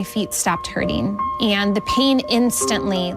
My feet stopped hurting, and the pain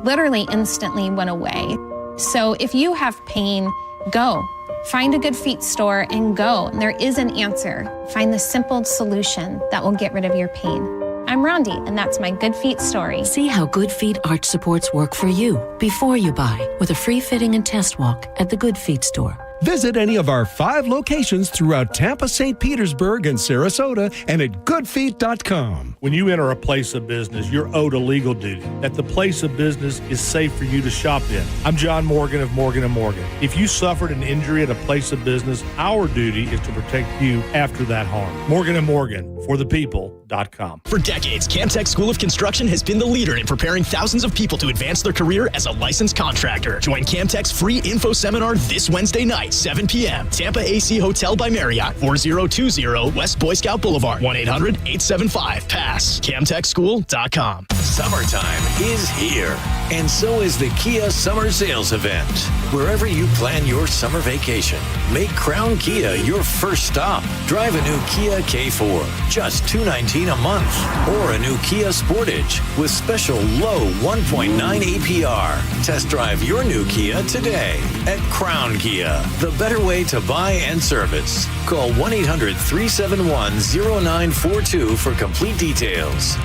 literally instantly went away. So if you have pain, go. Find a good feet store and go. There is an answer. Find the simple solution that will get rid of your pain. I'm Rondi, and that's my Good Feet story. See how Good Feet arch supports work for you before you buy with a free fitting and test walk at the Good Feet store. Visit any of our 5 locations throughout Tampa, St. Petersburg, and Sarasota, and at goodfeet.com. When you enter a place of business, you're owed a legal duty that the place of business is safe for you to shop in. I'm John Morgan of Morgan & Morgan. If you suffered an injury at a place of business, our duty is to protect you after that harm. Morgan & Morgan, for the people.com. For decades, Camtech School of Construction has been the leader in preparing thousands of people to advance their career as a licensed contractor. Join Camtech's free info seminar this Wednesday night, 7 p.m. Tampa AC Hotel by Marriott, 4020 West Boy Scout Boulevard, 1-800-875-PASS. CamTechSchool.com. Summertime is here, and so is the Kia Summer Sales Event. Wherever you plan your summer vacation, make Crown Kia your first stop. Drive a new Kia K4, just $219 a month, or a new Kia Sportage with special low 1.9 APR. Test drive your new Kia today at Crown Kia, the better way to buy and service. Call 1-800-371-0942 for complete details.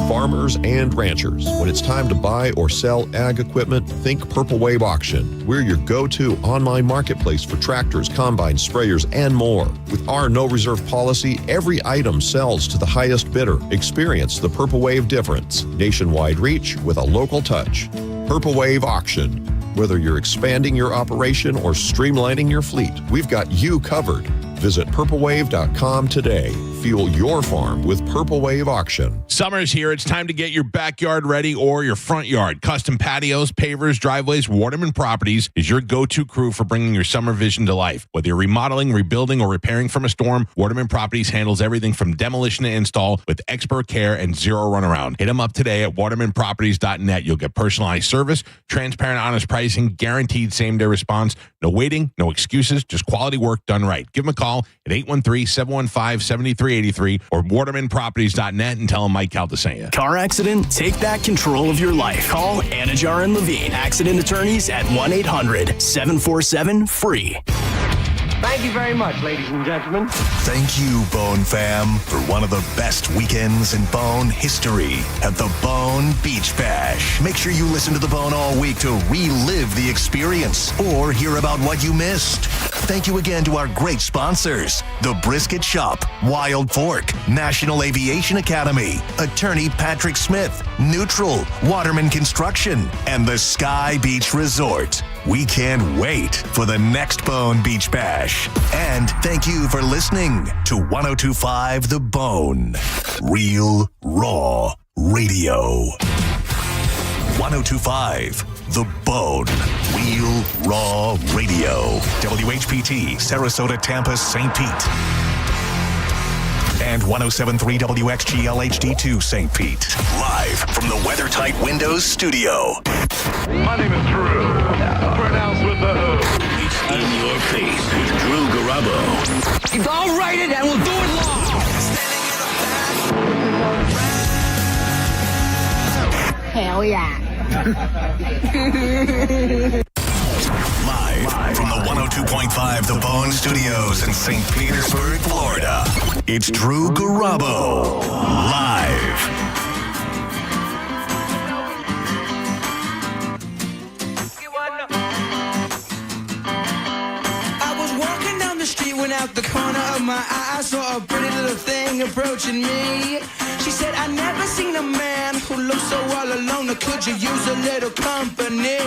Farmers and ranchers, when it's time to buy or sell ag equipment, think Purple Wave Auction. We're your go-to online marketplace for tractors, combines, sprayers, and more. With our no reserve policy, every item sells to the highest bidder. Experience the Purple Wave difference. Nationwide reach with a local touch. Purple Wave Auction. Whether you're expanding your operation or streamlining your fleet, we've got you covered. Visit purplewave.com today. Fuel your farm with Purple Wave Auction. Summer's here. It's time to get your backyard ready or your front yard. Custom patios, pavers, driveways, Waterman Properties is your go-to crew for bringing your summer vision to life. Whether you're remodeling, rebuilding, or repairing from a storm, Waterman Properties handles everything from demolition to install with expert care and zero runaround. Hit them up today at watermanproperties.net. You'll get personalized service, transparent, honest pricing, guaranteed same-day response. No waiting, no excuses, just quality work done right. Give them a call at 813-715-7383 or watermanproperties.net and tell them Mike Calta sent you. Car accident? Take back control of your life. Call Anajar and Levine, accident attorneys at 1-800-747-FREE. Thank you very much, ladies and gentlemen. Thank you, Bone Fam, for one of the best weekends in Bone history at the Bone Beach Bash. Make sure you listen to The Bone all week to relive the experience or hear about what you missed. Thank you again to our great sponsors, The Brisket Shop, Wild Fork, National Aviation Academy, Attorney Patrick Smith, Neutral, Waterman Construction, and the Sky Beach Resort. We can't wait for the next Bone Beach Bash. And thank you for listening to 102.5 The Bone. Real, raw radio. 102.5 The Bone. Real, raw radio. WHPT, Sarasota, Tampa, St. Pete. And 107.3 WXGL HD2 St. Pete. Live from the WeatherTight Windows studio. My name is Drew. Pronounced with the O. It's in your face with Drew Garabo. I'll write it and we'll do it long. Hell yeah. Live from the 102.5 The Bone Studios in St. Petersburg, Florida. It's Drew Garabo. Live. Went out the corner of my eye, I saw a pretty little thing approaching me. She said, I never seen a man who looks so all alone. Could you use a little company?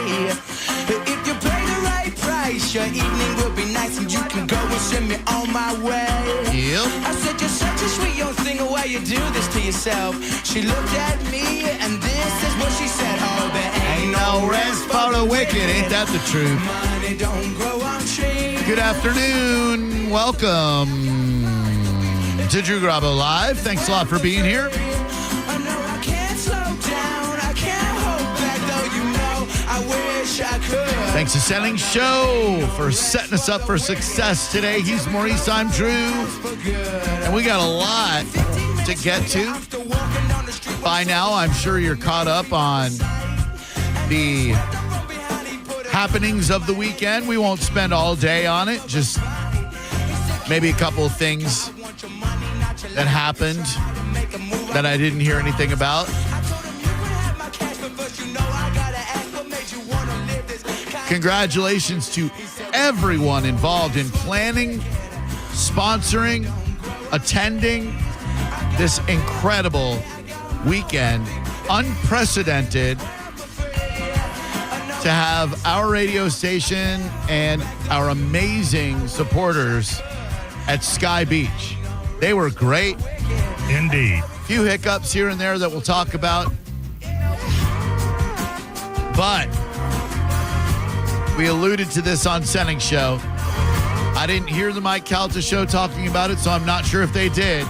If you pay the right price, your evening will be nice and you can go and send me on my way. Yep. I said, you're such a sweet young thing, why you do this to yourself? She looked at me and this is what she said. Oh, there ain't no rest for the wicked. Ain't that the truth? Money don't grow on trees. Good afternoon. Welcome to Drew Garabo Live. Thanks a lot for being here. Thanks to Selling Show for setting us up for success today. He's Maurice, I'm Drew. And we got a lot to get to. By now, I'm sure you're caught up on the happenings of the weekend. We won't spend all day on it, just maybe a couple of things that happened that I didn't hear anything about. Congratulations to everyone involved in planning, sponsoring, attending this incredible weekend. Unprecedented to have our radio station and our amazing supporters at Sky Beach. They were great. Indeed. A few hiccups here and there that we'll talk about. But we alluded to this on Senning's show. I didn't hear the Mike Calta show talking about it, so I'm not sure if they did.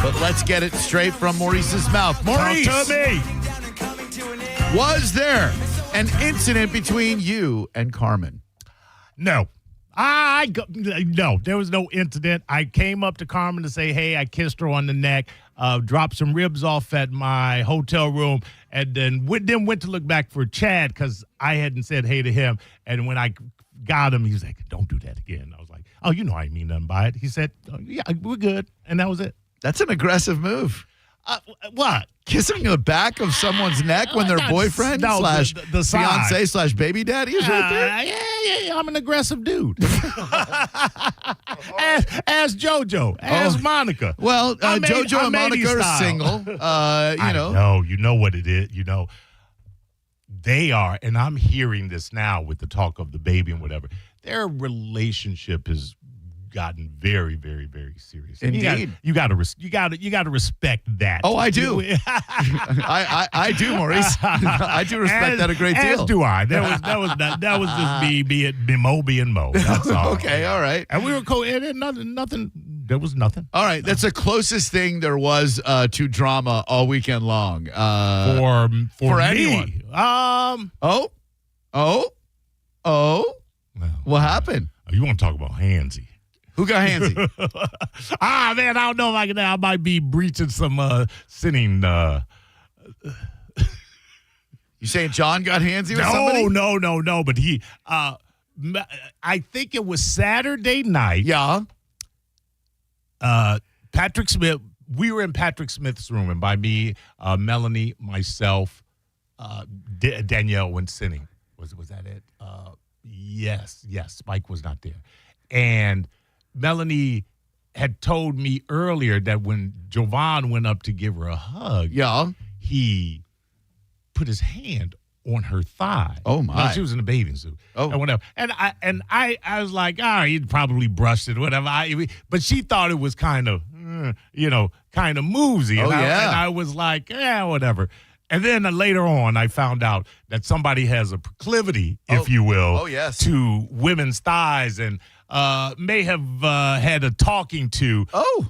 But let's get it straight from Maurice's mouth. Maurice! Talk to me! Was there an incident between you and Carmen? No. No, there was no incident. I came up to Carmen to say, hey, I kissed her on the neck, dropped some ribs off at my hotel room, and then went to look back for Chad because I hadn't said hey to him. And when I got him, he was like, don't do that again. I was like, oh, you know I ain't mean nothing by it. He said, oh, yeah, we're good. And that was it. That's an aggressive move. What? Kissing the back of someone's neck when their boyfriend slash the fiance slash baby daddy is right there? Yeah, I'm an aggressive dude. Ask JoJo. Ask Monica. Well, JoJo and Monica are single. You know what it is. You know, they are, and I'm hearing this now with the talk of the baby and whatever. Their relationship has gotten very, very, very serious. Indeed, you got to respect that. Oh, I do. I do, Maurice. I do respect that a great deal. As do I. That was just me being Mo. That's all. Okay, all right. And we were nothing. There was nothing. All right, that's the closest thing there was to drama all weekend long. For anyone. What happened? You want to talk about handsy? Who got handsy? Man, I don't know if I might be breaching some sinning. You saying John got handsy with somebody? No. But he, I think it was Saturday night. Yeah. Patrick Smith, we were in Patrick Smith's room, and by me, Melanie, myself, Danielle went sinning. Was that it? Yes. Spike was not there. And Melanie had told me earlier that when Jovan went up to give her a hug, he put his hand on her thigh. Oh my! No, she was in a bathing suit. Oh, and whatever. And I was like, he'd probably brushed it, whatever. But she thought it was kind of, kind of moosey. Oh, and yeah. I was like, whatever. And then later on, I found out that somebody has a proclivity, if you will, to women's thighs and may have had a talking to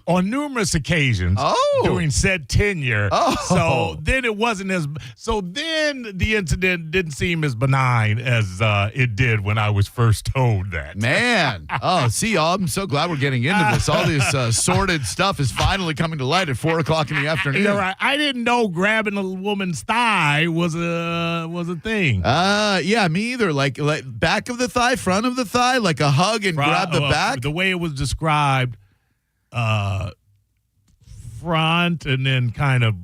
on numerous occasions during said tenure. So then it wasn't as – so then the incident didn't seem as benign as it did when I was first told that. Man. See, y'all, I'm so glad we're getting into this. All this sordid stuff is finally coming to light at 4 o'clock in the afternoon. You're right. I didn't know grabbing a woman's thigh was a thing. Yeah, me either. Like back of the thigh, front of the thigh, like a hug and grab the back. The way it was described, front and then kind of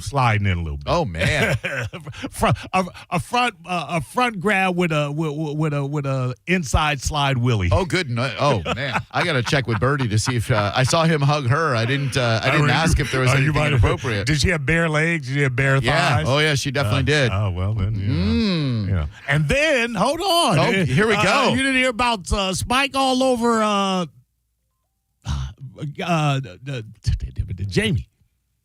sliding in a little bit. Oh man, a front grab with a inside slide willy. Oh good. Oh man, I gotta check with Birdie to see if I saw him hug her. I didn't ask if there was anything inappropriate. Did she have bare legs? Did she have bare thighs? Yeah. Oh yeah, she definitely did. Oh well then. Yeah. And then hold on. Oh, here we go. You didn't hear about Spike all over Jamie.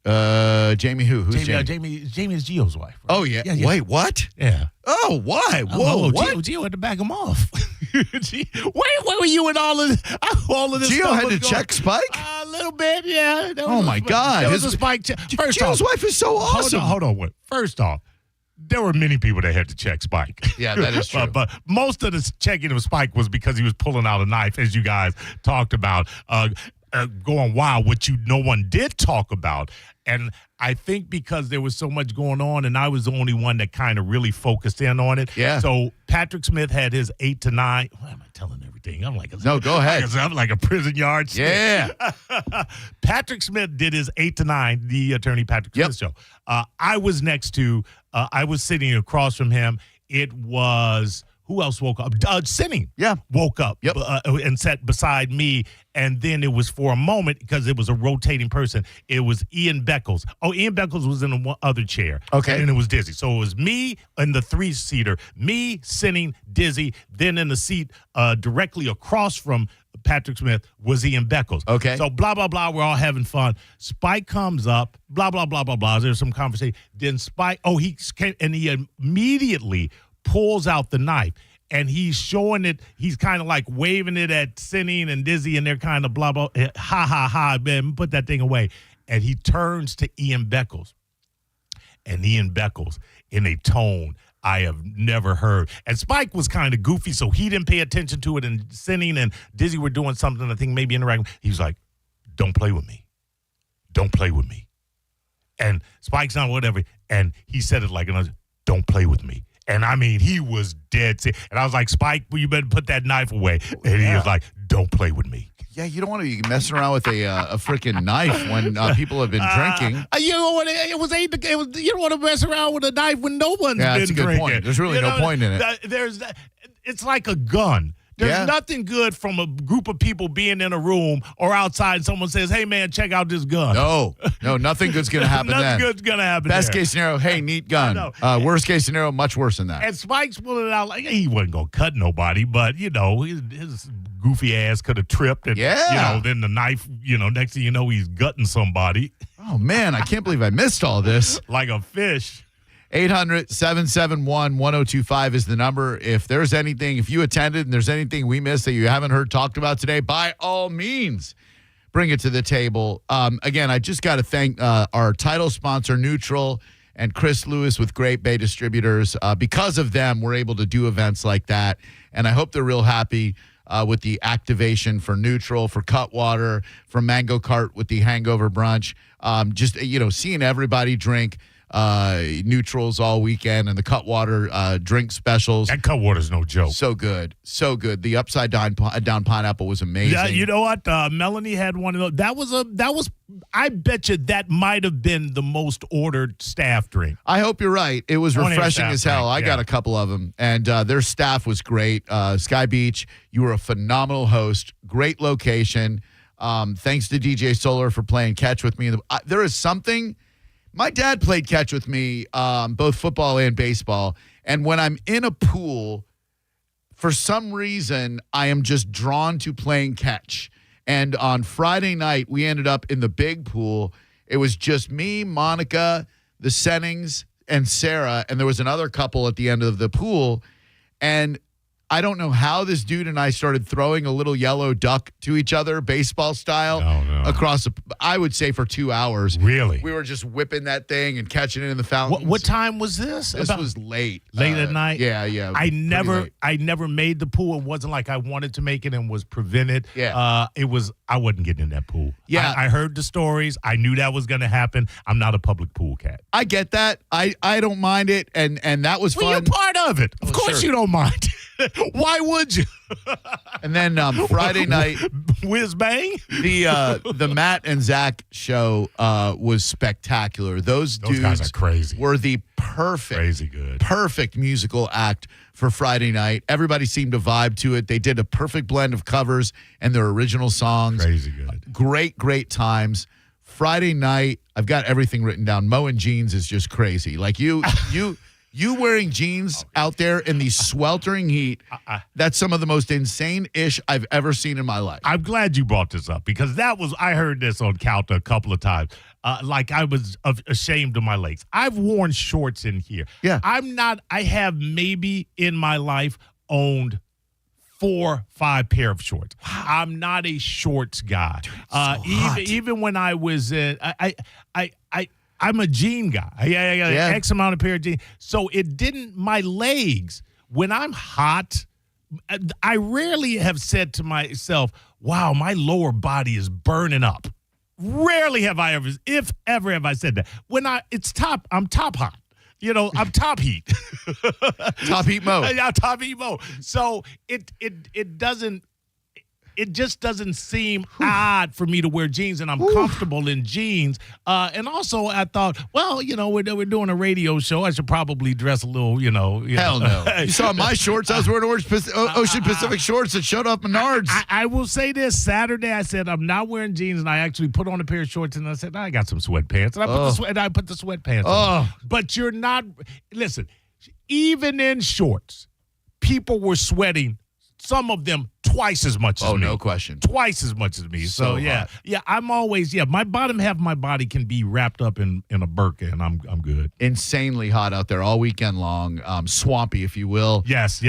Jamie who? Who's Jamie? Jamie is Gio's wife. Right? Oh yeah. Wait, what? Yeah. Oh, why? Whoa, what? Gio had to back him off. Where were you in all of this? Gio had to check Spike? A little bit, yeah. Oh my God. There was a Spike check. Gio's wife is so awesome. Hold on. First off, there were many people that had to check Spike. Yeah, that is true. But most of the checking of Spike was because he was pulling out a knife, as you guys talked about, going wild. What no one did talk about, And I think because there was so much going on, and I was the only one that kind of really focused in on it. Yeah. So Patrick Smith had his 8 to 9. Why am I telling everything? I'm like, no, go ahead. I'm like a prison yard. Yeah. Patrick Smith did his 8 to 9, the attorney Patrick Smith show. I was I was sitting across from him. It was. Who else woke up? Sinning. Yeah. Woke up and sat beside me. And then it was for a moment, because it was a rotating person, it was Ian Beckles. Oh, Ian Beckles was in the one other chair. Okay. And then it was Dizzy. So it was me in the 3-seater, me, Sinning, Dizzy. Then in the seat directly across from Patrick Smith was Ian Beckles. Okay. So blah, blah, blah. We're all having fun. Spike comes up, blah, blah, blah, blah, blah. There's some conversation. Then Spike, he came, and he immediately pulls out the knife, and he's showing it. He's kind of like waving it at Sinning and Dizzy, and they're kind of blah, blah, ha, ha, ha, man, put that thing away. And he turns to Ian Beckles, and Ian Beckles, in a tone I have never heard. And Spike was kind of goofy, so he didn't pay attention to it, and Sinning and Dizzy were doing something, I think maybe interacting. He was like, don't play with me. Don't play with me. And Spike's not whatever, and he said it like another, don't play with me. And, I mean, he was dead serious. And I was like, Spike, well, you better put that knife away. And he was like, don't play with me. Yeah, you don't want to be messing around with a freaking knife when people have been drinking. You know what? You don't want to mess around with a knife when no one's been that's a good drinking. point. There's really no point in it. It's like a gun. There's nothing good from a group of people being in a room or outside and someone says, hey, man, check out this gun. No, nothing good's going to happen then. Nothing good's going to happen Best case scenario, hey, neat gun. Worst case scenario, much worse than that. And Spike's pulling it out like he wasn't going to cut nobody, but, his goofy ass could have tripped. And, then the knife, next thing you know, he's gutting somebody. Oh, man, I can't believe I missed all this. Like a fish. 800-771-1025 is the number. If there's anything, if you attended and there's anything we missed that you haven't heard talked about today, by all means, bring it to the table. Again, I just got to thank our title sponsor, Neutral, and Chris Lewis with Great Bay Distributors. Because of them, we're able to do events like that, and I hope they're real happy with the activation for Neutral, for Cutwater, for Mango Cart with the Hangover Brunch. Just, seeing everybody drink neutrals all weekend, and the Cutwater drink specials. That Cutwater's no joke. So good. The upside down pineapple was amazing. Yeah, you know what? Melanie had one of those. That was. I bet you that might have been the most ordered staff drink. I hope you're right. It was refreshing as hell. Drink, I got a couple of them, and their staff was great. Sky Beach, you were a phenomenal host. Great location. Thanks to DJ Solar for playing catch with me. There is something. My dad played catch with me, both football and baseball. And when I'm in a pool, for some reason, I am just drawn to playing catch. And on Friday night, we ended up in the big pool. It was just me, Monica, the Sennings, and Sarah. And there was another couple at the end of the pool. And I don't know how this dude and I started throwing a little yellow duck to each other, baseball style, across, I would say, for 2 hours. Really? We were just whipping that thing and catching it in the fountains. What time was this? This was late. Late at night? Yeah. I never made the pool. It wasn't like I wanted to make it and was prevented. Yeah. I wasn't getting in that pool. Yeah. I heard the stories. I knew that was going to happen. I'm not a public pool cat. I get that. I don't mind it, and that was fun. Well, you're part of it. Of course you don't mind. Why would you? And then Friday night, whiz bang. The Matt and Zach show was spectacular. Those dudes guys are crazy. Were the perfect musical act for Friday night. Everybody seemed to vibe to it. They did a perfect blend of covers and their original songs. Crazy good. Great times. Friday night, I've got everything written down. Mo in jeans is just crazy. Like you wearing jeans out there in the sweltering heat, that's some of the most insane-ish I've ever seen in my life. I'm glad you brought this up because I heard this on Calta a couple of times. Like I was ashamed of my legs. I've worn shorts in here. Yeah. I have maybe in my life owned 4-5 pair of shorts. Wow. I'm not a shorts guy. Dude, even when I was I'm a jean guy. I got X amount of pair of jeans. So my legs, when I'm hot, I rarely have said to myself, wow, my lower body is burning up. Rarely have I ever, if ever, have I said that. I'm top hot. I'm top heat. Top heat mode. Yeah, top heat mode. So it just doesn't seem odd for me to wear jeans, and I'm comfortable in jeans. And also, I thought, well, we're doing a radio show. I should probably dress a little, Hell no. You saw my shorts. I was wearing Ocean Pacific shorts that showed up Menards. I will say this. Saturday, I said, I'm not wearing jeans, and I actually put on a pair of shorts, and I said, I got some sweatpants. And I put the sweatpants on. But you're not, listen, even in shorts, people were sweating, some of them twice as much as me. Oh, no question. Twice as much as me. So yeah. hot. Yeah, I'm always, my bottom half of my body can be wrapped up in a burqa, and I'm good. Insanely hot out there all weekend long. Swampy, if you will. Yes.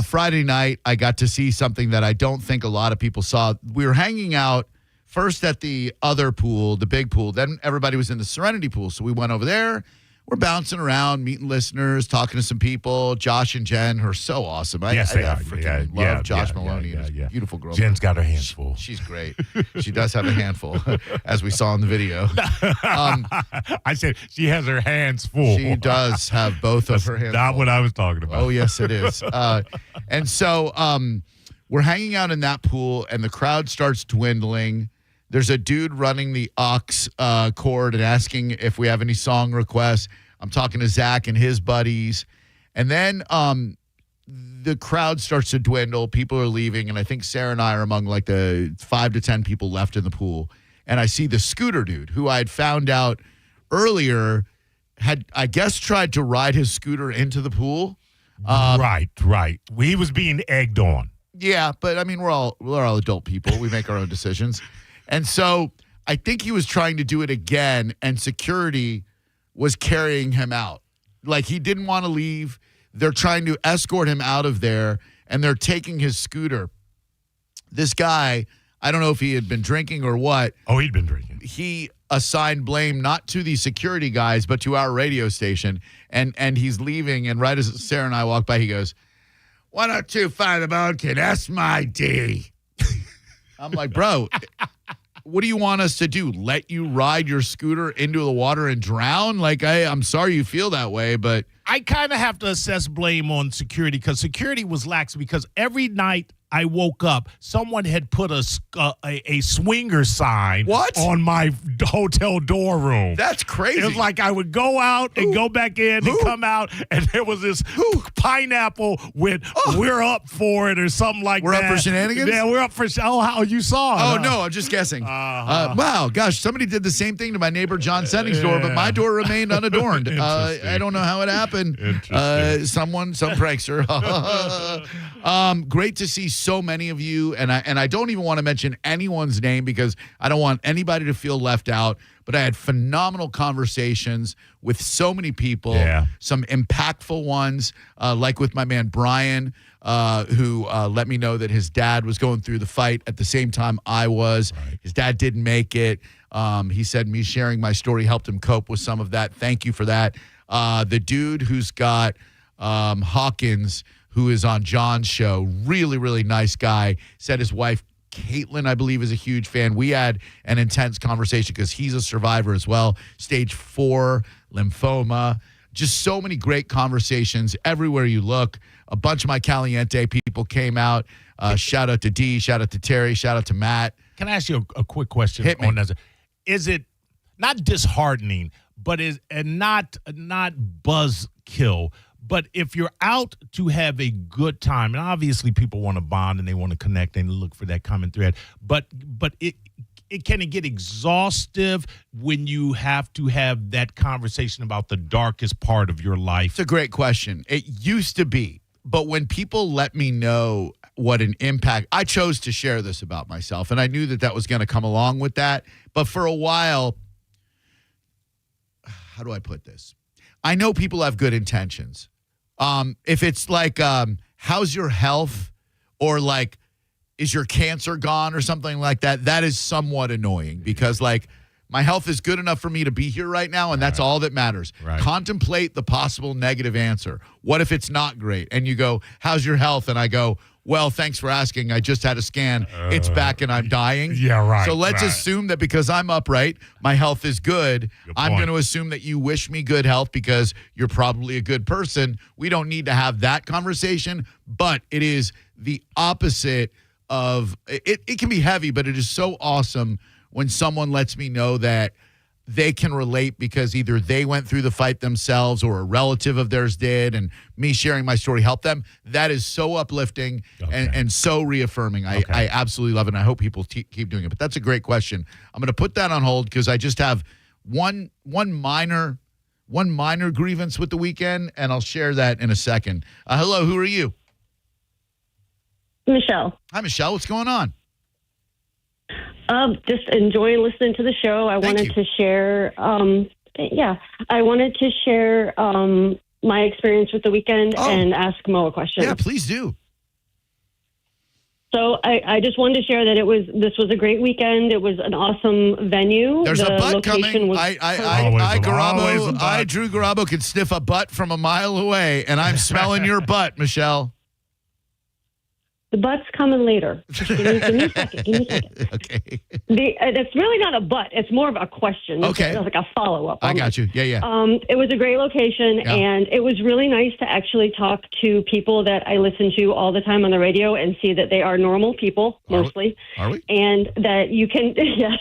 Friday night, I got to see something that I don't think a lot of people saw. We were hanging out first at the other pool, the big pool. Then everybody was in the Serenity pool. So we went over there. We're bouncing around, meeting listeners, talking to some people. Josh and Jen are so awesome. I freaking love Josh Maloney and his beautiful girl. Jen's got her hands full. She's great. She does have a handful, as we saw in the video. I said she has her hands full. She does have both of her hands not full. what I was talking about. Oh, yes, it is. And so we're hanging out in that pool, and the crowd starts dwindling. There's a dude running the aux cord and asking if we have any song requests. I'm talking to Zach and his buddies. And then the crowd starts to dwindle. People are leaving. And I think Sarah and I are among like the 5 to 10 people left in the pool. And I see the scooter dude who I had found out earlier had, I guess, tried to ride his scooter into the pool. Right. He was being egged on. Yeah, but I mean, we're all adult people. We make our own decisions. And so I think he was trying to do it again, and security was carrying him out. Like, he didn't want to leave. They're trying to escort him out of there, and they're taking his scooter. This guy, I don't know if he had been drinking or what. Oh, he'd been drinking. He assigned blame not to the security guys, but to our radio station, and he's leaving, and right as Sarah and I walk by, he goes, 1025 the bone kid, that's my D. I'm like, bro, what do you want us to do? Let you ride your scooter into the water and drown? Like, I'm sorry you feel that way, but I kind of have to assess blame on security because security was lax because every night I woke up, someone had put a swinger sign on my hotel door room. That's crazy. It was like I would go out and go back in and come out, and there was this pineapple with "We're up for it" or something like we're that. We're up for shenanigans? Yeah, we're up for how you saw it. Oh, no, I'm just guessing. Wow, gosh, somebody did the same thing to my neighbor John Senning's door, but my door remained unadorned. I don't know how it happened. Some prankster. Great to see so many of you, and I don't even want to mention anyone's name because I don't want anybody to feel left out, but I had phenomenal conversations with so many people, some impactful ones, like with my man Brian, who let me know that his dad was going through the fight at the same time I was. Right. His dad didn't make it. He said me sharing my story helped him cope with some of that. Thank you for that. The dude who's got Hawkins, who is on John's show, really, really nice guy, said his wife, Caitlin, I believe, is a huge fan. We had an intense conversation because he's a survivor as well. Stage 4, lymphoma. Just so many great conversations everywhere you look. A bunch of my Caliente people came out. Shout out to Dee, shout out to Terry, shout out to Matt. Can I ask you a quick question? Hit me. On that? Is it not disheartening, but not buzzkill, but if you're out to have a good time, and obviously people want to bond and they want to connect and look for that common thread, but it can get exhaustive when you have to have that conversation about the darkest part of your life? It's a great question. It used to be, but when people let me know what an impact, I chose to share this about myself, and I knew that was going to come along with that, but for a while, how do I put this? I know people have good intentions. If it's like, how's your health, or like, is your cancer gone or something like that, that is somewhat annoying because like My health is good enough for me to be here right now, and that's all that matters. Right. Contemplate the possible negative answer. What if it's not great? And you go, how's your health? And I go, well, thanks for asking. I just had a scan. It's back and I'm dying. Yeah, right. So let's assume that because I'm upright, my health is good. I'm point. going to assume that you wish me good health because you're probably a good person. We don't need to have that conversation, but it is the opposite of it. It can be heavy, but it is so awesome when someone lets me know that they can relate because either they went through the fight themselves or a relative of theirs did, and me sharing my story helped them. That is so uplifting and so reaffirming. I absolutely love it, and I hope people keep doing it. But that's a great question. I'm going to put that on hold because I just have one minor grievance with the weekend, and I'll share that in a second. Hello, who are you? Michelle. Hi, Michelle. What's going on? Just enjoying listening to the show. I wanted to share, my experience with the weekend and ask Mo a question. Yeah, please do. So I just wanted to share that this was a great weekend. It was an awesome venue. There's the a butt location coming. was Drew Garabo can sniff a butt from a mile away, and I'm smelling your butt, Michelle. The butt's coming later. Give me a second. Okay. It's really not a butt. It's more of a question. Okay. It's like a follow-up. I got you. Yeah. It was a great location, and it was really nice to actually talk to people that I listen to all the time on the radio and see that they are normal people, mostly. Are we? And that you can, yes,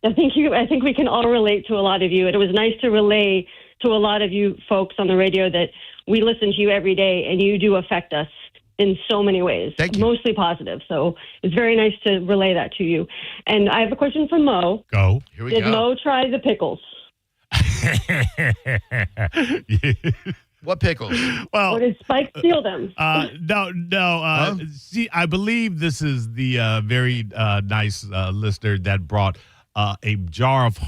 I think we can all relate to a lot of you. And it was nice to relay to a lot of you folks on the radio that we listen to you every day, and you do affect us in so many ways, mostly positive. So it's very nice to relay that to you. And I have a question for Mo. Go. Here we go. Did Mo try the pickles? What pickles? Well, or did Spike steal them? No. See, I believe this is the very nice listener that brought a jar of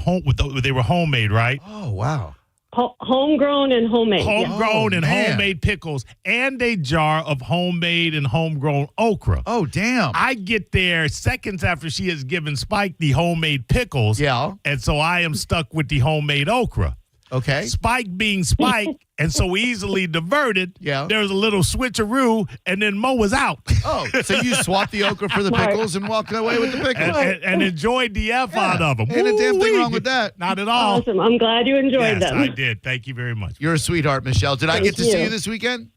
they were homemade, right? Oh, wow. Homegrown and homemade. Homemade pickles, and a jar of homemade and homegrown okra. Oh, damn. I get there seconds after she has given Spike the homemade pickles. Yeah. And so I am stuck with the homemade okra. Okay. Spike being Spike and so easily diverted, there's a little switcheroo, and then Mo was out. Oh, so you swapped the okra for the pickles and walked away with the pickles. And enjoyed the F out of them. Ain't a damn thing wrong with that. Not at all. Awesome. I'm glad you enjoyed them. Yes, I did. Thank you very much. You're a sweetheart, Michelle. Did I get to see you this weekend?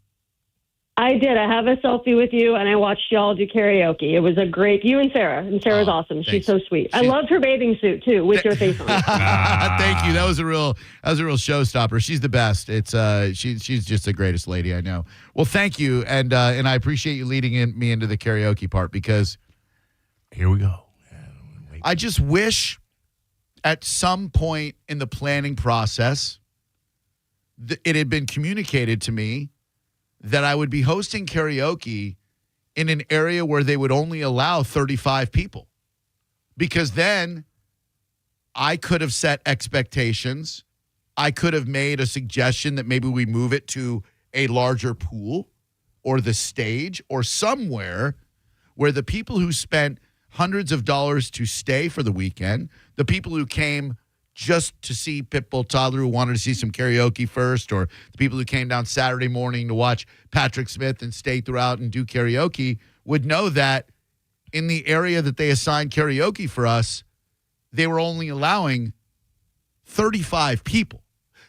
I did. I have a selfie with you, and I watched y'all do karaoke. It was a great, you and Sarah. And Sarah's awesome. Thanks. She's so sweet. I loved her bathing suit, too, with your face on it. Thank you. That was a real showstopper. She's the best. It's she's just the greatest lady I know. Well, thank you, and I appreciate you leading me into the karaoke part because here we go. I just wish at some point in the planning process it had been communicated to me that I would be hosting karaoke in an area where they would only allow 35 people. Because then I could have set expectations. I could have made a suggestion that maybe we move it to a larger pool or the stage or somewhere where the people who spent hundreds of dollars to stay for the weekend, the people who came just to see Pitbull Toddler who wanted to see some karaoke first, or the people who came down Saturday morning to watch Patrick Smith and stay throughout and do karaoke would know that in the area that they assigned karaoke for us, they were only allowing 35 people.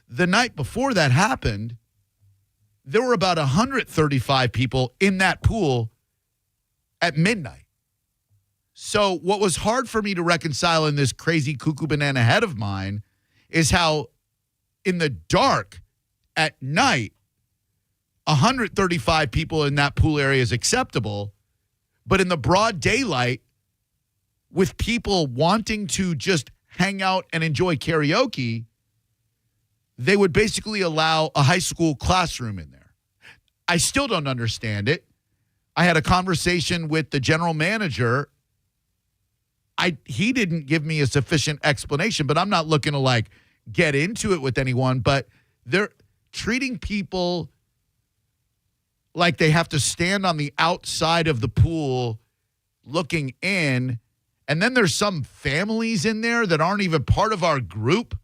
The night before that happened, there were about 135 people in that pool at midnight. So what was hard for me to reconcile in this crazy cuckoo banana head of mine is how in the dark at night, 135 people in that pool area is acceptable, but in the broad daylight with people wanting to just hang out and enjoy karaoke, they would basically allow a high school classroom in there. I still don't understand it. I had a conversation with the general manager. He didn't give me a sufficient explanation, but I'm not looking to get into it with anyone, but they're treating people like they have to stand on the outside of the pool looking in and then there's some families in there that aren't even part of our group.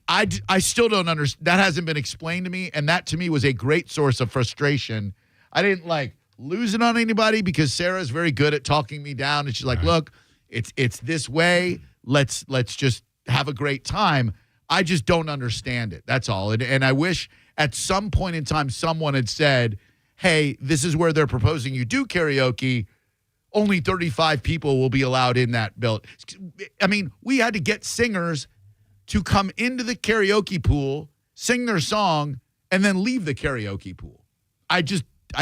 I still don't understand. That hasn't been explained to me, and that to me was a great source of frustration. I didn't lose it on anybody because Sarah's very good at talking me down, and she's like, "Look, it's this way. Let's just have a great time." I just don't understand it. That's all. And I wish at some point in time someone had said, "Hey, this is where they're proposing you do karaoke. Only 35 people will be allowed in that build." I mean, we had to get singers to come into the karaoke pool, sing their song, and then leave the karaoke pool. I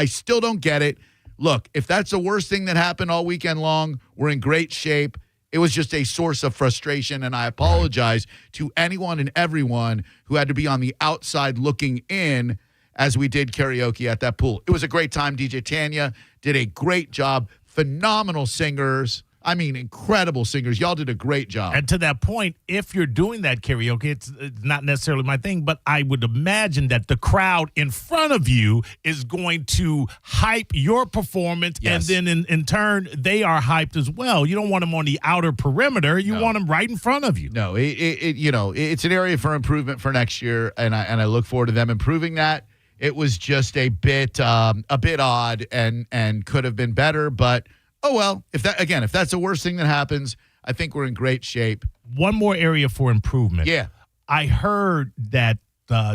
still don't get it. Look, if that's the worst thing that happened all weekend long, we're in great shape. It was just a source of frustration, and I apologize to anyone and everyone who had to be on the outside looking in as we did karaoke at that pool. It was a great time. DJ Tanya did a great job. Phenomenal singers. I mean, incredible singers. Y'all did a great job. And to that point, if you're doing that karaoke, it's not necessarily my thing, but I would imagine that the crowd in front of you is going to hype your performance, Yes. and then in turn, they are hyped as well. You don't want them on the outer perimeter. You want them right in front of you. No, it's an area for improvement for next year, and I look forward to them improving that. It was just a bit odd and could have been better, but oh well. If that's the worst thing that happens, I think we're in great shape. One more area for improvement. Yeah. I heard that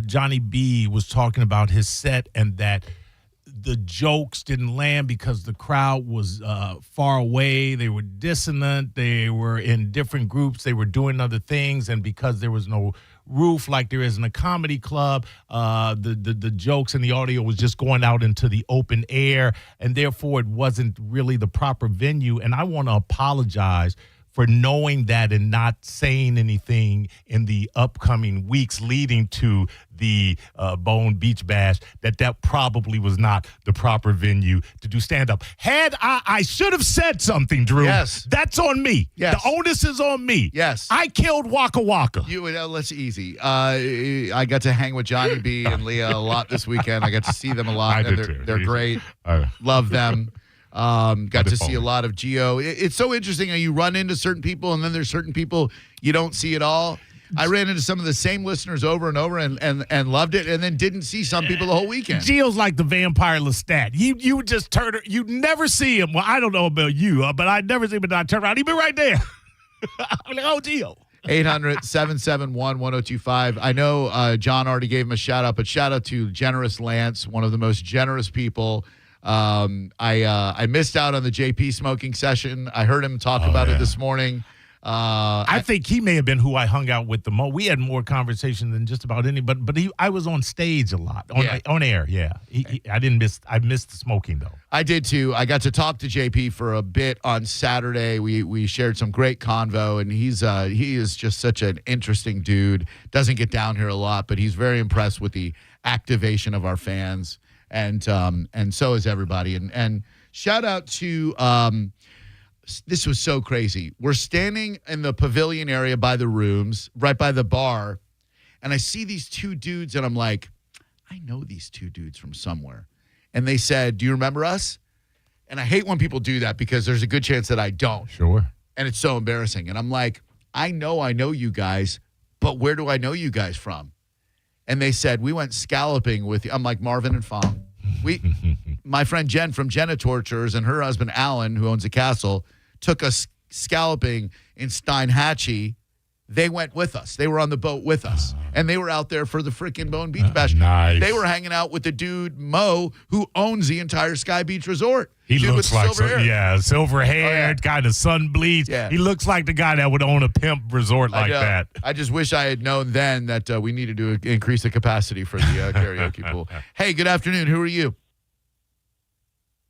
Johnny B was talking about his set and that the jokes didn't land because the crowd was far away. They were dissonant. They were in different groups. They were doing other things. And because there was no roof like there is in a comedy club, the jokes and the audio was just going out into the open air. And therefore, it wasn't really the proper venue. And I want to apologize for knowing that and not saying anything in the upcoming weeks leading to the Bone Beach Bash, that probably was not the proper venue to do stand-up. I should have said something, Drew. Yes. That's on me. Yes. The onus is on me. Yes. I killed Waka Waka. That's easy. I got to hang with Johnny B and Leah a lot this weekend. I got to see them a lot. I did too. They're great. Love them. Got to see a lot of Gio. It's so interesting how you run into certain people and then there's certain people you don't see at all. I ran into some of the same listeners over and over and loved it, and then didn't see some people the whole weekend. Gio's like the vampire Lestat. You just turn, you never see him. Well, I don't know about you, but I never see him, but I turn around. He'd be right there. I'm like, oh, Gio. 800-771-1025. I know John already gave him a shout out, but shout out to Generous Lance, one of the most generous people. I missed out on the JP smoking session. I heard him talk about it this morning. I think he may have been who I hung out with the most. We had more conversation than just about any, but I was on stage a lot, on air. Yeah, I missed the smoking though. I did too. I got to talk to JP for a bit on Saturday. We shared some great convo, and he is just such an interesting dude. Doesn't get down here a lot, but he's very impressed with the activation of our fans, and so is everybody. And shout out to. This was so crazy. We're standing in the pavilion area by the rooms, right by the bar, and I see these two dudes, and I'm like, I know these two dudes from somewhere. And they said, do you remember us? And I hate when people do that because there's a good chance that I don't. Sure. And it's so embarrassing. And I'm like, I know you guys, but where do I know you guys from? And they said, we went scalloping with you. I'm like, Marvin and Fong. My friend Jen from Jenna Tortures and her husband Alan, who owns a castle, took us scalloping in Steinhatchee. They went with us. They were on the boat with us. And they were out there for the freaking Bone Beach Bash. Nice. They were hanging out with the dude, Mo, who owns the entire Sky Beach Resort. He dude looks with like silver hair. silver hair, kind of sun bleached. Yeah. He looks like the guy that would own a pimp resort like that. I just wish I had known then that we needed to increase the capacity for the karaoke pool. Hey, good afternoon. Who are you?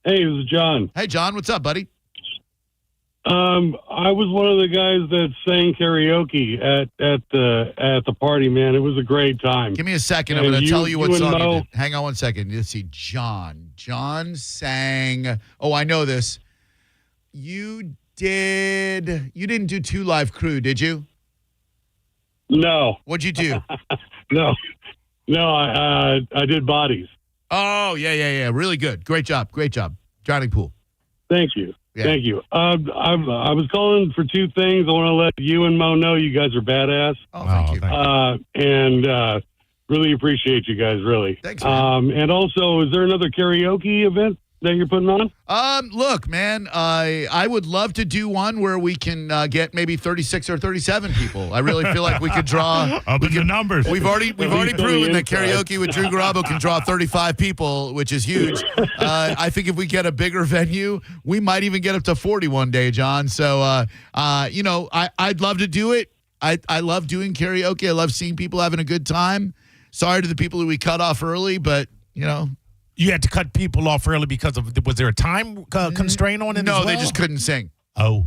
Hey, this is John. Hey, John. What's up, buddy? I was one of the guys that sang karaoke at the party, man. It was a great time. Give me a second. I'm going to tell you what song you did. Hang on one second. Let's see. John sang. Oh, I know this. You didn't do Two Live Crew, did you? No. What'd you do? No, I did Bodies. Oh, yeah. Really good. Great job. Drowning Pool. Thank you. Yeah. Thank you. I was calling for two things. I want to let you and Mo know you guys are badass. Oh, thank you. And really appreciate you guys, really. Thanks, man. And also, is there another karaoke event that you're putting on? Look, man, I would love to do one where we can get maybe 36 or 37 people. I really feel like we could draw up in the numbers. We've already proven that karaoke with Drew Garabo can draw 35 people, which is huge. I think if we get a bigger venue, we might even get up to 40 one day, John. So, I'd love to do it. I love doing karaoke. I love seeing people having a good time. Sorry to the people who we cut off early, but, You had to cut people off early because of, was there a time constraint on it? No, as well? they just couldn't sing. Oh.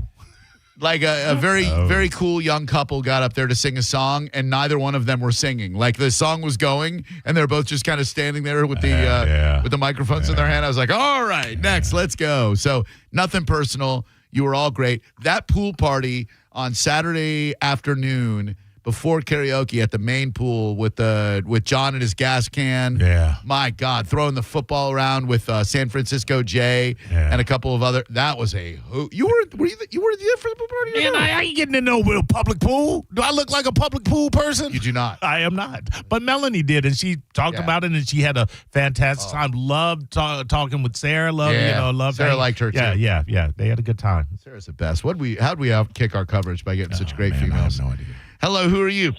Like a very cool young couple got up there to sing a song, and neither one of them were singing. Like the song was going, and they're both just kind of standing there with the microphones in their hand. I was like, all right, next, let's go. So nothing personal. You were all great. That pool party on Saturday afternoon before karaoke at the main pool with John and his gas can. Yeah. My God, throwing the football around with San Francisco Jay and a couple of other. That was a hoot. You were there for the pool party? Man, I ain't getting in no real public pool. Do I look like a public pool person? You do not. I am not. But Melanie did, and she talked about it, and she had a fantastic time. Loved talking with Sarah. Loved Sarah liked her too. Yeah. They had a good time. Sarah's the best. How'd we outkick our coverage by getting such great females? I have no idea. Hello, who are you?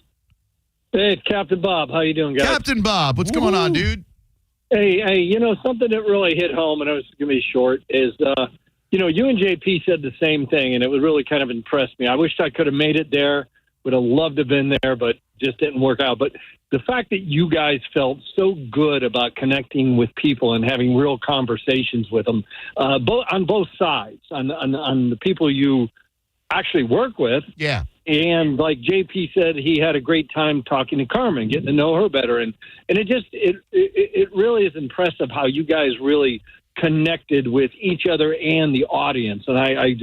Hey, it's Captain Bob. How you doing, guys? Captain Bob, what's going on, dude? Hey, something that really hit home, and I was going to be short, is, you and JP said the same thing, and it would really kind of impressed me. I wished I could have made it there. Would have loved to have been there, but just didn't work out. But the fact that you guys felt so good about connecting with people and having real conversations with them, on both sides, on the people you actually work with. Yeah. And like JP said, he had a great time talking to Carmen, getting to know her better. And it really is impressive how you guys really connected with each other and the audience. And I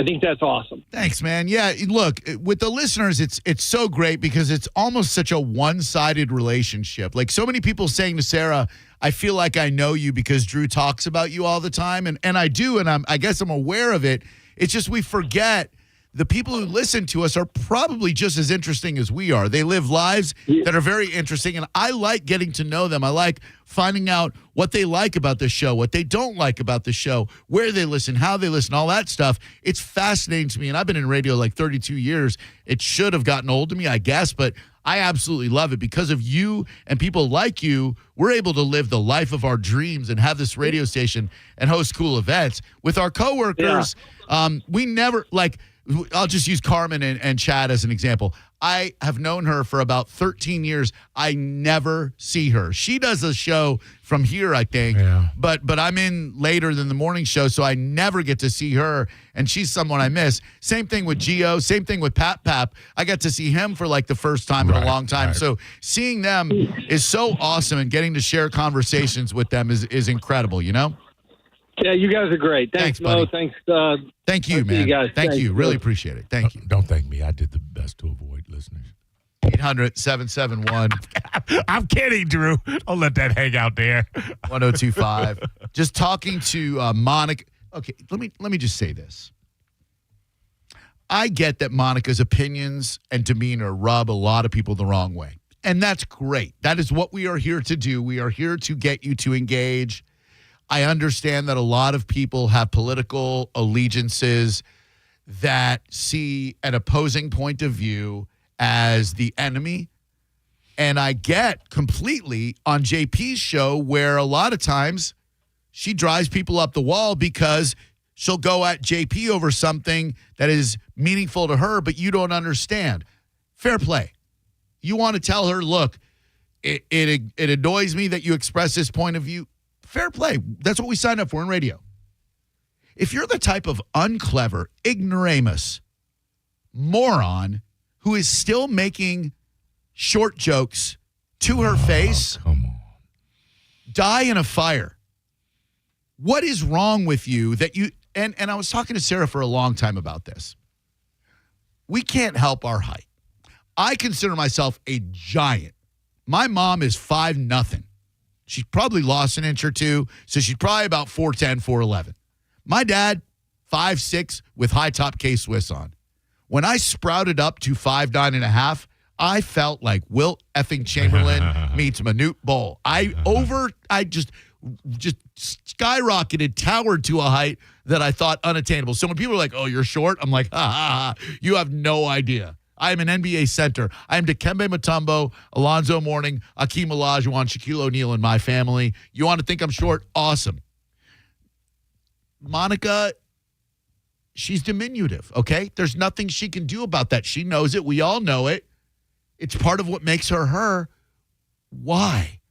think that's awesome. Thanks, man. Yeah, look, with the listeners, it's so great because it's almost such a one-sided relationship. Like so many people saying to Sarah, I feel like I know you because Drew talks about you all the time. And I do, and I guess I'm aware of it. It's just we forget the people who listen to us are probably just as interesting as we are. They live lives that are very interesting, and I like getting to know them. I like finding out what they like about the show, what they don't like about the show, where they listen, how they listen, all that stuff. It's fascinating to me, and I've been in radio like 32 years. It should have gotten old to me, I guess, but I absolutely love it. Because of you and people like you, we're able to live the life of our dreams and have this radio station and host cool events. With our coworkers, we never, like, I'll just use Carmen and Chad as an example. I have known her for about 13 years. I never see her. She does a show from here, I think, but I'm in later than the morning show, so I never get to see her, and she's someone I miss. Same thing with Gio. Same thing with Pap. I got to see him for like the first time in a long time. So seeing them is so awesome, and getting to share conversations with them is incredible, Yeah, you guys are great. Thanks Mo. Buddy. Thanks. Thank you, man. You guys. Thank you. Really appreciate it. Thank you. Don't thank me. I did the best to avoid listeners. 800-771. I'm kidding, Drew. Don't let that hang out there. 1025. Just talking to Monica. Okay, let me just say this. I get that Monica's opinions and demeanor rub a lot of people the wrong way. And that's great. That is what we are here to do. We are here to get you to engage. I understand that a lot of people have political allegiances that see an opposing point of view as the enemy. And I get completely on JP's show where a lot of times she drives people up the wall because she'll go at JP over something that is meaningful to her, but you don't understand. Fair play. You want to tell her, look, it annoys me that you express this point of view. Fair play. That's what we signed up for in radio. If you're the type of unclever, ignoramus, moron who is still making short jokes to her face, come on, die in a fire. What is wrong with you that you, and I was talking to Sarah for a long time about this. We can't help our height. I consider myself a giant. My mom is 5'0". She's probably lost an inch or two, so she's probably about 4'10", 4'11". My dad, 5'6", with high top K-Swiss on. When I sprouted up to 5'9.5", I felt like Wilt effing Chamberlain meets Manute Bol. I just skyrocketed, towered to a height that I thought unattainable. So when people are like, "Oh, you're short," I'm like, "Ha, you have no idea. I am an NBA center. I am Dikembe Mutombo, Alonzo Mourning, Akeem Olajuwon, Shaquille O'Neal in my family. You want to think I'm short? Awesome." Monica, she's diminutive, okay? There's nothing she can do about that. She knows it. We all know it. It's part of what makes her her. Why?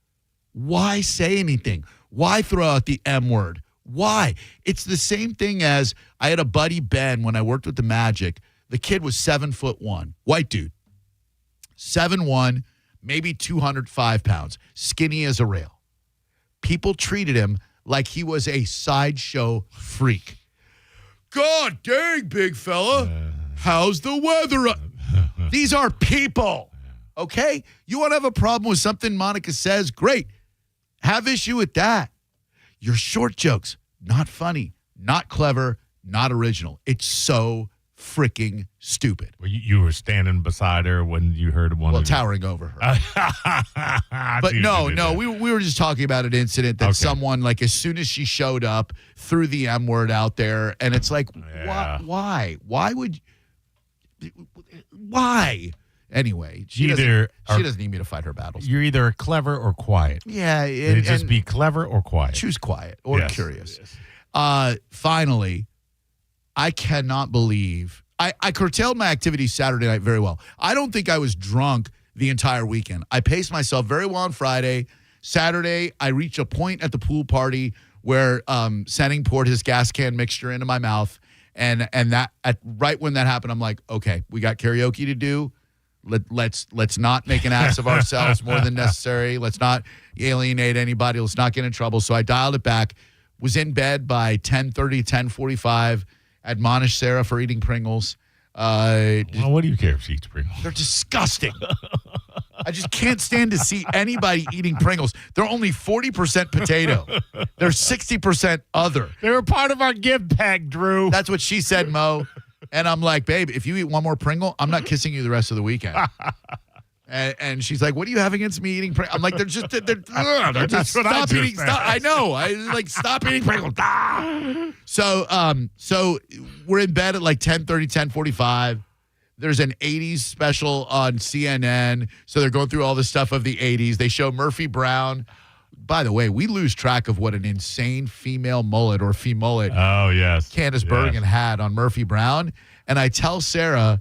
Why say anything? Why throw out the M word? Why? It's the same thing as I had a buddy, Ben, when I worked with the Magic. The kid was 7'1", white dude, 7'1", maybe 205 pounds, skinny as a rail. People treated him like he was a sideshow freak. God dang, big fella. How's the weather? These are people, okay? You want to have a problem with something Monica says? Great. Have issue with that. Your short jokes, not funny, not clever, not original. It's so freaking stupid. Well, you were standing beside her when you heard one. Well, towering over her. But no, we were just talking about an incident that someone, like, as soon as she showed up, threw the M word out there, and it's like, why? Why would? Why? Anyway, she doesn't need me to fight her battles. You're either clever or quiet. Yeah, just be clever or quiet. Choose quiet or curious. Yes. Finally, I cannot believe I curtailed my activities Saturday night very well. I don't think I was drunk the entire weekend. I paced myself very well on Friday. Saturday, I reached a point at the pool party where Senning poured his gas can mixture into my mouth, and that right when that happened, I'm like, okay, we got karaoke to do. Let's not make an ass of ourselves more than necessary. Let's not alienate anybody. Let's not get in trouble. So I dialed it back. Was in bed by 10:30, 10:45. Admonished Sarah for eating Pringles. Well, what do you care if she eats Pringles? They're disgusting. I just can't stand to see anybody eating Pringles. They're only 40% potato. They're 60% other. They were part of our give pack, Drew. That's what she said, Mo. And I'm like, babe, if you eat one more Pringle, I'm not kissing you the rest of the weekend. And she's like, what do you have against me eating Pringles? I'm like, they're just stop eating. Stop. I know. I like, stop eating Pringles. So we're in bed at like 10:30, 10:45. There's an 80s special on CNN. So they're going through all the stuff of the 80s. They show Murphy Brown. By the way, we lose track of what an insane female mullet or fee-mullet Candace Bergen had on Murphy Brown. And I tell Sarah,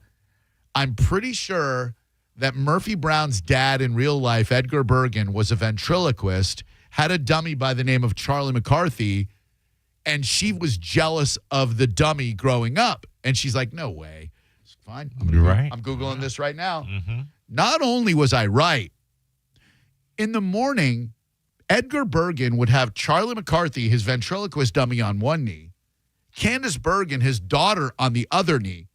I'm pretty sure that Murphy Brown's dad in real life, Edgar Bergen, was a ventriloquist, had a dummy by the name of Charlie McCarthy, and she was jealous of the dummy growing up. And she's like, no way. It's fine. You're right. I'm Googling this right now. Mm-hmm. Not only was I right, in the morning, Edgar Bergen would have Charlie McCarthy, his ventriloquist dummy, on one knee, Candace Bergen, his daughter, on the other knee,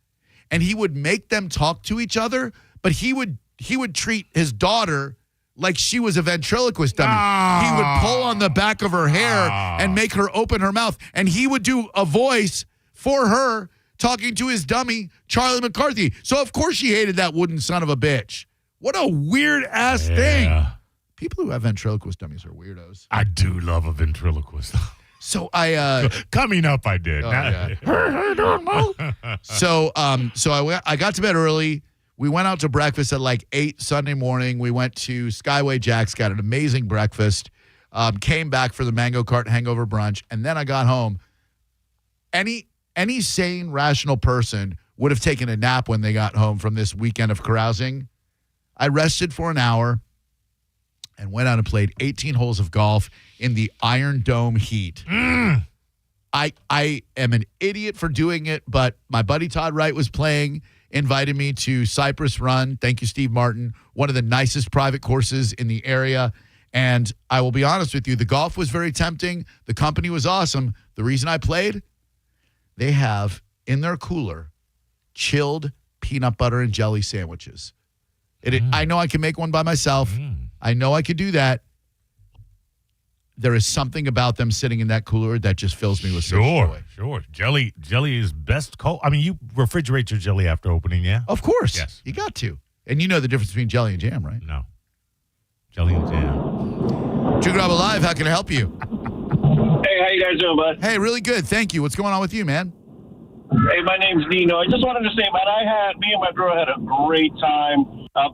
and he would make them talk to each other, but he would treat his daughter like she was a ventriloquist dummy. He would pull on the back of her hair and make her open her mouth, and he would do a voice for her talking to his dummy, Charlie McCarthy. So, of course, she hated that wooden son of a bitch. What a weird-ass thing. People who have ventriloquist dummies are weirdos. I do love a ventriloquist. So I coming up, I did. So I got to bed early. We went out to breakfast at like 8 Sunday morning. We went to Skyway Jack's, got an amazing breakfast. Came back for the Mango Cart hangover brunch, and then I got home. Any sane, rational person would have taken a nap when they got home from this weekend of carousing. I rested for an hour and went out and played 18 holes of golf in the Iron Dome heat. I am an idiot for doing it, but my buddy Todd Wright was playing, invited me to Cypress Run. Thank you, Steve Martin. One of the nicest private courses in the area. And I will be honest with you, the golf was very tempting. The company was awesome. The reason I played, they have in their cooler chilled peanut butter and jelly sandwiches. I know I can make one by myself. I know I could do that. there is something about them sitting in that cooler that just fills me with such joy. Sure. Jelly is best cold. I mean, you refrigerate your jelly after opening, yeah? Of course. Yes. You got to. And you know the difference between jelly and jam, right? No. Jelly and jam. Drew Garabo Live, how can I help you? Hey, how you guys doing, bud? Hey, really good. Thank you. What's going on with you, man? Hey, my name's Nino. I just wanted to say, man, me and my girl had a great time.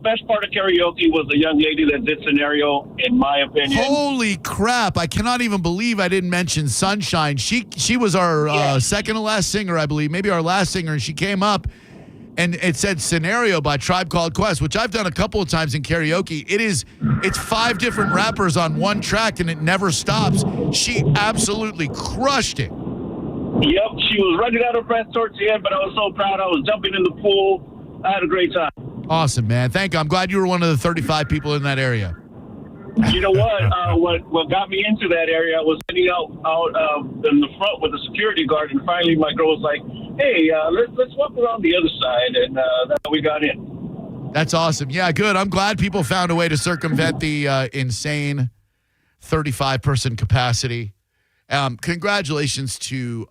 Best part of karaoke was the young lady that did scenario, in my opinion. Holy crap. I cannot even believe I didn't mention Sunshine. She was our second to last singer, I believe, maybe our last singer, and she came up and it said Scenario by Tribe Called Quest, which I've done a couple of times in karaoke. It's 5 different rappers on one track, and it never stops. She absolutely crushed it. Yep, she was running out of breath towards the end, but I was so proud. I was jumping in the pool. I had a great time. Awesome, man. Thank you. I'm glad you were one of the 35 people in that area. You know what? What got me into that area was sitting out in the front with the security guard, and finally my girl was like, "Hey, let's walk around the other side," and that's how we got in. That's awesome. Yeah, good. I'm glad people found a way to circumvent the insane 35-person capacity. Congratulations to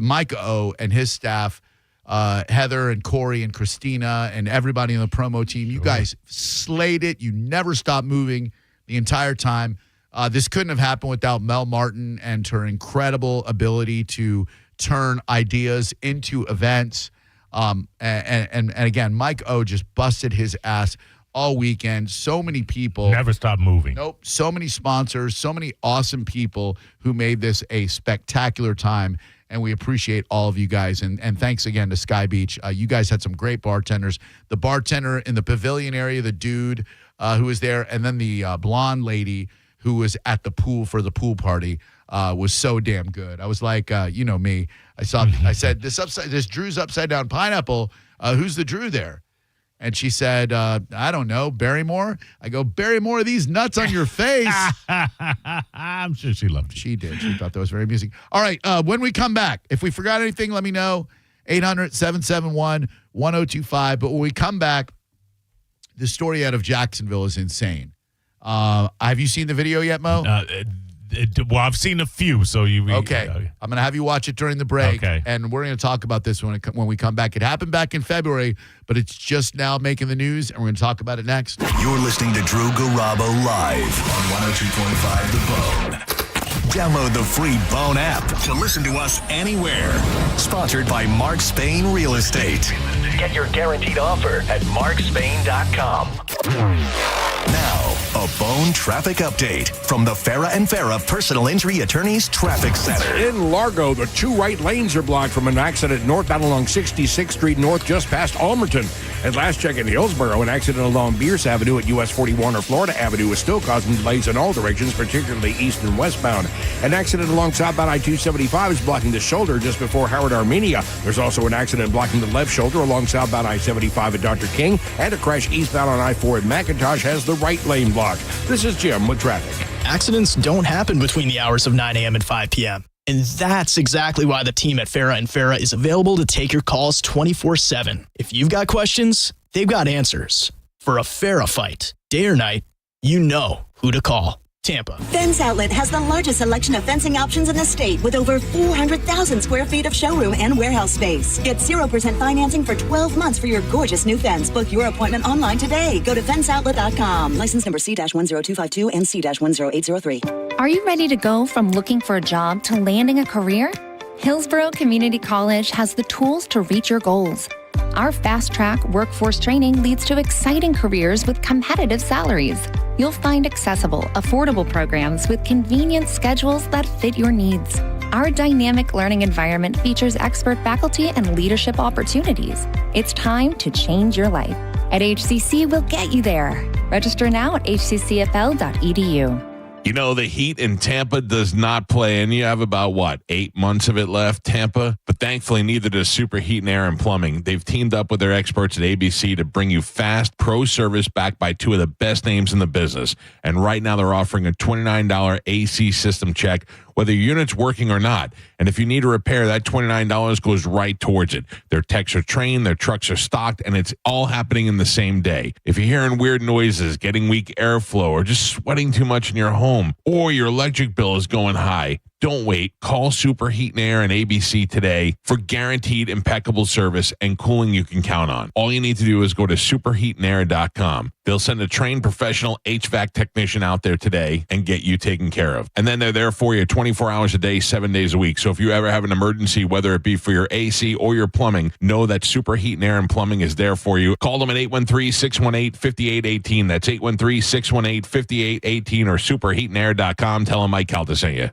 Mike O and his staff, Heather and Corey and Christina and everybody in the promo team. You guys slayed it. You never stopped moving the entire time. This couldn't have happened without Mel Martin and her incredible ability to turn ideas into events. And again, Mike O just busted his ass all weekend. So many people. Never stop moving. Nope. So many sponsors, so many awesome people who made this a spectacular time. And we appreciate all of you guys. And thanks again to Sky Beach. You guys had some great bartenders. The bartender in the pavilion area, the dude who was there, and then the blonde lady who was at the pool for the pool party was so damn good. I was like, you know me. I said, this Drew's upside down pineapple. Who's the Drew there? And she said, I don't know, Barrymore? I go, Barrymore, are these nuts on your face? I'm sure she loved it. She did. She thought that was very amusing. All right, when we come back, if we forgot anything, let me know. 800-771-1025. But when we come back, the story out of Jacksonville is insane. Have you seen the video yet, Mo? Well, I've seen a few, so you... Okay. I'm going to have you watch it during the break, and we're going to talk about this when we come back. It happened back in February, but it's just now making the news, and we're going to talk about it next. You're listening to Drew Garabo live on 102.5 The Bone. Download the free Bone app to listen to us anywhere. Sponsored by Mark Spain Real Estate. Get your guaranteed offer at markspain.com. Now, a Bone traffic update from the Farah and Farah Personal Injury Attorneys Traffic Center. In Largo, the 2 right lanes are blocked from an accident northbound along 66th Street North just past Almerton. At last check in Hillsborough, an accident along Bierce Avenue at US 41 or Florida Avenue is still causing delays in all directions, particularly east and westbound. An accident along southbound I-275 is blocking the shoulder just before Howard, Armenia. There's also an accident blocking the left shoulder along southbound I-75 at Dr. King, and a crash eastbound on I-4 at McIntosh has the right lane blocked. This is Jim with traffic. Accidents don't happen between the hours of 9 a.m. and 5 p.m. And that's exactly why the team at Farah and Farah is available to take your calls 24/7. If you've got questions, they've got answers. For a Farah fight, day or night, you know who to call. Tampa. Fence Outlet has the largest selection of fencing options in the state with over 400,000 square feet of showroom and warehouse space. Get 0% financing for 12 months for your gorgeous new fence. Book your appointment online today. Go to fenceoutlet.com. License number C-10252 and C-10803. Are you ready to go from looking for a job to landing a career? Hillsborough Community College has the tools to reach your goals. Our fast-track workforce training leads to exciting careers with competitive salaries. You'll find accessible, affordable programs with convenient schedules that fit your needs. Our dynamic learning environment features expert faculty and leadership opportunities. It's time to change your life. At HCC, we'll get you there. Register now at hccfl.edu. You know, the heat in Tampa does not play, and you have about, 8 months of it left, Tampa? But thankfully, neither does Superheat and Air and Plumbing. They've teamed up with their experts at ABC to bring you fast pro service backed by 2 of the best names in the business. And right now, they're offering a $29 AC system check whether your unit's working or not. And if you need a repair, that $29 goes right towards it. Their techs are trained, their trucks are stocked, and it's all happening in the same day. If you're hearing weird noises, getting weak airflow, or just sweating too much in your home, or your electric bill is going high, don't wait. Call Super Heat and Air and ABC today for guaranteed impeccable service and cooling you can count on. All you need to do is go to superheatandair.com. They'll send a trained professional HVAC technician out there today and get you taken care of. And then they're there for you 24 hours a day, 7 days a week. So if you ever have an emergency, whether it be for your AC or your plumbing, know that Super Heat and Air and Plumbing is there for you. Call them at 813-618-5818. That's 813-618-5818 or superheatandair.com. Tell them Mike Calta sent you.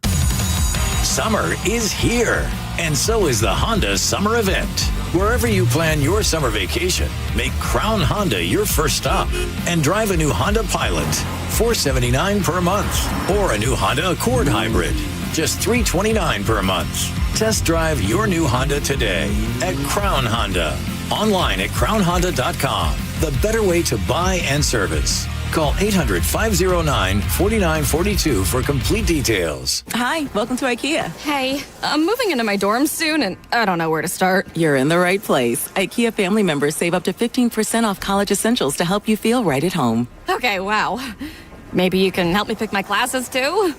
Summer is here, and so is the Honda Summer Event. Wherever you plan your summer vacation, make Crown Honda your first stop and drive a new Honda Pilot, $479 per month, or a new Honda Accord Hybrid, just $329 per month. Test drive your new Honda today at Crown Honda. Online at crownhonda.com. The better way to buy and service. Call 800-509-4942 for complete details. Hi, welcome to IKEA. Hey, I'm moving into my dorm soon, and I don't know where to start. You're in the right place. IKEA family members save up to 15% off college essentials to help you feel right at home. Okay, wow. Maybe you can help me pick my classes, too?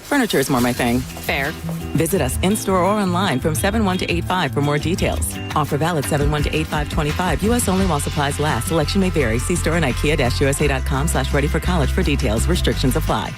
Furniture is more my thing. Fair. Visit us in-store or online from 7/1 to 8/5 for more details. Offer valid 7/1 to 8/5/25. U.S. only while supplies last. Selection may vary. See store and IKEA-USA.com/ready for college for details. Restrictions apply.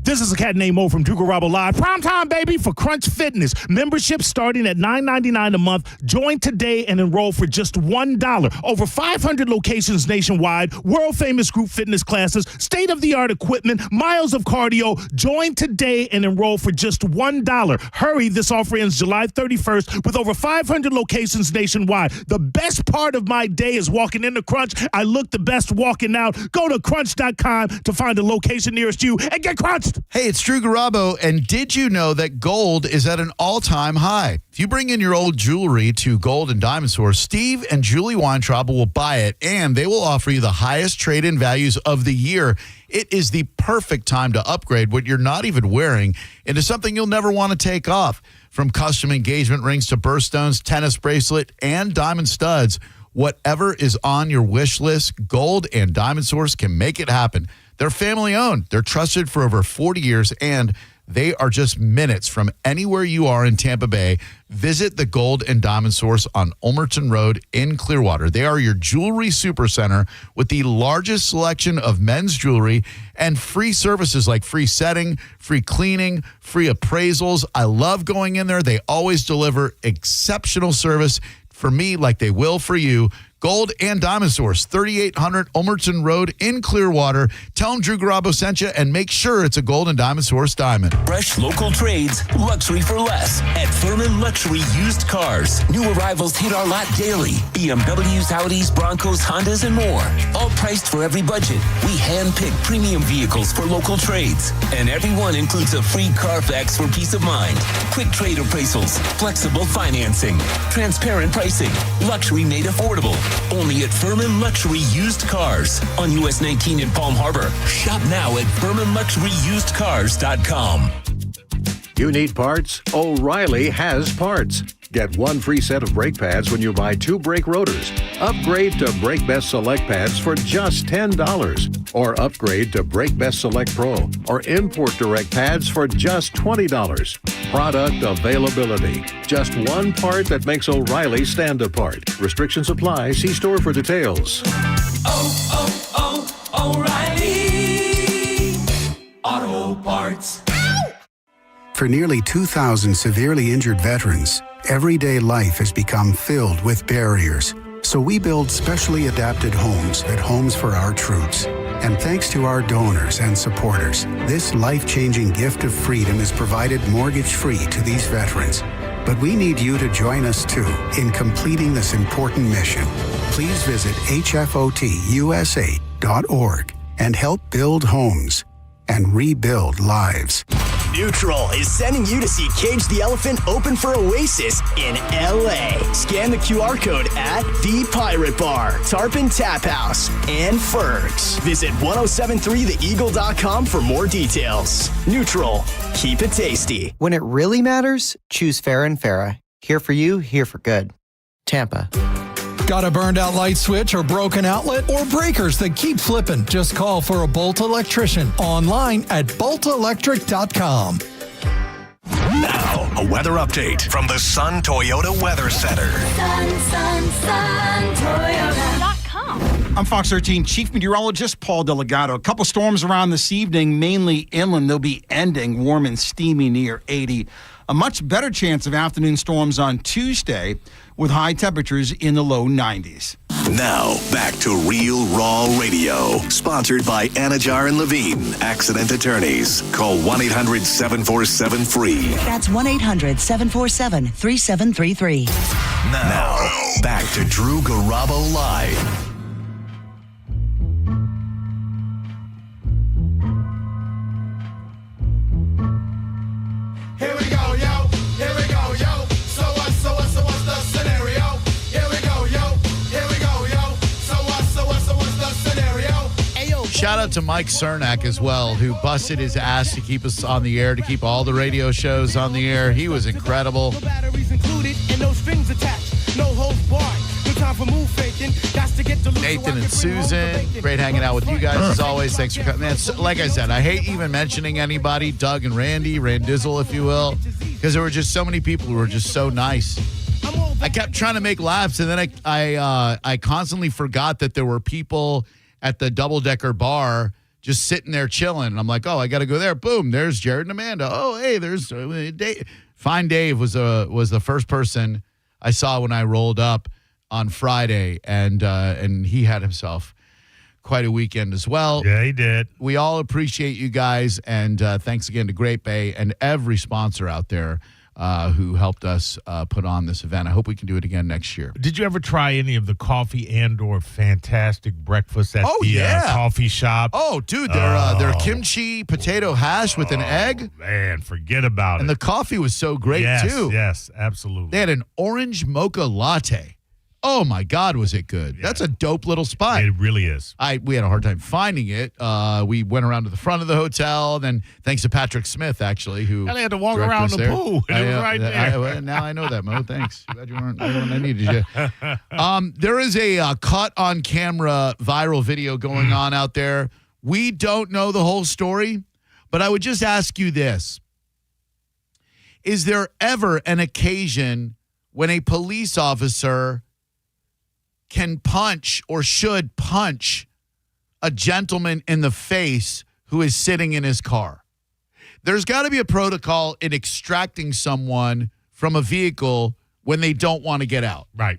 This is a cat named Mo from Garabo Live. Prime time, baby, for Crunch Fitness. Membership starting at $9.99 a month. Join today and enroll for just $1. Over 500 locations nationwide. World-famous group fitness classes. State-of-the-art equipment. Miles of cardio. Join today and enroll for just $1. Hurry, this offer ends July 31st with over 500 locations nationwide. The best part of my day is walking into Crunch. I look the best walking out. Go to crunch.com to find a location nearest you and get crunched. Hey, it's Drew Garabo, and did you know that gold is at an all-time high? If you bring in your old jewelry to Gold and Diamond Source, Steve and Julie Weintraub will buy it, and they will offer you the highest trade-in values of the year. It is the perfect time to upgrade what you're not even wearing into something you'll never want to take off. From custom engagement rings to birthstones, tennis bracelet, and diamond studs, whatever is on your wish list, Gold and Diamond Source can make it happen. They're family-owned. They're trusted for over 40 years, and they are just minutes from anywhere you are in Tampa Bay. Visit the Gold and Diamond Source on Ulmerton Road in Clearwater. They are your jewelry supercenter with the largest selection of men's jewelry and free services like free setting, free cleaning, free appraisals. I love going in there. They always deliver exceptional service for me like they will for you. Gold and Diamond Source, 3800 Ulmerton Road in Clearwater. Tell them Drew Garabo sent you and make sure it's a Gold and Diamond Source diamond. Fresh local trades, luxury for less at Furman Luxury Used Cars. New arrivals hit our lot daily. BMWs, Audis, Broncos, Hondas, and more. All priced for every budget. We hand-pick premium vehicles for local trades. And every one includes a free Carfax for peace of mind. Quick trade appraisals, flexible financing, transparent pricing, luxury made affordable. Only at Furman Luxury Used Cars on US 19 in Palm Harbor. Shop now at FurmanLuxuryUsedCars.com. You need parts? O'Reilly has parts. Get one free set of brake pads when you buy 2 brake rotors. Upgrade to Brake Best Select pads for just $10. Or upgrade to Brake Best Select Pro or Import Direct pads for just $20. Product availability. Just one part that makes O'Reilly stand apart. Restrictions apply. See store for details. O'Reilly Auto Parts. For nearly 2,000 severely injured veterans, everyday life has become filled with barriers. So we build specially adapted homes at Homes for Our Troops. And thanks to our donors and supporters, this life-changing gift of freedom is provided mortgage-free to these veterans. But we need you to join us, too, in completing this important mission. Please visit hfotusa.org and help build homes and rebuild lives. Neutral is sending you to see Cage the Elephant open for Oasis in L.A. Scan the QR code at The Pirate Bar, Tarpon Tap House, and Fergs. Visit 1073theeagle.com for more details. Neutral. Keep it tasty. When it really matters, choose Farrah & Farrah. Here for you, here for good. Tampa. Got a burned out light switch or broken outlet or breakers that keep flipping? Just call for a Bolt electrician online at boltelectric.com. Now, a weather update from the Sun Toyota Weather Center. Toyota.com. I'm Fox 13 Chief Meteorologist Paul Delgado. A couple storms around this evening, mainly inland. They'll be ending warm and steamy near 80. A much better chance of afternoon storms on Tuesday with high temperatures in the low 90s. Now, back to Real Raw Radio, sponsored by Anajar and Levine, accident attorneys. Call 1-800-747-FREE. That's 1-800-747-3733. Now, back to Drew Garabo Live. Here we go, yo. Here we go, yo. So what's the scenario? Here we go, yo. Here we go, yo. So what's the scenario? Ayo. Shout out to Mike Cernak as well, who busted his ass to keep us on the air, to keep all the radio shows on the air. He was incredible. No batteries included and no strings attached. No holds barred. No time for move faking. Got to get the Nathan and Susan, great hanging out with you guys as always. Thanks for coming. Man, so, like I said, I hate even mentioning anybody, Doug and Randy, Randizzle, if you will, because there were just so many people who were just so nice. I kept trying to make laughs, and then I constantly forgot that there were people at the double-decker bar just sitting there chilling. And I'm like, oh, I got to go there. Boom, there's Jared and Amanda. Oh, hey, there's Dave. Fine Dave was the first person I saw when I rolled up on Friday, and he had himself quite a weekend as well. Yeah, he did. We all appreciate you guys, and thanks again to Great Bay and every sponsor out there who helped us put on this event. I hope we can do it again next year. Did you ever try any of the coffee and/or fantastic breakfast at the coffee shop? Oh, dude, their kimchi potato hash with an egg. Man, forget about and it. And the coffee was so great, too. Yes, absolutely. They had an orange mocha latte. Oh, my God, was it good. Yeah. That's a dope little spot. It really is. We had a hard time finding it. We went around to the front of the hotel. Then, thanks to Patrick Smith, actually, who I had to walk around the pool. It was right there. Now I know that, Mo. Thanks. Glad you weren't there when I needed you. There is a caught-on-camera viral video going on out there. We don't know the whole story, but I would just ask you this. Is there ever an occasion when a police officer can punch or should punch a gentleman in the face who is sitting in his car? There's got to be a protocol in extracting someone from a vehicle when they don't want to get out. Right.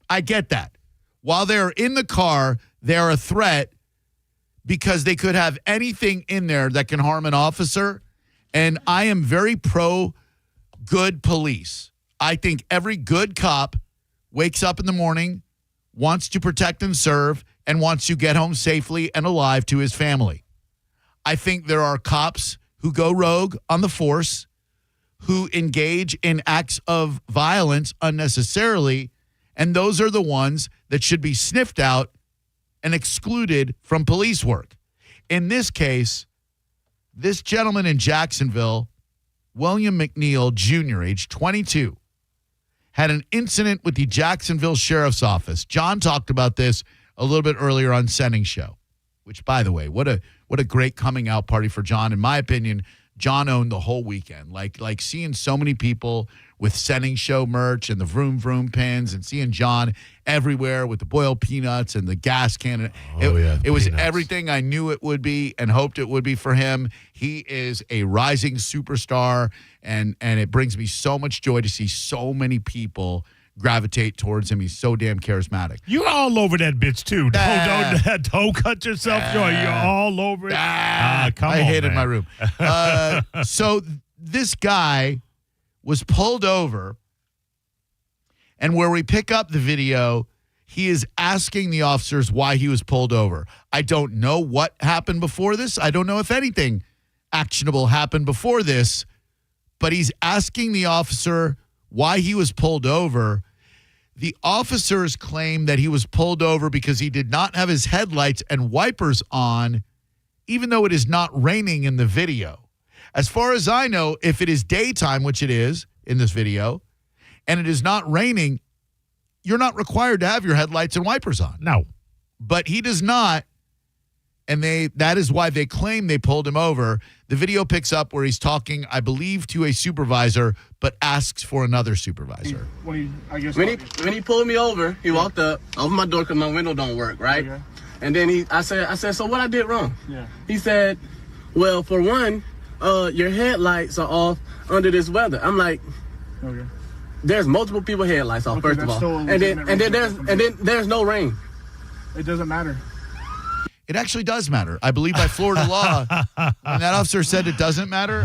I get that. While they're in the car, they're a threat because they could have anything in there that can harm an officer. And I am very pro good police. I think every good cop wakes up in the morning, wants to protect and serve, and wants to get home safely and alive to his family. I think there are cops who go rogue on the force, who engage in acts of violence unnecessarily, and those are the ones that should be sniffed out and excluded from police work. In this case, this gentleman in Jacksonville, William McNeil Jr., age 22, had an incident with the Jacksonville Sheriff's Office. John talked about this a little bit earlier on Sending Show, which, by the way, what a great coming out party for John. In my opinion, John owned the whole weekend. Like seeing so many people with Sending Show merch and the Vroom Vroom pins, and seeing John everywhere with the boiled peanuts and the gas can. It was everything I knew it would be and hoped it would be for him. He is a rising superstar, and it brings me so much joy to see so many people gravitate towards him. He's so damn charismatic. You're all over that bitch, too. Don't cut yourself short. You're all over it. Come on, I hated man. my room. So this guy was pulled over, and where we pick up the video, he is asking the officers why he was pulled over. I don't know what happened before this. I don't know if anything actionable happened before this, but he's asking the officer why he was pulled over. The officers claim that he was pulled over because he did not have his headlights and wipers on, even though it is not raining in the video. As far as I know, if it is daytime, which it is in this video, and it is not raining, you're not required to have your headlights and wipers on. No. But he does not, and that is why they claim they pulled him over. The video picks up where he's talking, I believe, to a supervisor, but asks for another supervisor. When he pulled me over, he walked up, opened my door because my window don't work, right? Okay. And then I said, so what I did wrong? Yeah. He said, well, for one, your headlights are off under this weather. I'm like, okay. There's multiple people headlights off, first of all. And then there's no rain. It doesn't matter. It actually does matter. I believe by Florida law, when that officer said it doesn't matter,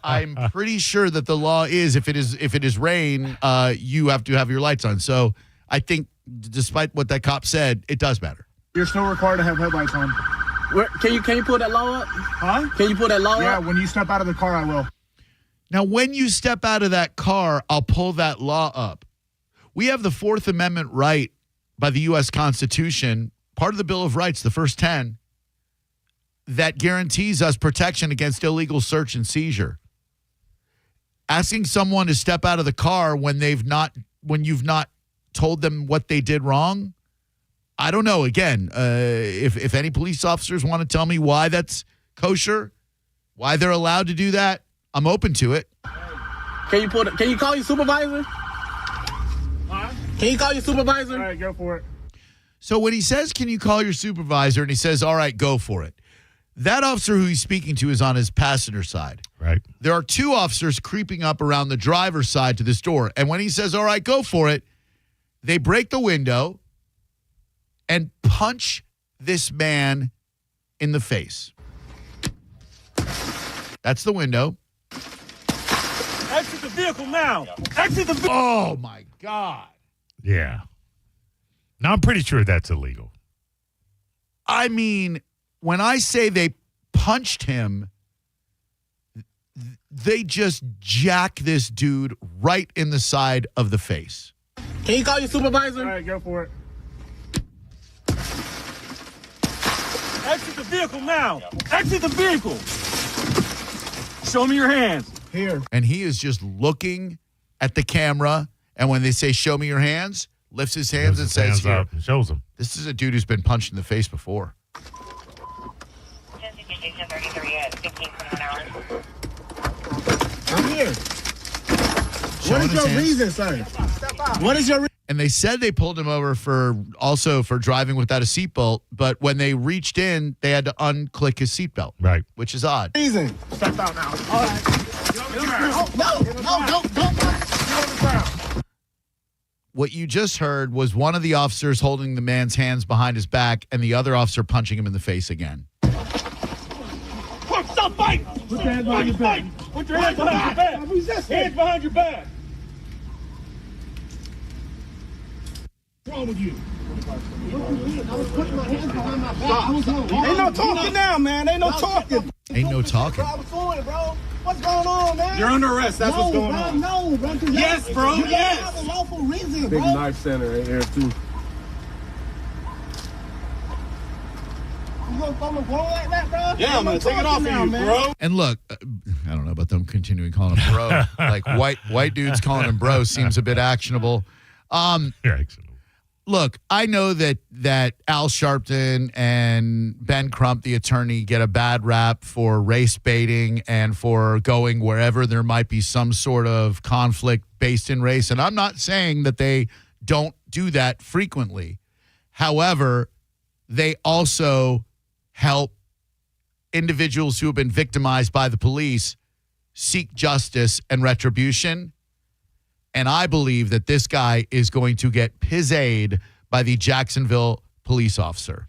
I'm pretty sure that the law is if it is rain, you have to have your lights on. So I think, despite what that cop said, it does matter. You're still required to have headlights on. Can you pull that law up? Huh? Can you pull that law up? Yeah, when you step out of the car, I will. Now, when you step out of that car, I'll pull that law up. We have the Fourth Amendment right by the U.S. Constitution, part of the Bill of Rights, the first 10, that guarantees us protection against illegal search and seizure. Asking someone to step out of the car when you've not told them what they did wrong, I don't know. Again, if any police officers want to tell me why that's kosher, why they're allowed to do that, I'm open to it. Can you call your supervisor? Huh? Can you call your supervisor? All right, go for it. So when he says, can you call your supervisor, and he says, all right, go for it, that officer who he's speaking to is on his passenger side. Right. There are two officers creeping up around the driver's side to this door. And when he says, all right, go for it, they break the window and punch this man in the face. That's the window. Exit the vehicle now. Exit the vehicle. Oh, my God. Yeah. Now, I'm pretty sure that's illegal. I mean, when I say they punched him, they just jack this dude right in the side of the face. Can you call your supervisor? All right, go for it. Exit the vehicle now. Exit the vehicle. Show me your hands. Here. And he is just looking at the camera, and when they say, show me your hands, lifts his hands and says, here. Shows him. This is a dude who's been punched in the face before. I'm here. What is your reason, sir? What is your reason? And they said they pulled him over for driving without a seatbelt, but when they reached in, they had to unclick his seatbelt. Right. Which is odd. Reason. Step out now. All right. No. What you just heard was one of the officers holding the man's hands behind his back and the other officer punching him in the face again. Stop fighting! Put your hands behind your back. Put your hands behind your back. Hands behind your back. What's wrong with you? I was putting my hands behind my back. Ain't no talking now, man. Ain't no talking. Ain't no talking. I was doing it, bro. What's going on, man? You're under arrest. That's what's going on. No, bro. Yes, bro. You yes. have a lawful reason, Big bro. knife center right here, too. You gonna throw me blow like that, bro? Yeah, I'm gonna take it off now, of you, man. Bro. And look, I don't know about them continuing calling him bro. Like white dudes calling him bro seems a bit actionable. Look, I know that Al Sharpton and Ben Crump, the attorney, get a bad rap for race baiting and for going wherever there might be some sort of conflict based in race. And I'm not saying that they don't do that frequently. However, they also help individuals who have been victimized by the police seek justice and retribution. And I believe that this guy is going to get pizzed by the Jacksonville police officer.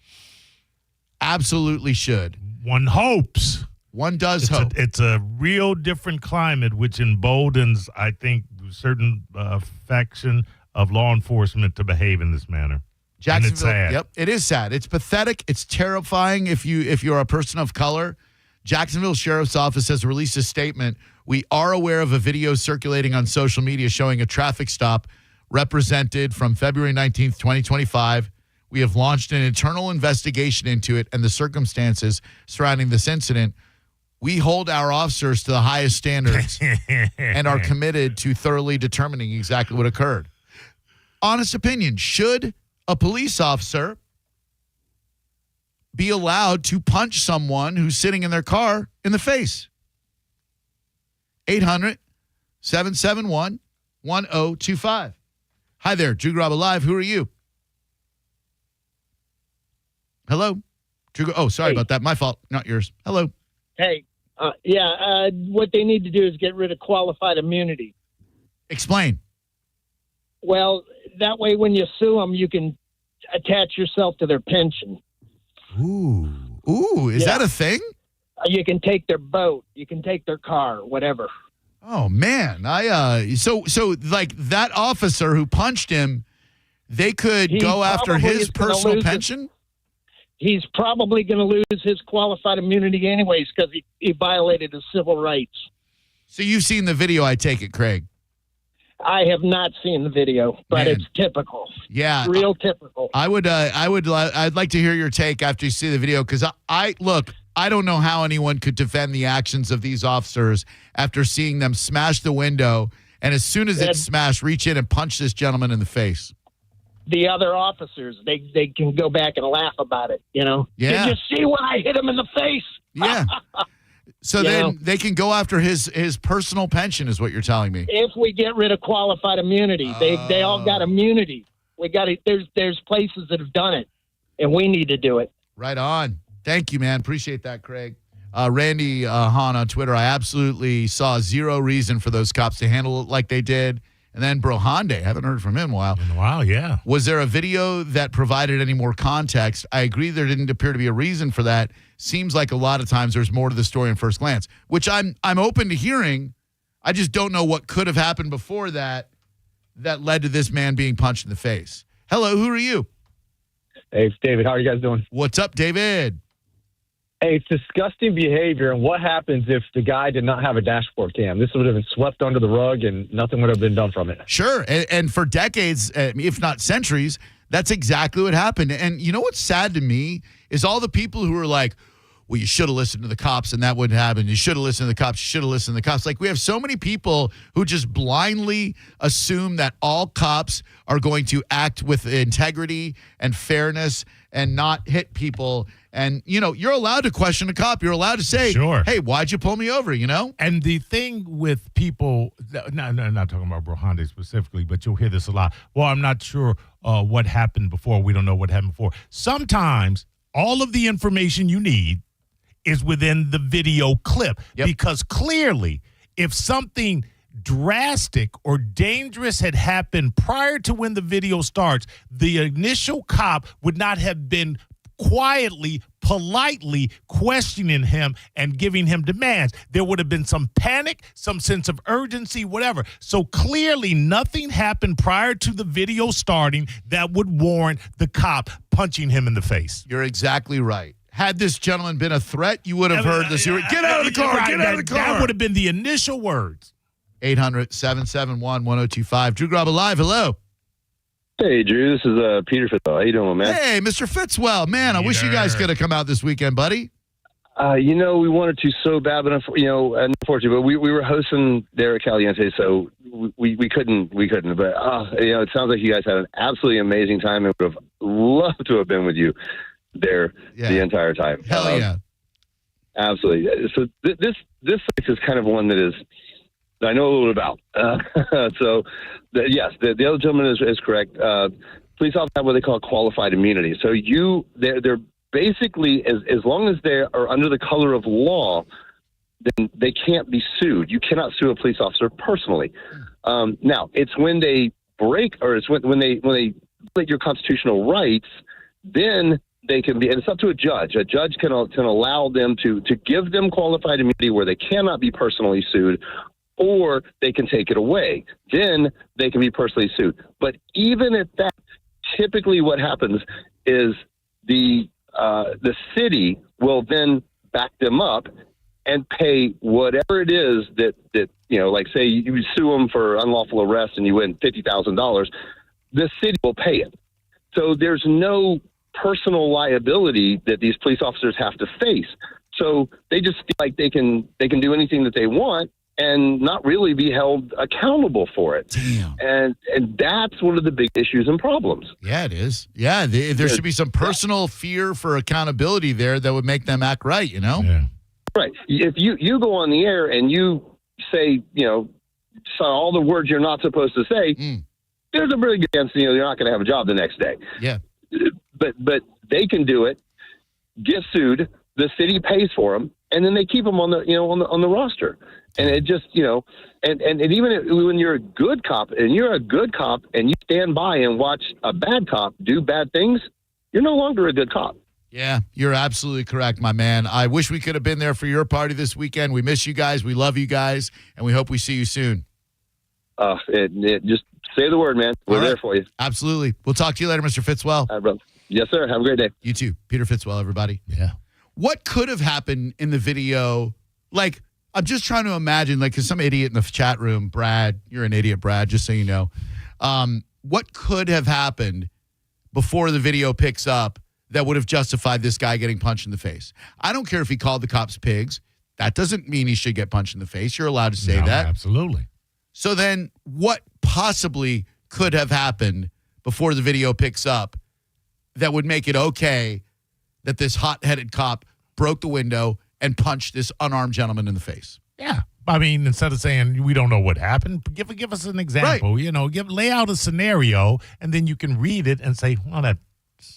Absolutely should. One hopes. One does hope. It's a real different climate, which emboldens, I think, certain faction of law enforcement to behave in this manner. Jacksonville, and it's sad. Yep, it is sad. It's pathetic. It's terrifying if you're a person of color Jacksonville Sheriff's Office has released a statement. We are aware of a video circulating on social media showing a traffic stop represented from February 19th, 2025. We have launched an internal investigation into it and the circumstances surrounding this incident. We hold our officers to the highest standards and are committed to thoroughly determining exactly what occurred. Honest opinion, should a police officer be allowed to punch someone who's sitting in their car in the face? 800-771-1025. Hi there, Drew Garabo Live. Who are you? Hello? Drew. Oh, sorry about that. My fault, not yours. Hello. Hey, what they need to do is get rid of qualified immunity. Explain. Well, that way when you sue them, you can attach yourself to their pension. Ooh, is that a thing? You can take their boat, you can take their car, whatever. Oh man, so like that officer who punched him, they could go after his personal pension? He's probably going to lose his qualified immunity anyways because he violated his civil rights. So you've seen the video, I take it, Craig? I have not seen the video, but it's typical. Yeah, real typical. I'd like to hear your take after you see the video because I don't know how anyone could defend the actions of these officers after seeing them smash the window and as soon as it's smashed, reach in and punch this gentleman in the face. The other officers, they can go back and laugh about it, you know? Yeah. Did you see when I hit him in the face? Yeah. So then they can go after his personal pension is what you're telling me. If we get rid of qualified immunity, they all got immunity. There's places that have done it, and we need to do it. Right on. Thank you, man. Appreciate that, Craig. Randy Hahn on Twitter, I absolutely saw zero reason for those cops to handle it like they did. And then Brohande, haven't heard from him in a while. Yeah. Was there a video that provided any more context? I agree there didn't appear to be a reason for that. Seems like a lot of times there's more to the story in first glance, which I'm open to hearing. I just don't know what could have happened before that led to this man being punched in the face. Hello, who are you? Hey, it's David. How are you guys doing? What's up, David? Hey, it's disgusting behavior. And what happens if the guy did not have a dashboard cam? This would have been swept under the rug and nothing would have been done from it. Sure. And for decades, if not centuries, that's exactly what happened. And you know what's sad to me is all the people who are like, well, you should have listened to the cops and that wouldn't happen. You should have listened to the cops. You should have listened to the cops. Like we have so many people who just blindly assume that all cops are going to act with integrity and fairness and not hit people. And, you know, you're allowed to question a cop. You're allowed to say, hey, why'd you pull me over, you know? And the thing with people, not talking about Brohande specifically, but you'll hear this a lot. Well, I'm not sure what happened before. We don't know what happened before. Sometimes all of the information you need is within the video clip because clearly if something drastic or dangerous had happened prior to when the video starts, the initial cop would not have been quietly, politely questioning him and giving him demands. There would have been some panic, some sense of urgency, whatever. So clearly nothing happened prior to the video starting that would warrant the cop punching him in the face. You're exactly right. Had this gentleman been a threat, you would have heard this. Get out of the car, get out of the car. That would have been the initial words. 800-771-1025. Drew Garabo Live, hello. Hey, Drew, this is Peter Fitzwell. How you doing, man? Hey, Mr. Fitzwell. Man, I wish you guys could have come out this weekend, buddy. You know, we wanted to so bad, but unfortunately, but we were hosting there at Caliente, so we couldn't. But you know, it sounds like you guys had an absolutely amazing time, and would have loved to have been with you there the entire time. Hell yeah, absolutely. So this is kind of one that I know a little bit about. Yes, the other gentleman is correct. Police officers have what they call qualified immunity. So they're basically, as long as they are under the color of law, then they can't be sued. You cannot sue a police officer personally. Now, it's when they break, or it's when they violate your constitutional rights, then they can be, and it's up to a judge. A judge can allow them to give them qualified immunity where they cannot be personally sued, or they can take it away. Then they can be personally sued. But even at that, typically what happens is the city will then back them up and pay whatever it is that like say you sue them for unlawful arrest and you win $50,000, the city will pay it. So there's no personal liability that these police officers have to face. So they just feel like they can do anything that they want and not really be held accountable for it. Damn. And that's one of the big issues and problems. Yeah, it is. Yeah, there should be some personal fear for accountability there that would make them act right, Yeah. Right. If you go on the air and you say, so all the words you're not supposed to say, there's a really good chance, you're not going to have a job the next day. Yeah. But they can do it, get sued, the city pays for them, and then they keep them on the roster. And it just, and even when you're a good cop and you stand by and watch a bad cop do bad things, you're no longer a good cop. Yeah, you're absolutely correct, my man. I wish we could have been there for your party this weekend. We miss you guys. We love you guys. And we hope we see you soon. Just say the word, man. We're there for you. Absolutely. We'll talk to you later, Mr. Fitzwell. All right, brother. Yes, sir. Have a great day. You too. Peter Fitzwell, everybody. Yeah. What could have happened in the video? Like, I'm just trying to imagine, like, because some idiot in the chat room, Brad, you're an idiot, Brad, just so you know. What could have happened before the video picks up that would have justified this guy getting punched in the face? I don't care if he called the cops pigs. That doesn't mean he should get punched in the face. You're allowed to say that. Absolutely. So then what possibly could have happened before the video picks up that would make it okay that this hot-headed cop broke the window and punched this unarmed gentleman in the face? Yeah. I mean, instead of saying we don't know what happened, give us an example. Right. Lay out a scenario, and then you can read it and say, well, that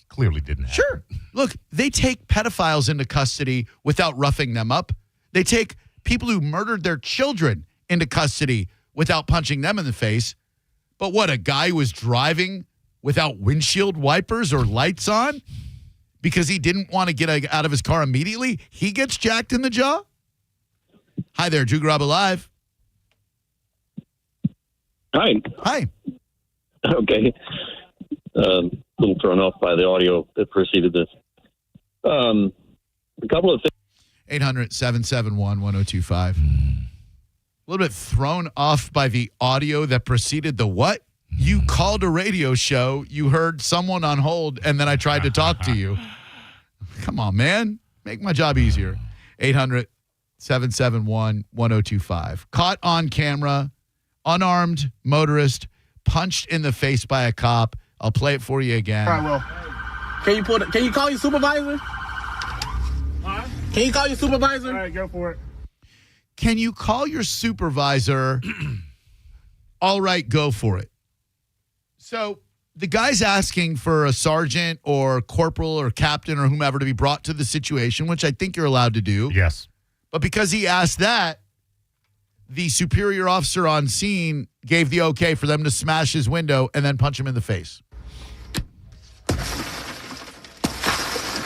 clearly didn't happen. Sure. Look, they take pedophiles into custody without roughing them up. They take people who murdered their children into custody without punching them in the face. But what, a guy who was driving without windshield wipers or lights on because he didn't want to get out of his car immediately, he gets jacked in the jaw? Hi there, Drew Garabo Live. Hi. Hi. Okay. A little thrown off by the audio that preceded this. A couple of things. 800-771-1025. A little bit thrown off by the audio that preceded the what? You called a radio show, you heard someone on hold, and then I tried to talk to you. Come on, man. Make my job easier. 800-771-1025. Caught on camera, unarmed motorist punched in the face by a cop. I'll play it for you again. All right, well, can you call your supervisor? Huh? Can you call your supervisor? All right, go for it. Can you call your supervisor? All right, go for it. So the guy's asking for a sergeant or corporal or captain or whomever to be brought to the situation, which I think you're allowed to do. Yes. But because he asked that, the superior officer on scene gave the okay for them to smash his window and then punch him in the face.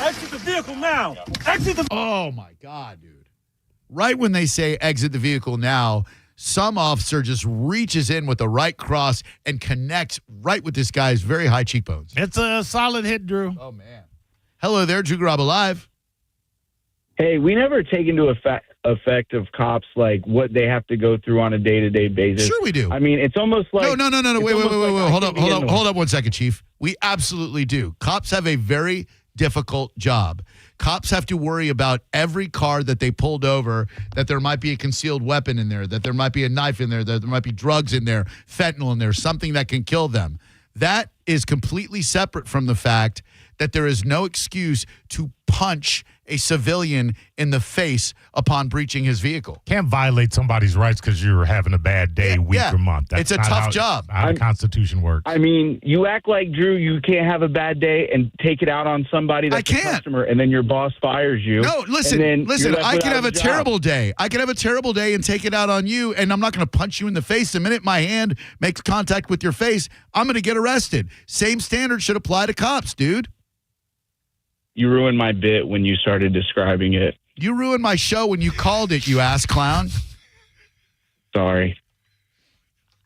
Exit the vehicle now. Exit the... Oh, my God, dude. Right when they say exit the vehicle now, some officer just reaches in with the right cross and connects right with this guy's very high cheekbones. It's a solid hit, Drew. Oh, man. Hello there, Drew Garabo Live. Hey, we never take into effect of cops, like what they have to go through on a day-to-day basis. Sure we do. I mean, it's almost like... No. Wait. Hold up 1 second, Chief. We absolutely do. Cops have a very difficult job. Cops have to worry about every car that they pulled over, that there might be a concealed weapon in there, that there might be a knife in there, that there might be drugs in there, fentanyl in there, something that can kill them. That is completely separate from the fact that there is no excuse to punch a civilian in the face upon breaching his vehicle. Can't violate somebody's rights because you're having a bad day, week, or month. It's a tough job. How the Constitution works. I mean, you act like, Drew, you can't have a bad day and take it out on somebody that's a customer, and then your boss fires you. No, listen, I can have a terrible day. I can have a terrible day and take it out on you, and I'm not going to punch you in the face. The minute my hand makes contact with your face, I'm going to get arrested. Same standard should apply to cops, dude. You ruined my bit when you started describing it. You ruined my show when you called it, you ass clown. Sorry.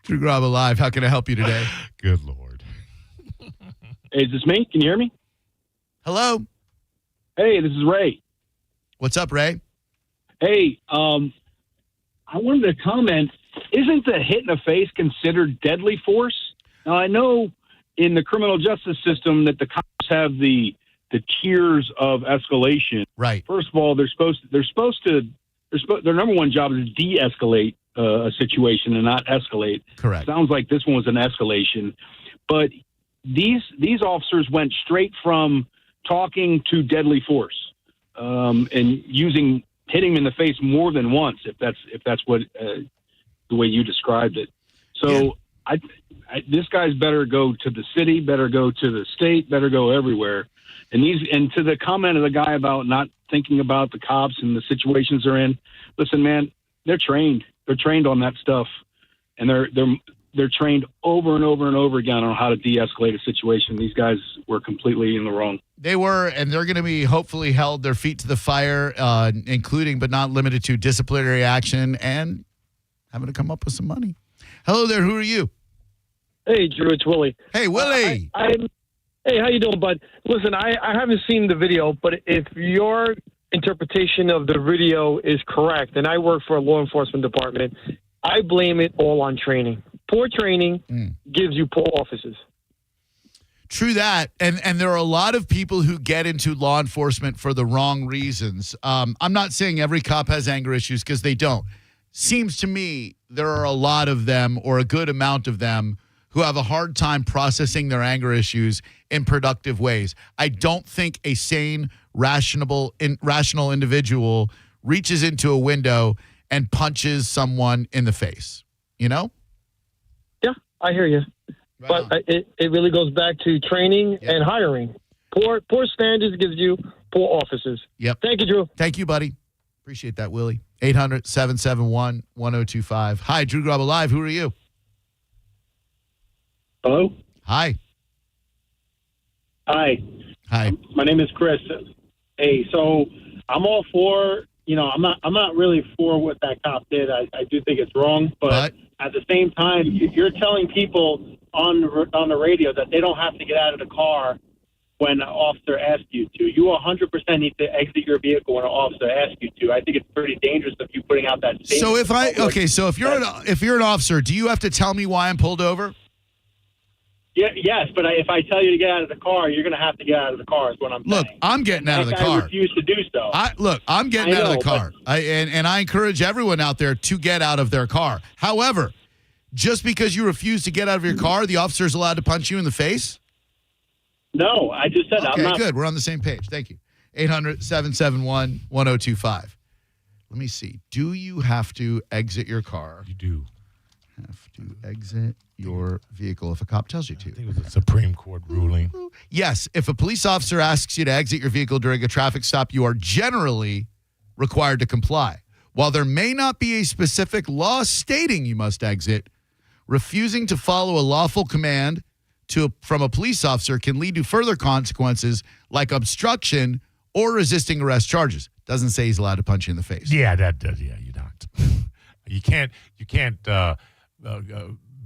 Drew Garabo Live, how can I help you today? Good Lord. Hey, is this me? Can you hear me? Hello? Hey, this is Ray. What's up, Ray? Hey, I wanted to comment. Isn't the hit in the face considered deadly force? Now, I know in the criminal justice system that the cops have the tiers of escalation. Right. First of all, their number one job is de-escalate a situation and not escalate. Correct. Sounds like this one was an escalation, but these officers went straight from talking to deadly force, and hitting him in the face more than once, if that's what the way you described it. So I this guy's better go to the city, better go to the state, better go everywhere. And to the comment of the guy about not thinking about the cops and the situations they're in, listen, man, they're trained. They're trained on that stuff, and they're trained over and over and over again on how to de-escalate a situation. These guys were completely in the wrong. They were, and they're going to be hopefully held their feet to the fire, including but not limited to disciplinary action and having to come up with some money. Hello there. Who are you? Hey, Drew. It's Willie. Hey, Willie. Hey, how you doing, bud? Listen, I haven't seen the video, but if your interpretation of the video is correct, and I work for a law enforcement department, I blame it all on training. Poor training gives you poor officers. True that, and there are a lot of people who get into law enforcement for the wrong reasons. I'm not saying every cop has anger issues, because they don't. Seems to me there are a lot of them, or a good amount of them, who have a hard time processing their anger issues in productive ways. I don't think a sane, rational individual reaches into a window and punches someone in the face. You know? Yeah, I hear you. Right, but it really goes back to training and hiring. Poor standards gives you poor officers. Yep. Thank you, Drew. Thank you, buddy. Appreciate that, Willie. 800-771-1025. Hi, Drew Garabo Live. Who are you? Hello? Hi. Hi. Hi. My name is Chris. Hey, so I'm all for, I'm not really for what that cop did. I do think it's wrong, but at the same time, you're telling people on the radio that they don't have to get out of the car when an officer asks you to. You 100% need to exit your vehicle when an officer asks you to. I think it's pretty dangerous if you're putting out that statement. So if you're an officer, do you have to tell me why I'm pulled over? Yeah, yes, but if I tell you to get out of the car, you're going to have to get out of the car is what I'm saying. Look, I'm getting out of the car. I refuse to do so. I'm getting out of the car. And I encourage everyone out there to get out of their car. However, just because you refuse to get out of your car, the officer is allowed to punch you in the face? No, I just said I'm not. Okay, good. We're on the same page. Thank you. 800-771-1025. Let me see. Do you have to exit your car? You do. Have to exit your vehicle if a cop tells you to. I think it was a Supreme Court ruling. Yes. If a police officer asks you to exit your vehicle during a traffic stop, you are generally required to comply. While there may not be a specific law stating you must exit, refusing to follow a lawful command from a police officer can lead to further consequences like obstruction or resisting arrest charges. Doesn't say he's allowed to punch you in the face. Yeah, that does. Yeah, you're not. You can't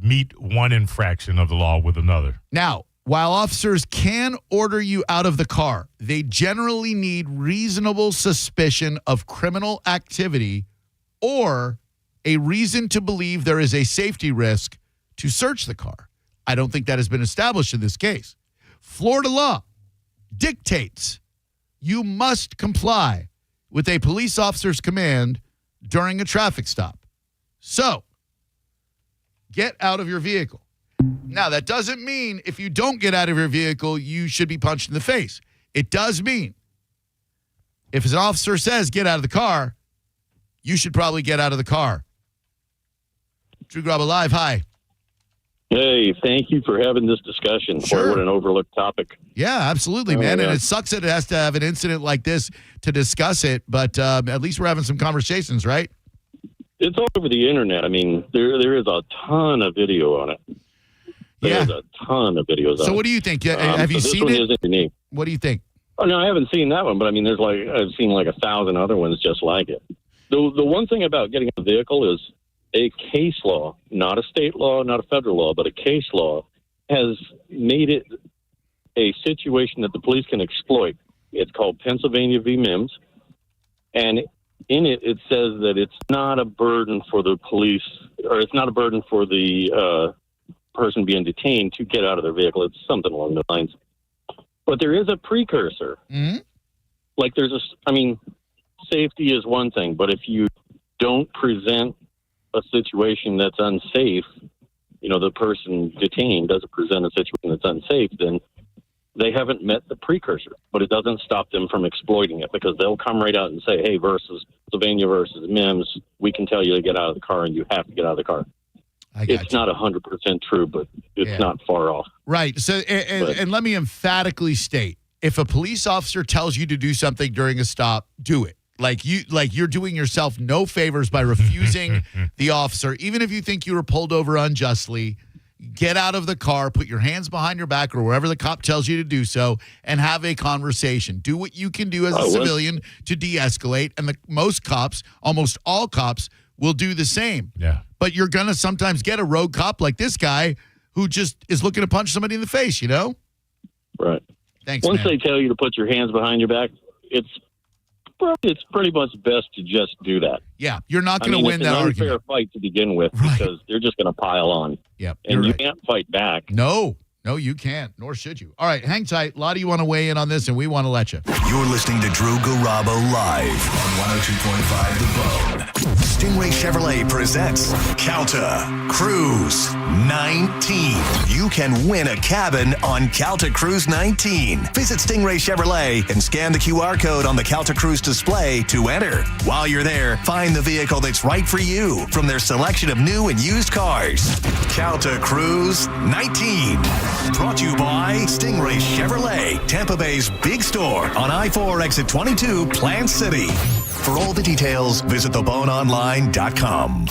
meet one infraction of the law with another. Now, while officers can order you out of the car, they generally need reasonable suspicion of criminal activity or a reason to believe there is a safety risk to search the car. I don't think that has been established in this case. Florida law dictates you must comply with a police officer's command during a traffic stop. So, get out of your vehicle. Now, that doesn't mean if you don't get out of your vehicle, you should be punched in the face. It does mean if an officer says get out of the car, you should probably get out of the car. Drew Garabo Live, hi. Hey, thank you for having this discussion. Sure. Boy, what an overlooked topic. Yeah, absolutely, man. And it sucks that it has to have an incident like this to discuss it, but at least we're having some conversations, right? It's all over the internet. I mean, there is a ton of video on it. There's a ton of videos on it. So what do you think? Have you seen it? This one isn't unique. What do you think? Oh, no, I haven't seen that one, but I mean, I've seen like 1,000 other ones just like it. The one thing about getting a vehicle is a case law, not a state law, not a federal law, but a case law has made it a situation that the police can exploit. It's called Pennsylvania v. Mims, and in it, it says that it's not a burden for the police, or it's not a burden for the person being detained to get out of their vehicle. It's something along those lines. But there is a precursor. Mm-hmm. Like safety is one thing, but if you don't present a situation that's unsafe, the person detained doesn't present a situation that's unsafe, then they haven't met the precursor. But it doesn't stop them from exploiting it, because they'll come right out and say, hey, versus Sylvania versus Mims, we can tell you to get out of the car and you have to get out of the car. It's not 100% true, but it's not far off. Right. So, and let me emphatically state, if a police officer tells you to do something during a stop, do it. You're doing yourself no favors by refusing the officer, even if you think you were pulled over unjustly. Get out of the car, put your hands behind your back or wherever the cop tells you to do so, and have a conversation. Do what you can do as a civilian to de-escalate, and most cops, almost all cops, will do the same. Yeah. But you're going to sometimes get a rogue cop like this guy who just is looking to punch somebody in the face, Right. Thanks, Once man. they tell you to put your hands behind your back, it's pretty much best to just do that. Yeah, you're not going to win that argument. It's an unfair fight to begin with, because they're just going to pile on. Yep, and you can't fight back. No, you can't, nor should you. All right, hang tight. Lottie, you want to weigh in on this, and we want to let you. You're listening to Drew Garabo live on 102.5 The Bone. Stingray Chevrolet presents Calta Cruise 19. You can win a cabin on Calta Cruise 19. Visit Stingray Chevrolet and scan the QR code on the Calta Cruise display to enter. While you're there, find the vehicle that's right for you from their selection of new and used cars. Calta Cruise 19. Brought to you by Stingray Chevrolet, Tampa Bay's big store on I-4 exit 22, Plant City. For all the details, visit theboneonline.com.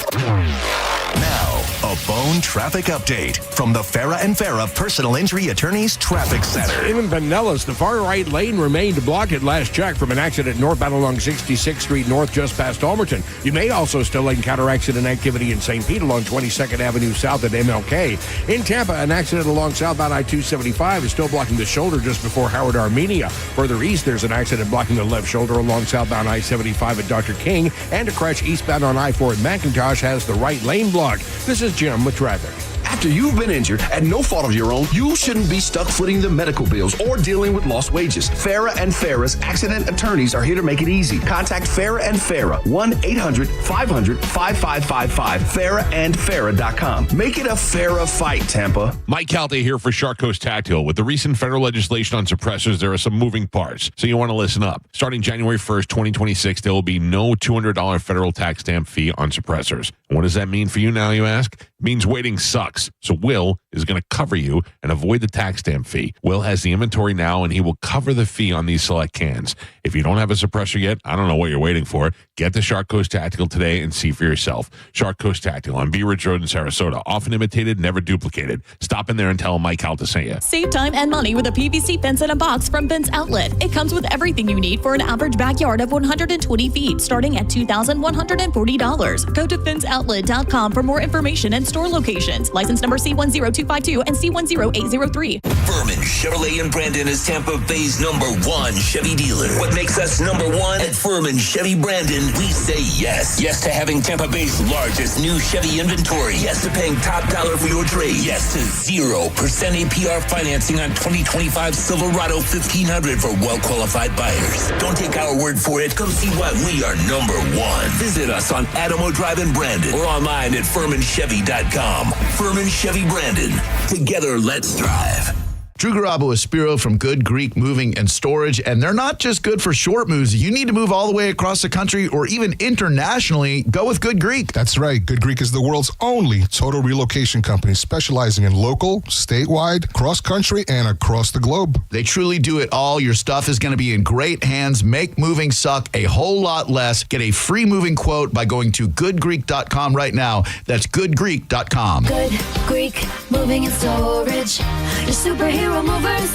Now, a Bone traffic update from the Farah and Farah Personal Injury Attorneys Traffic Center. In Pinellas, the far right lane remained blocked at last check from an accident northbound along 66th Street North just past Almerton. You may also still encounter accident activity in St. Pete along 22nd Avenue South at MLK. In Tampa, an accident along southbound I-275 is still blocking the shoulder just before Howard Armenia. Further east, there's an accident blocking the left shoulder along southbound I-75 at Dr. King, and a crash eastbound on I-4 at McIntosh has the right lane blocked. This is Jim with traffic. After you've been injured at no fault of your own, you shouldn't be stuck footing the medical bills or dealing with lost wages. Farah and Farah's accident attorneys are here to make it easy. Contact Farah and Farah, 1-800-500-5555, farahandfarah.com. Make it a Farah fight, Tampa. Mike Calta here for Shark Coast Tactile. With the recent federal legislation on suppressors, there are some moving parts, so you want to listen up. Starting January 1st, 2026, there will be no $200 federal tax stamp fee on suppressors. What does that mean for you now, you ask? It means waiting sucks. So Will is going to cover you and avoid the tax stamp fee. Will has the inventory now, and he will cover the fee on these select cans. If you don't have a suppressor yet, I don't know what you're waiting for. Get the Shark Coast Tactical today and see for yourself. Shark Coast Tactical on Bee Ridge Road in Sarasota. Often imitated, never duplicated. Stop in there and tell him Mike Calta sent you. Save time and money with a PVC fence in a box from Fence Outlet. It comes with everything you need for an average backyard of 120 feet, starting at $2,140. Go to fenceoutlet.com for more information and store locations. License number C10252 and C10803. Furman Chevrolet in Brandon is Tampa Bay's #1 Chevy dealer. What makes us #1 at Furman Chevy Brandon? We say yes. Yes to having Tampa Bay's largest new Chevy inventory. Yes to paying top dollar for your trade. Yes to 0% APR financing on 2025 Silverado 1500 for well-qualified buyers. Don't take our word for it. Come see why we are #1. Visit us on Adamo Drive in Brandon or online at FurmanChevy.com. Furman Chevy Brandon. Together, let's drive. Drew Garabo is Spiro from Good Greek Moving and Storage, and they're not just good for short moves. You need to move all the way across the country or even internationally, go with Good Greek. That's right. Good Greek is the world's only total relocation company specializing in local, statewide, cross-country, and across the globe. They truly do it all. Your stuff is going to be in great hands. Make moving suck a whole lot less. Get a free moving quote by going to goodgreek.com right now. That's goodgreek.com. Good Greek Moving and Storage. Your superhero movers.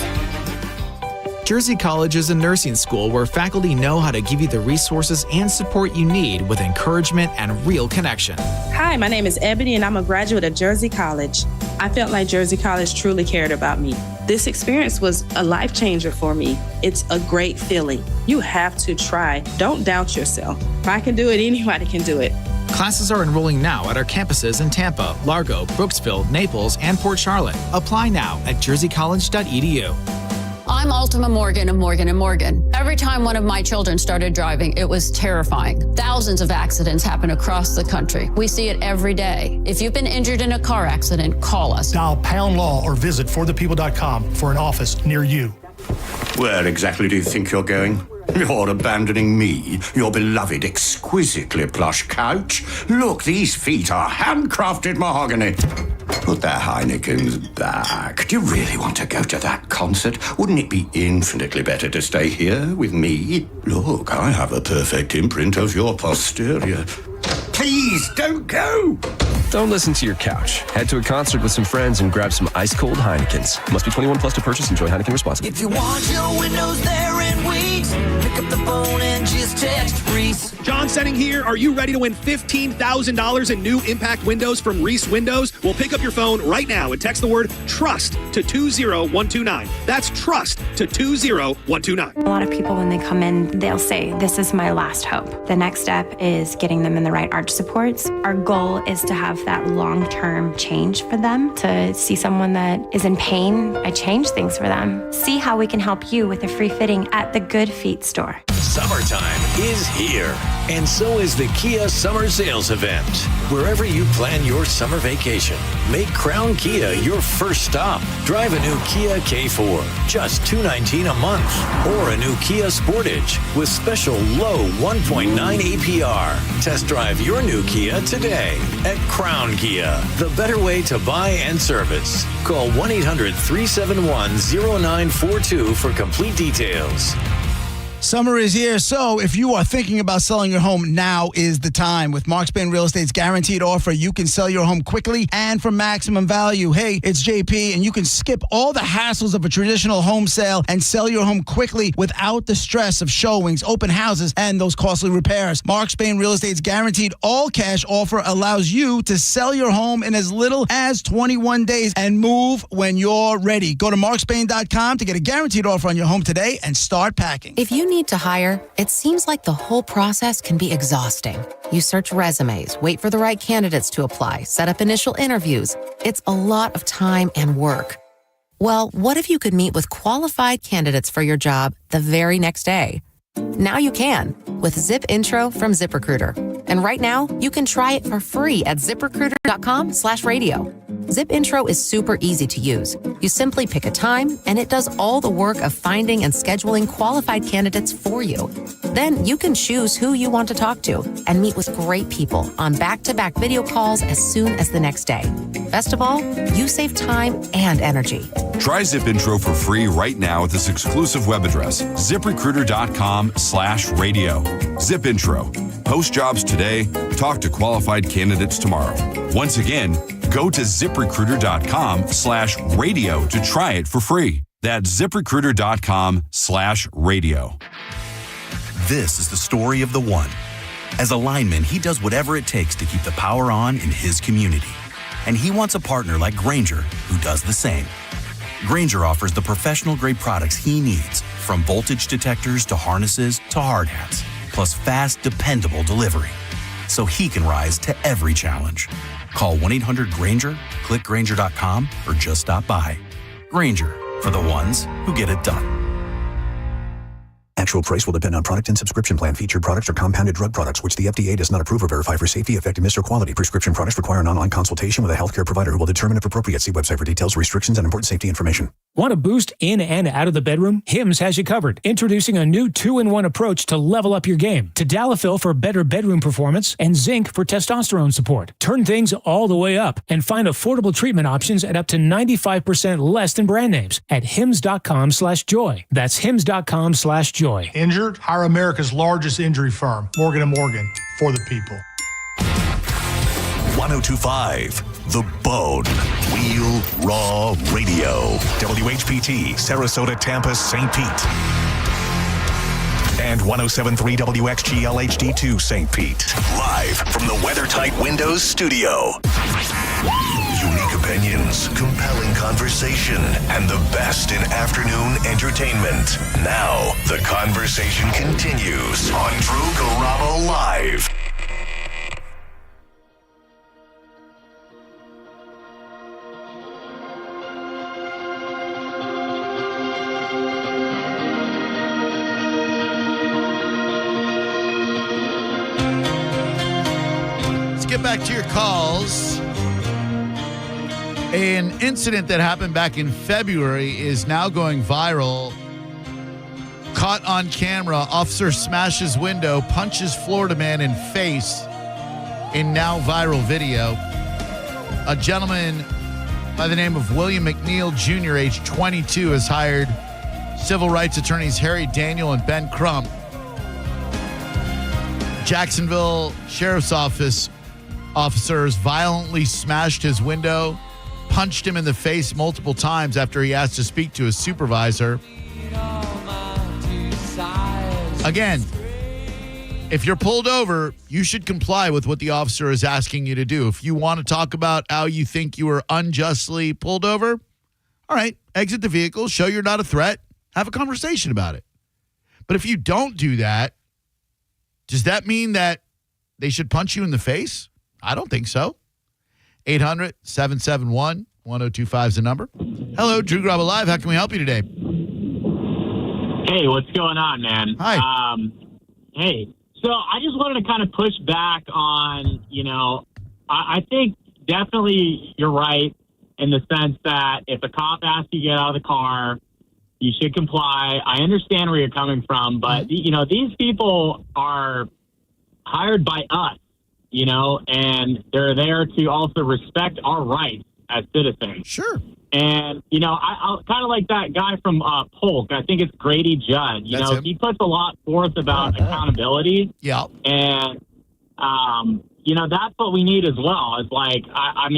Jersey College is a nursing school where faculty know how to give you the resources and support you need with encouragement and real connection. Hi, my name is Ebony and I'm a graduate of Jersey College. I felt like Jersey College truly cared about me. This experience was a life changer for me. It's a great feeling. You have to try. Don't doubt yourself. If I can do it, anybody can do it. Classes are enrolling now at our campuses in Tampa, Largo, Brooksville, Naples, and Port Charlotte. Apply now at jerseycollege.edu. I'm Altima Morgan of Morgan & Morgan. Every time one of my children started driving, it was terrifying. Thousands of accidents happen across the country. We see it every day. If you've been injured in a car accident, call us. Dial #law or visit forthepeople.com for an office near you. Where exactly do you think you're going? You're abandoning me, your beloved, exquisitely plush couch. Look, these feet are handcrafted mahogany. Put their Heinekens back. Do you really want to go to that concert? Wouldn't it be infinitely better to stay here with me? Look, I have a perfect imprint of your posterior. Please, don't go! Don't listen to your couch. Head to a concert with some friends and grab some ice-cold Heinekens. Must be 21 plus to purchase. Enjoy Heineken responsibly. If you want your windows there in weeks, pick up the phone and just text Reese. John Senning here. Are you ready to win $15,000 in new impact windows from Reese Windows? Well, pick up your phone right now and text the word TRUST to 20129. That's TRUST to 20129. A lot of people, when they come in, they'll say, this is my last hope. The next step is getting them in the right arch supports. Our goal is to have that long-term change for them. To see someone that is in pain, I change things for them. See how we can help you with a free fitting at the Good Feet store. Summertime is here, and so is the Kia Summer Sales Event. Wherever you plan your summer vacation, make Crown Kia your first stop. Drive a new Kia K4, just $219 a month, or a new Kia Sportage with special low 1.9 APR. Test drive your new Kia today at Crown Kia, the better way to buy and service. Call 1-800-371-0942 for complete details. Summer is here, so if you are thinking about selling your home, now is the time. With Mark Spain Real Estate's guaranteed offer, you can sell your home quickly and for maximum value. Hey, it's JP, and you can skip all the hassles of a traditional home sale and sell your home quickly without the stress of showings, open houses, and those costly repairs. Mark Spain Real Estate's guaranteed all-cash offer allows you to sell your home in as little as 21 days and move when you're ready. Go to markspain.com to get a guaranteed offer on your home today and start packing. If you need to hire, it seems like the whole process can be exhausting. You search resumes, wait for the right candidates to apply, set up initial interviews. It's a lot of time and work. Well, what if you could meet with qualified candidates for your job the very next day? Now you can with Zip Intro from ZipRecruiter. And right now, you can try it for free at ZipRecruiter.com/radio. Zip Intro is super easy to use. You simply pick a time, and it does all the work of finding and scheduling qualified candidates for you. Then you can choose who you want to talk to and meet with great people on back-to-back video calls as soon as the next day. Best of all, you save time and energy. Try Zip Intro for free right now at this exclusive web address, ZipRecruiter.com/radio. Zip Intro. Post jobs today. Talk to qualified candidates tomorrow. Once again, go to ZipRecruiter.com/radio to try it for free. That's ZipRecruiter.com/radio. This is the story of the one. As a lineman, he does whatever it takes to keep the power on in his community. And he wants a partner like Grainger who does the same. Grainger offers the professional-grade products he needs, from voltage detectors to harnesses to hard hats, plus fast, dependable delivery, so he can rise to every challenge. Call 1-800-GRAINGER, click Grainger.com, or just stop by. Grainger, for the ones who get it done. Actual price will depend on product and subscription plan. Featured products are compounded drug products, which the FDA does not approve or verify for safety, effectiveness, or quality. Prescription products require an online consultation with a healthcare provider who will determine if appropriate. See website for details, restrictions, and important safety information. Want a boost in and out of the bedroom? Hims has you covered. Introducing a new 2-in-1 approach to level up your game. Tadalafil for better bedroom performance and zinc for testosterone support. Turn things all the way up and find affordable treatment options at up to 95% less than brand names at hims.com/joy. That's hims.com/joy. Injured? Hire America's largest injury firm, Morgan & Morgan, for the people. 1025 The Bone. Wheel Raw Radio. WHPT, Sarasota, Tampa, St. Pete. And 107.3 WXGL HD2 St. Pete. Live from the WeatherTight Windows studio. Unique opinions, compelling conversation, and the best in afternoon entertainment. Now, the conversation continues on Drew Garabo Live. Get back to your calls. An incident that happened back in February is now going viral. Caught on camera, officer smashes window, punches Florida man in face in now viral video. A gentleman by the name of William McNeil Jr., age 22, has hired civil rights attorneys Harry Daniel and Ben Crump. Jacksonville Sheriff's Office officers violently smashed his window, punched him in the face multiple times after he asked to speak to his supervisor. Again, if you're pulled over, you should comply with what the officer is asking you to do. If you want to talk about how you think you were unjustly pulled over, all right, exit the vehicle, show you're not a threat, have a conversation about it. But if you don't do that, does that mean that they should punch you in the face? I don't think so. 800-771-1025 is the number. Hello, Drew Garabo Live. How can we help you today? Hey, what's going on, man? Hi. Hey, so I just wanted to kind of push back on, I think definitely you're right in the sense that if a cop asks you to get out of the car, you should comply. I understand where you're coming from, but, these people are hired by us. And they're there to also respect our rights as citizens. Sure. And, I kind of like that guy from Polk. I think it's Grady Judd. He puts a lot forth about accountability. Yeah. And, that's what we need as well. It's like, I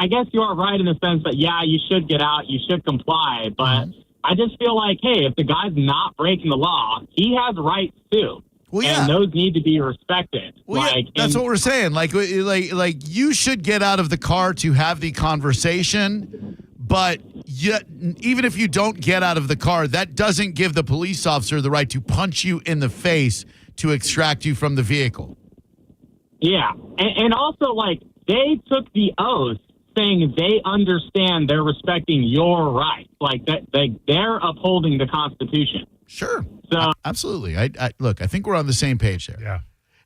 guess you are right in the sense that, yeah, you should get out, you should comply. But I just feel like, hey, if the guy's not breaking the law, he has rights too. Well, yeah. And those need to be respected. Well, that's what we're saying. Like you should get out of the car to have the conversation, but even if you don't get out of the car, that doesn't give the police officer the right to punch you in the face to extract you from the vehicle. Yeah, and also, they took the oath saying they understand they're respecting your rights, they're upholding the Constitution. Sure. So, absolutely. I think we're on the same page there. Yeah.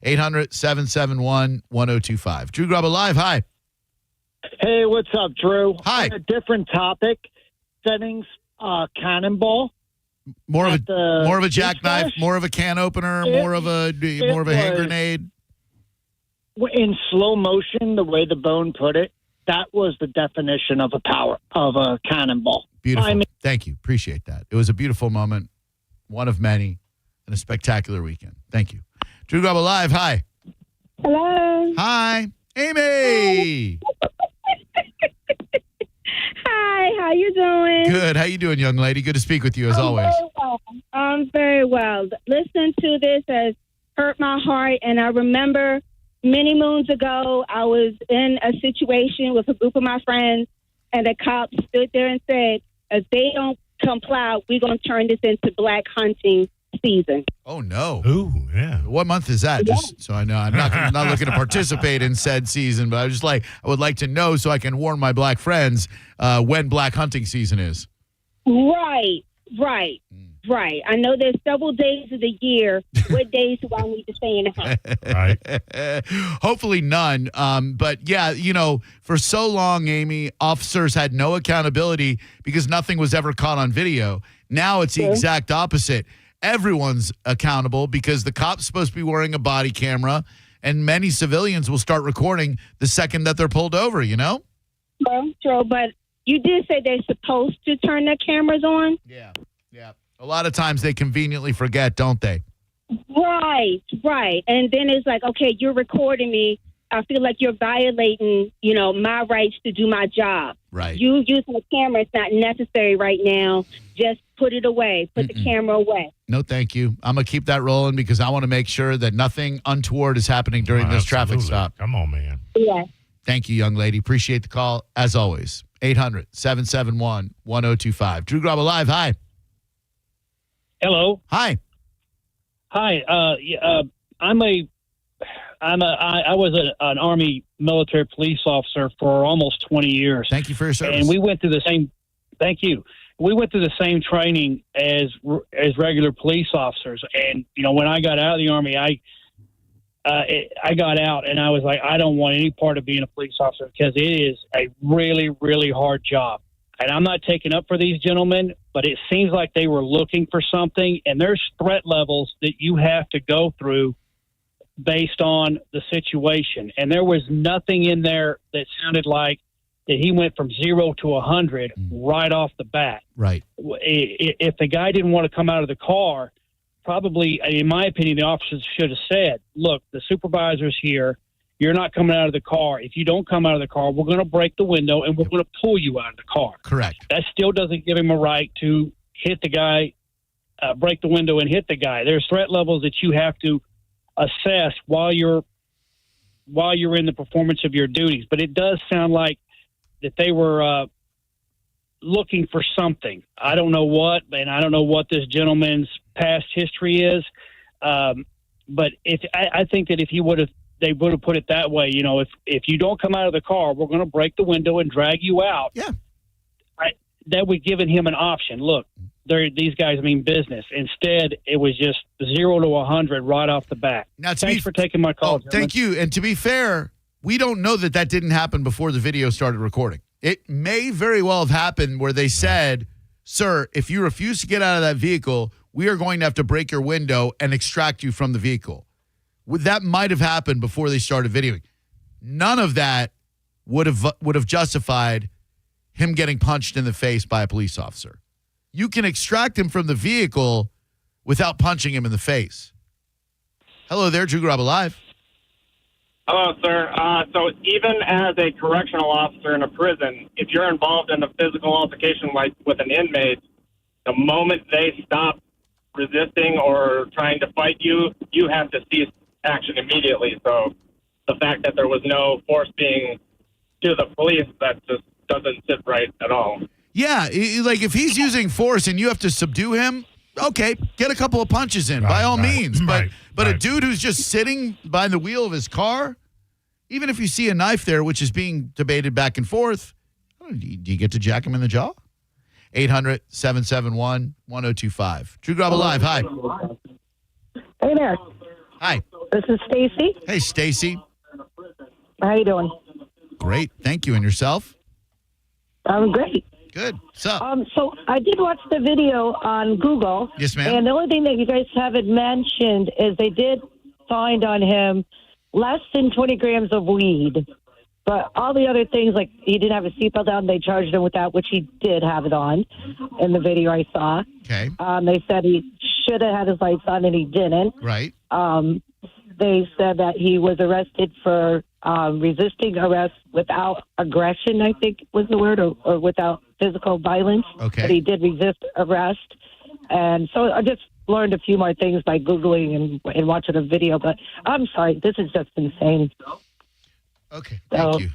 800-771-1025. Drew Garabo Live, hi. Hey, what's up, Drew? Hi. On a different topic, settings, cannonball. More of a jackknife, more of a can opener, more of a hand grenade. In slow motion, the way the Bone put it, that was the definition of a cannonball. Beautiful. Thank you. Appreciate that. It was a beautiful moment. One of many, and a spectacular weekend. Thank you. Drew Garabo Live, hi. Hello. Hi. Amy. Hi, how you doing? Good. How you doing, young lady? Good to speak with you, as always. Very well. I'm very well. Listening to this has hurt my heart, and I remember many moons ago, I was in a situation with a group of my friends, and the cops stood there and said, if they don't comply, we're going to turn this into black hunting season. Oh, no. Ooh, yeah. What month is that? Just so I know. I'm not looking to participate in said season, but I would like to know so I can warn my black friends when black hunting season is. Right. I know there's several days of the year. What days do I need to stay in the house? Right. Hopefully none. But yeah, for so long, Amy, officers had no accountability because nothing was ever caught on video. Now it's the exact opposite. Everyone's accountable because the cop's supposed to be wearing a body camera, and many civilians will start recording the second that they're pulled over, Well, true, but you did say they're supposed to turn their cameras on? Yeah. A lot of times they conveniently forget, don't they? Right. And then it's like, okay, you're recording me. I feel like you're violating, my rights to do my job. Right. You using the camera. It's not necessary right now. Just put it away. Put the camera away. No, thank you. I'm going to keep that rolling because I want to make sure that nothing untoward is happening during this traffic stop. Come on, man. Yeah. Thank you, young lady. Appreciate the call, as always. 800-771-1025. Drew Garabo Live, hi. Hello. Hi. Hi. I was an Army military police officer for almost 20 years. Thank you for your service. And we went through the same. Thank you. We went through the same training as regular police officers. And when I got out of the Army, I got out and I was like, I don't want any part of being a police officer because it is a really, really hard job. And I'm not taking up for these gentlemen, but it seems like they were looking for something, and there's threat levels that you have to go through based on the situation. And there was nothing in there that sounded like that he went from 0 to 100 right off the bat. Right. If the guy didn't want to come out of the car, probably, in my opinion, the officers should have said, look, the supervisor's here. You're not coming out of the car. If you don't come out of the car, we're going to break the window and we're going to pull you out of the car. Correct. That still doesn't give him a right to hit the guy, break the window and hit the guy. There's threat levels that you have to assess while you're in the performance of your duties. But it does sound like that they were looking for something. I don't know what, and I don't know what this gentleman's past history is. But I think that if they would have put it that way, if you don't come out of the car, we're going to break the window and drag you out. Yeah. That would given him an option. Look, these guys mean business. Instead, it was just 0 to 100 right off the bat. Now, thanks for taking my call. Thank you. And to be fair, we don't know that didn't happen before the video started recording. It may very well have happened where they said, sir, if you refuse to get out of that vehicle, we are going to have to break your window and extract you from the vehicle. That might have happened before they started videoing. None of that would have justified him getting punched in the face by a police officer. You can extract him from the vehicle without punching him in the face. Hello there, Drew Garabo Live. Hello, sir. So even as a correctional officer in a prison, if you're involved in a physical altercation like with an inmate, the moment they stop resisting or trying to fight you, you have to cease action immediately. So the fact that there was no force being to the police, that just doesn't sit right at all. Yeah, like if he's using force and you have to subdue him, okay, get a couple of punches in, by all means. But a dude who's just sitting behind the wheel of his car, even if you see a knife there, which is being debated back and forth, do you get to jack him in the jaw? 800-771-1025. Drew Garabo Live, hi. Hey there. Hi. This is Stacy. Hey, Stacy. How you doing? Great. Thank you. And yourself? I'm great. Good. So I did watch the video on Google. Yes, ma'am. And the only thing that you guys haven't mentioned is they did find on him less than 20 grams of weed. But all the other things, like he didn't have a seatbelt on, they charged him with that, which he did have it on in the video I saw. Okay. They said he should have had his lights on and he didn't. Right. They said that he was arrested for resisting arrest without aggression, I think was the word, or without physical violence. Okay. But he did resist arrest. And so I just learned a few more things by Googling and watching a video. But I'm sorry, this is just insane. Okay, thank you.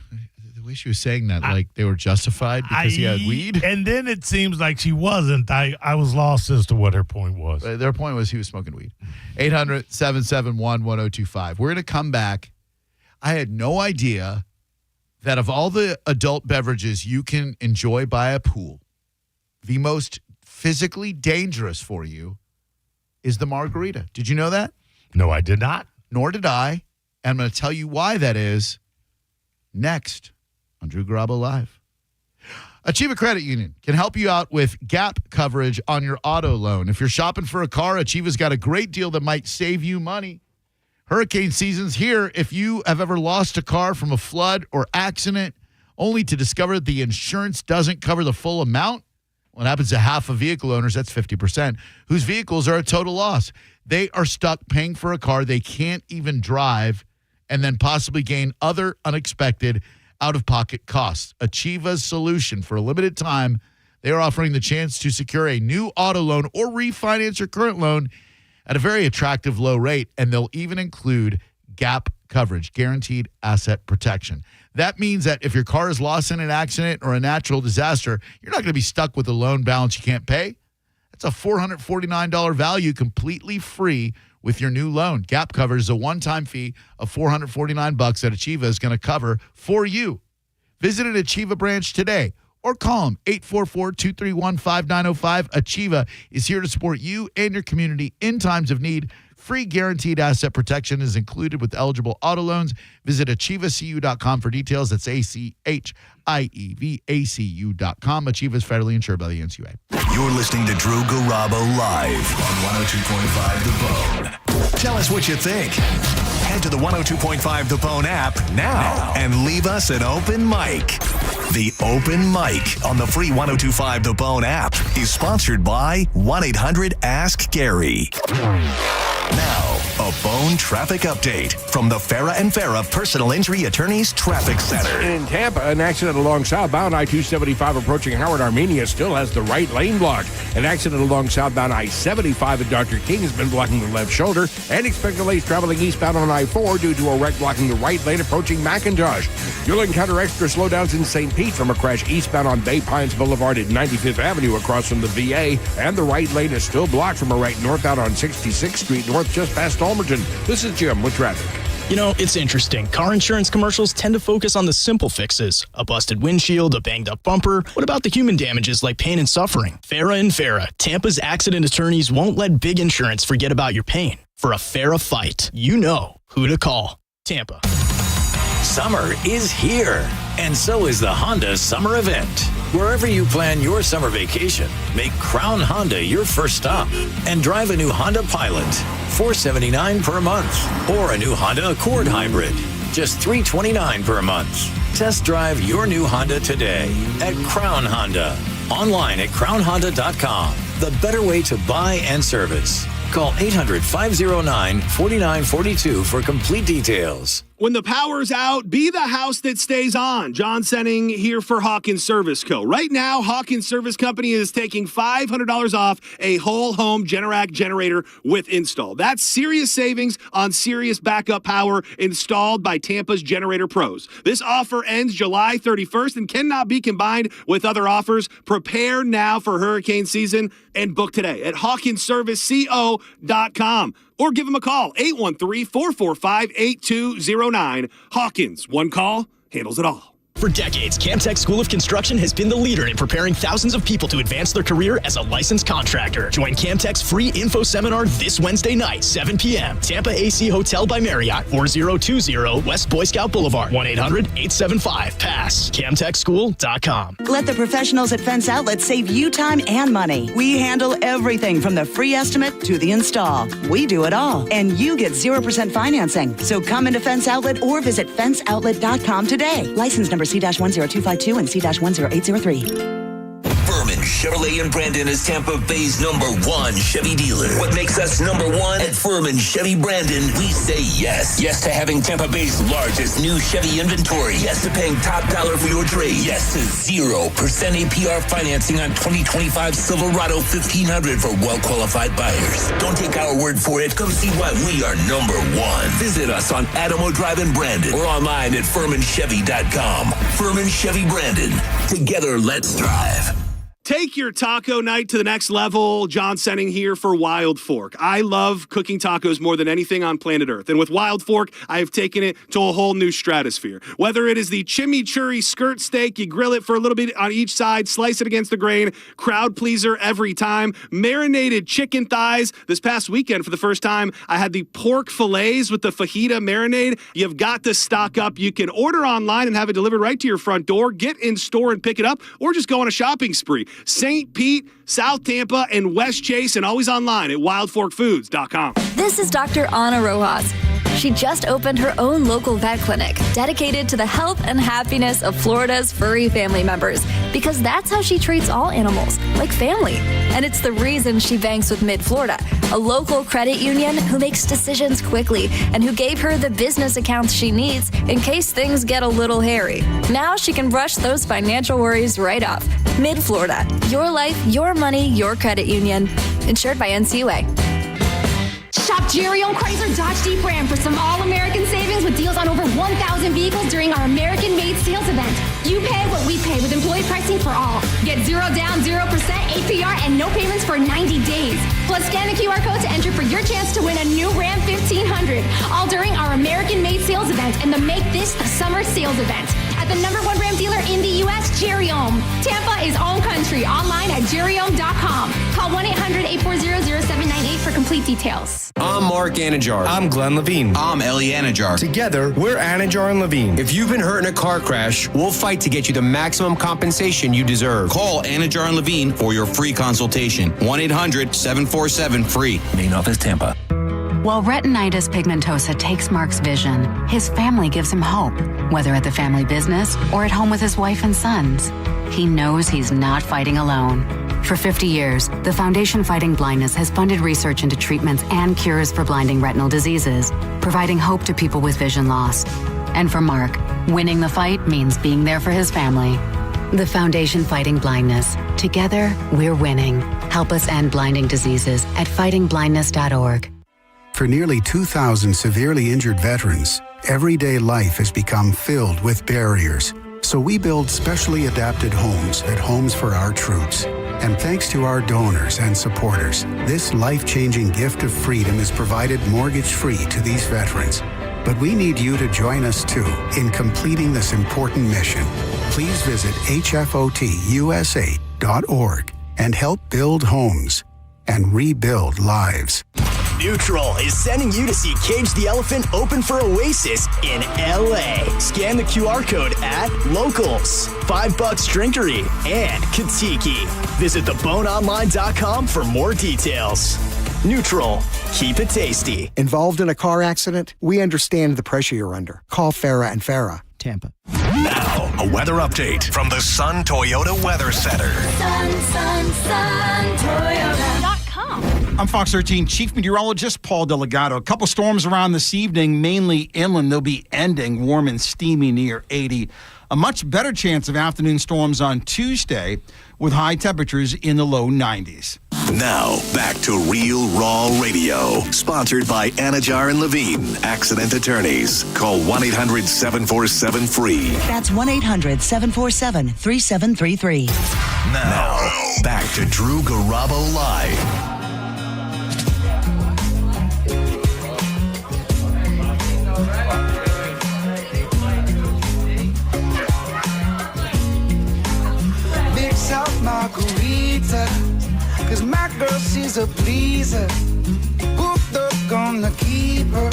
The way she was saying that, like they were justified because he had weed. And then it seems like she wasn't. I was lost as to what her point was. Their point was he was smoking weed. 800-771-1025. We're going to come back. I had no idea that of all the adult beverages you can enjoy by a pool, the most physically dangerous for you is the margarita. Did you know that? No, I did not. Nor did I. And I'm going to tell you why that is next on Drew Garabo Live. Achieva Credit Union can help you out with gap coverage on your auto loan. If you're shopping for a car, Achieva's got a great deal that might save you money. Hurricane season's here. If you have ever lost a car from a flood or accident only to discover the insurance doesn't cover the full amount, what happens to half of vehicle owners, that's 50%, whose vehicles are a total loss. They are stuck paying for a car they can't even drive and then possibly gain other unexpected out-of-pocket costs. Achieva's solution for a limited time, they are offering the chance to secure a new auto loan or refinance your current loan at a very attractive low rate, and they'll even include GAP coverage, guaranteed asset protection. That means that if your car is lost in an accident or a natural disaster, you're not going to be stuck with a loan balance you can't pay. That's a $449 value completely free with your new loan. GAP covers a one-time fee of $449 that Achieva is going to cover for you. Visit an Achieva branch today or call them 844-231-5905. Achieva is here to support you and your community in times of need. Free guaranteed asset protection is included with eligible auto loans. Visit achievacu.com for details. That's ACHIEVACU.com. Achieva is federally insured by the NCUA. You're listening to Drew Garabo live on 102.5 The Bone. Tell us what you think. Head to the 102.5 The Bone app now and leave us an open mic. The Open Mic on the free 102.5 The Bone app is sponsored by 1-800-ASK-GARY. Now, a Bone traffic update from the Farah and Farah Personal Injury Attorneys Traffic Center. In Tampa, an accident along southbound I-275 approaching Howard, Armenia still has the right lane blocked. An accident along southbound I-75 at Dr. King has been blocking the left shoulder, and expect delays traveling eastbound on I-4 due to a wreck blocking the right lane approaching McIntosh. You'll encounter extra slowdowns in St. Pete from a crash eastbound on Bay Pines Boulevard at 95th Avenue across from the VA, and the right lane is still blocked from a right northbound on 66th Street North just past Almerton. This is Jim with traffic. You know, it's interesting. Car insurance commercials tend to focus on the simple fixes. A busted windshield, a banged up bumper. What about the human damages like pain and suffering? Farah and Farah, Tampa's accident attorneys won't let big insurance forget about your pain. For a Farah fight, you know who to call. Tampa. Summer is here, and so is the Honda Summer Event. Wherever you plan your summer vacation, make Crown Honda your first stop and drive a new Honda Pilot, $479 per month, or a new Honda Accord Hybrid, just $329 per month. Test drive your new Honda today at Crown Honda. Online at crownhonda.com. The better way to buy and service. Call 800-509-4942 for complete details. When the power's out, be the house that stays on. John Senning here for Hawkins Service Co. Right now, Hawkins Service Company is taking $500 off a whole home Generac generator with install. That's serious savings on serious backup power installed by Tampa's Generator Pros. This offer ends July 31st and cannot be combined with other offers. Prepare now for hurricane season and book today at HawkinsServiceCO.com. Or give them a call, 813-445-8209. Hawkins, one call, handles it all. For decades, Camtech School of Construction has been the leader in preparing thousands of people to advance their career as a licensed contractor. Join Camtech's free info seminar this Wednesday night, 7 p.m. Tampa AC Hotel by Marriott, 4020 West Boy Scout Boulevard, 1-800-875-PASS. CamTechSchool.com. Let the professionals at Fence Outlet save you time and money. We handle everything from the free estimate to the install. We do it all, and you get 0% financing. So come into Fence Outlet or visit FenceOutlet.com today. License number C-10252 and C-10803. Furman Chevrolet in Brandon is Tampa Bay's #1 Chevy dealer. What makes us #1? At Furman Chevy Brandon, we say yes. Yes to having Tampa Bay's largest new Chevy inventory. Yes to paying top dollar for your trade. Yes to 0% APR financing on 2025 Silverado 1500 for well-qualified buyers. Don't take our word for it. Come see why we are #1. Visit us on Adamo Drive in Brandon or online at FurmanChevy.com. Furman Chevy Brandon. Together, let's drive. Take your taco night to the next level. John Senning here for Wild Fork. I love cooking tacos more than anything on planet Earth. And with Wild Fork, I have taken it to a whole new stratosphere. Whether it is the chimichurri skirt steak, you grill it for a little bit on each side, slice it against the grain, crowd pleaser every time. Marinated chicken thighs. This past weekend, for the first time, I had the pork fillets with the fajita marinade. You've got to stock up. You can order online and have it delivered right to your front door. Get in store and pick it up, or just go on a shopping spree. St. Pete, South Tampa, and West Chase, and always online at wildforkfoods.com. This is Dr. Ana Rojas. She just opened her own local vet clinic dedicated to the health and happiness of Florida's furry family members, because that's how she treats all animals, like family. And it's the reason she banks with Mid-Florida, a local credit union who makes decisions quickly and who gave her the business accounts she needs in case things get a little hairy. Now she can brush those financial worries right off. Mid-Florida, your life, your money, your credit union. Insured by NCUA. Shop Jerry on Chrysler Dodge Jeep Ram for some all-American deals on over 1,000 vehicles during our American-made sales event. You pay what we pay with employee pricing for all. Get 0 down, 0% APR, and no payments for 90 days. Plus, scan the QR code to enter for your chance to win a new Ram 1500. All during our American-made sales event and the Make This the Summer sales event. At the #1 Ram dealer in the U.S., Jerry Ohm. Tampa is own country. Online at jerryohm.com. Call 1-800-840-0798 for complete details. I'm Mark Anajar. I'm Glenn Levine. I'm Ellie Anajar. Together, we're Anajar and Levine. If you've been hurt in a car crash, we'll fight to get you the maximum compensation you deserve. Call Anajar and Levine for your free consultation. 1-800-747-FREE. Main office, Tampa. While retinitis pigmentosa takes Mark's vision, his family gives him hope, whether at the family business or at home with his wife and sons. He knows he's not fighting alone. For 50 years, the Foundation Fighting Blindness has funded research into treatments and cures for blinding retinal diseases, providing hope to people with vision loss. And for Mark, winning the fight means being there for his family. The Foundation Fighting Blindness. Together, we're winning. Help us end blinding diseases at fightingblindness.org. For nearly 2,000 severely injured veterans, everyday life has become filled with barriers. So we build specially adapted homes at Homes for Our Troops. And thanks to our donors and supporters, this life-changing gift of freedom is provided mortgage-free to these veterans. But we need you to join us, too, in completing this important mission. Please visit hfotusa.org and help build homes and rebuild lives. Neutral is sending you to see Cage the Elephant open for Oasis in LA. Scan the QR code at Locals, $5 Drinkery, and Katiki. Visit theboneonline.com for more details. Neutral. Keep it tasty. Involved in a car accident? We understand the pressure you're under. Call Farah and Farah, Tampa. Now, a weather update from the Sun Toyota Weather Center. Sun, Toyota.com. I'm Fox 13 Chief Meteorologist Paul Delgado. A couple storms around this evening, mainly inland. They'll be ending warm and steamy near 80. A much better chance of afternoon storms on Tuesday with high temperatures in the low 90s. Now, back to Real Raw Radio, sponsored by Anajar and Levine, accident attorneys. Call 1-800-747-FREE. That's 1-800-747-3733. Now, back to Drew Garabo Live. Mix up Margarita, 'cause my girl, she's a pleaser. Hooked up, gonna keep her.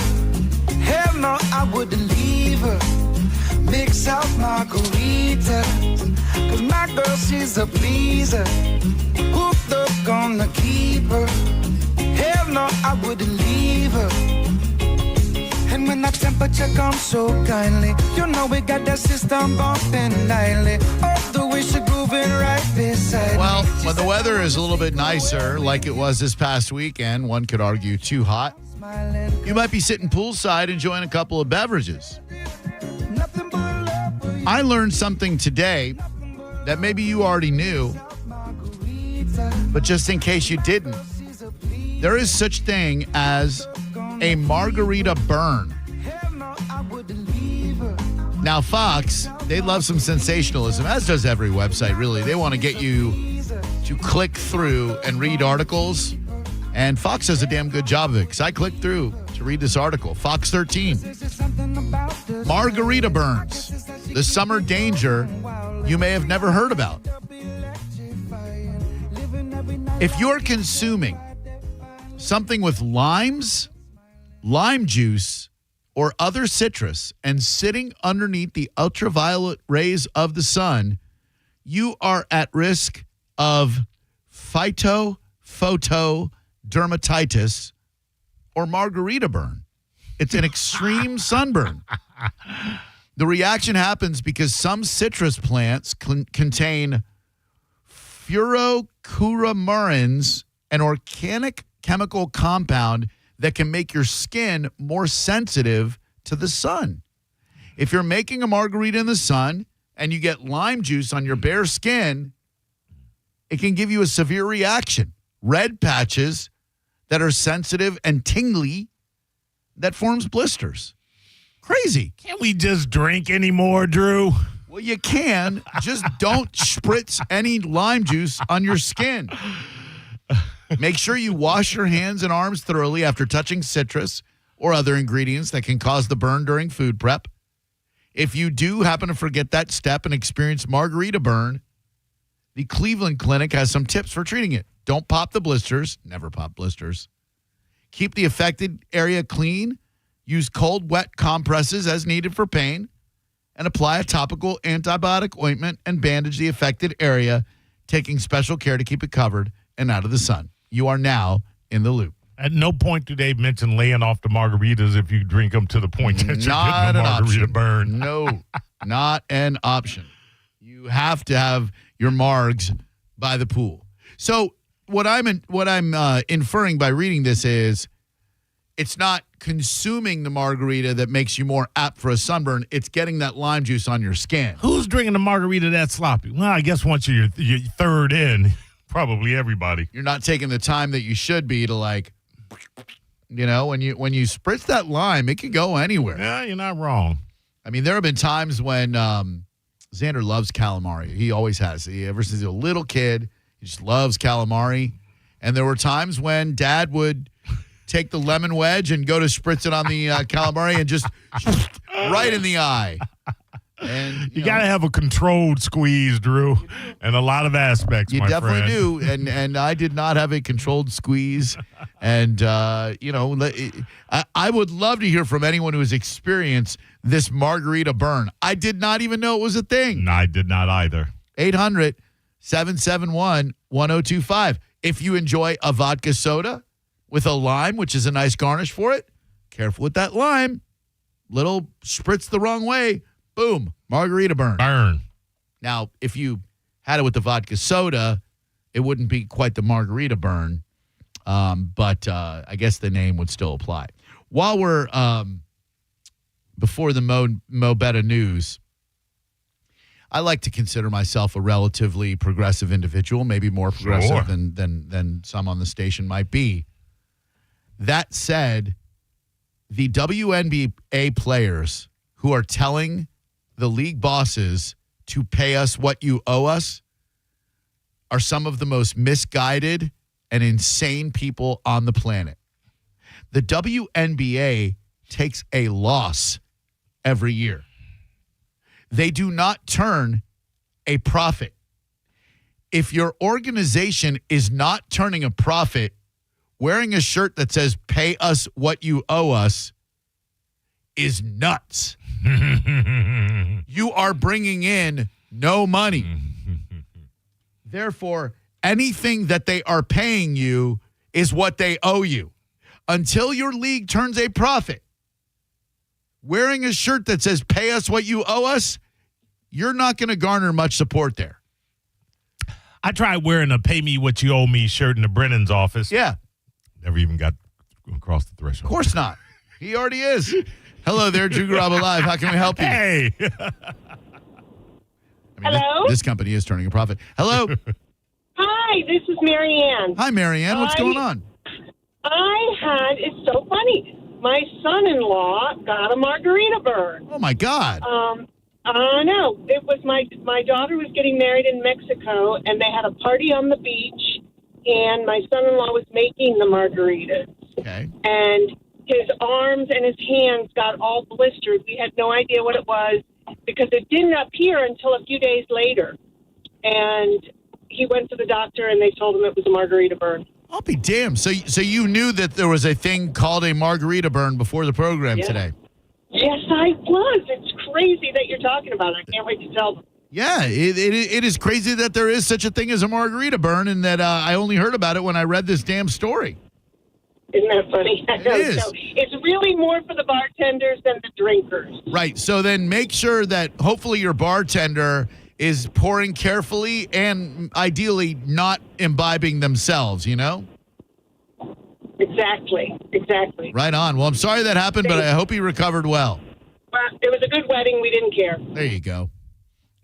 Hell no, I wouldn't leave her. Mix up Margarita, 'cause my girl, she's a pleaser. Hooked up, gonna keep her. Hell no, I wouldn't leave her. And when that temperature comes so kindly, you know we got that system bumping nightly. Oh, the way she grooving right beside Well, me. when the weather is a little bit nicer, like it was this past weekend, one could argue too hot, you might be sitting poolside enjoying a couple of beverages. I learned something today that maybe you already knew, but just in case you didn't, there is such thing as a margarita burn. Now, Fox, they love some sensationalism, as does every website, really. They want to get you to click through and read articles, and Fox does a damn good job of it, because I clicked through to read this article. Fox 13. Margarita burns. The summer danger you may have never heard about. If you're consuming something with limes, lime juice, or other citrus and sitting underneath the ultraviolet rays of the sun, you are at risk of phytophotodermatitis or margarita burn. It's an extreme sunburn. The reaction happens because some citrus plants contain furocouromurins, an organic chemical compound that can make your skin more sensitive to the sun. If you're making a margarita in the sun and you get lime juice on your bare skin, it can give you a severe reaction. Red patches that are sensitive and tingly that forms blisters. Crazy. Can't we just drink anymore, Drew? Well, you can. Just don't spritz any lime juice on your skin. Make sure you wash your hands and arms thoroughly after touching citrus or other ingredients that can cause the burn during food prep. If you do happen to forget that step and experience margarita burn, the Cleveland Clinic has some tips for treating it. Don't pop the blisters. Never pop blisters. Keep the affected area clean. Use cold, wet compresses as needed for pain. And apply a topical antibiotic ointment and bandage the affected area, taking special care to keep it covered and out of the sun. You are now in the loop. At no point do they mention laying off the margaritas if you drink them to the point that you're getting a margarita burn. No, not an option. You have to have your margs by the pool. So what I'm inferring by reading this is it's not consuming the margarita that makes you more apt for a sunburn. It's getting that lime juice on your skin. Who's drinking the margarita that sloppy? Well, I guess once you're third in, probably everybody. You're not taking the time that you should be to when you spritz that lime, it can go anywhere. Yeah, you're not wrong. I mean, there have been times when Xander loves calamari. He always has. Ever since he's a little kid, he just loves calamari. And there were times when Dad would take the lemon wedge and go to spritz it on the calamari and just right in the eye. And you got to have a controlled squeeze, Drew, and a lot of aspects. You my definitely friend. do, and I did not have a controlled squeeze, and I would love to hear from anyone who has experienced this margarita burn. I did not even know it was a thing. No, I did not either. 800-771-1025. If you enjoy a vodka soda with a lime, which is a nice garnish for it, careful with that lime. Little spritz the wrong way. Boom, margarita burn. Burn. Now, if you had it with the vodka soda, it wouldn't be quite the margarita burn, but I guess the name would still apply. While we're before the Mo Betta news, I like to consider myself a relatively progressive individual, maybe more progressive than some on the station might be. That said, the WNBA players who are telling the league bosses to pay us what you owe us are some of the most misguided and insane people on the planet. The WNBA takes a loss every year. They do not turn a profit. If your organization is not turning a profit, wearing a shirt that says pay us what you owe us is nuts. You are bringing in no money. Therefore, anything that they are paying you is what they owe you. Until your league turns a profit, wearing a shirt that says pay us what you owe us, you're not going to garner much support there. I tried wearing a pay me what you owe me shirt in the Brennan's office. Yeah. Never even got across the threshold. Of course not. He already is. Hello there, Drew Garabo Live. How can we help you? Hey. Hello? This company is turning a profit. Hello. Hi, this is Marianne. Hi, Marianne. What's going on? It's so funny. My son-in-law got a margarita burn. Oh, my God. I know. It was my daughter was getting married in Mexico, and they had a party on the beach, and my son-in-law was making the margaritas. Okay. And his arms and his hands got all blistered. We had no idea what it was because it didn't appear until a few days later. And he went to the doctor, and they told him it was a margarita burn. I'll be damned. So you knew that there was a thing called a margarita burn before the program today? Yes, I was. It's crazy that you're talking about it. I can't wait to tell them. Yeah, it is crazy that there is such a thing as a margarita burn and that I only heard about it when I read this damn story. Isn't that funny? It is. So it's really more for the bartenders than the drinkers. Right. So then make sure that hopefully your bartender is pouring carefully and ideally not imbibing themselves, you know? Exactly. Right on. Well, I'm sorry that happened, but I hope he recovered well. Well, it was a good wedding. We didn't care. There you go.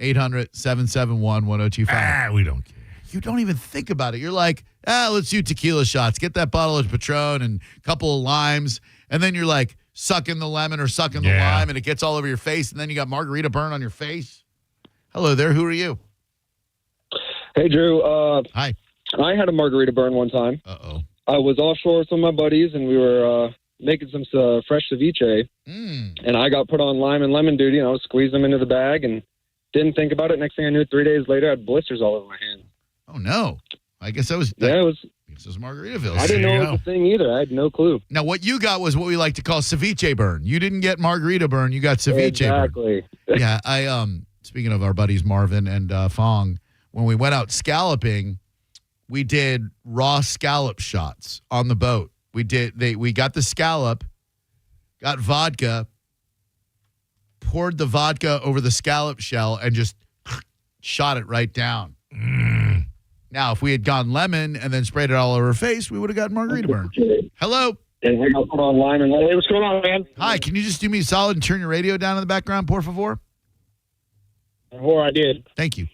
800-771-1025. We don't care. You don't even think about it. You're like, let's do tequila shots. Get that bottle of Patron and a couple of limes. And then you're like, sucking the lemon or sucking the lime, and it gets all over your face, and then you got margarita burn on your face. Hello there. Who are you? Hey, Drew. Hi. I had a margarita burn one time. Uh-oh. I was offshore with some of my buddies, and we were making some fresh ceviche. And I got put on lime and lemon duty, and I was squeezing them into the bag and didn't think about it. Next thing I knew, 3 days later, I had blisters all over my hands. Oh, no. I guess that was... Yeah, it was... This is Margaritaville. I didn't know it was a thing either. I had no clue. Now, what you got was what we like to call ceviche burn. You didn't get margarita burn. You got ceviche burn. Exactly. Yeah, speaking of our buddies Marvin and Fong, when we went out scalloping, we did raw scallop shots on the boat. We got the scallop, got vodka, poured the vodka over the scallop shell, and just shot it right down. Now, if we had gone lemon and then sprayed it all over our face, we would have gotten margarita burn. Hello. And I got put on lime and hey, what's going on, man? Hi, can you just do me a solid and turn your radio down in the background, por favor? Before I did. Thank you.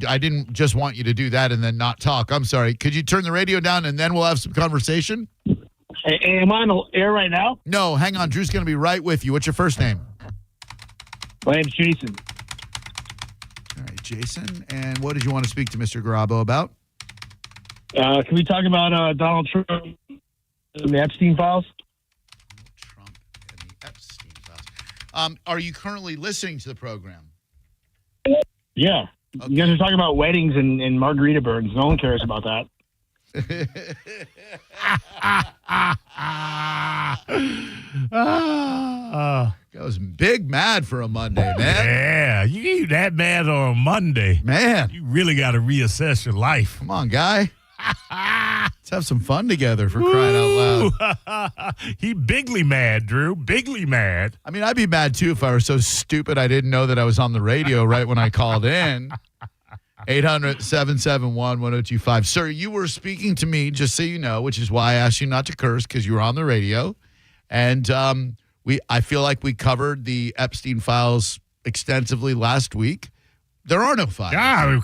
I didn't just want you to do that and then not talk. I'm sorry. Could you turn the radio down and then we'll have some conversation? Hey, am I on the air right now? No, hang on. Drew's going to be right with you. What's your first name? My name's Jason. All right, Jason. And what did you want to speak to Mr. Garabo about? Can we talk about Donald Trump and the Epstein files? Trump and the Epstein files. Are you currently listening to the program? Yeah. Okay. You guys are talking about weddings and margarita burns. No one cares about that. I was big mad for a Monday, man. Yeah, you that mad on a Monday. Man. You really got to reassess your life. Come on, guy. Let's have some fun together for crying out loud. He bigly mad, Drew. Bigly mad. I mean, I'd be mad, too, if I were so stupid I didn't know that I was on the radio right when I called in. 800-771-1025. Sir, you were speaking to me, just so you know, which is why I asked you not to curse because you were on the radio. And I feel like we covered the Epstein files extensively last week. There are no files. Yeah,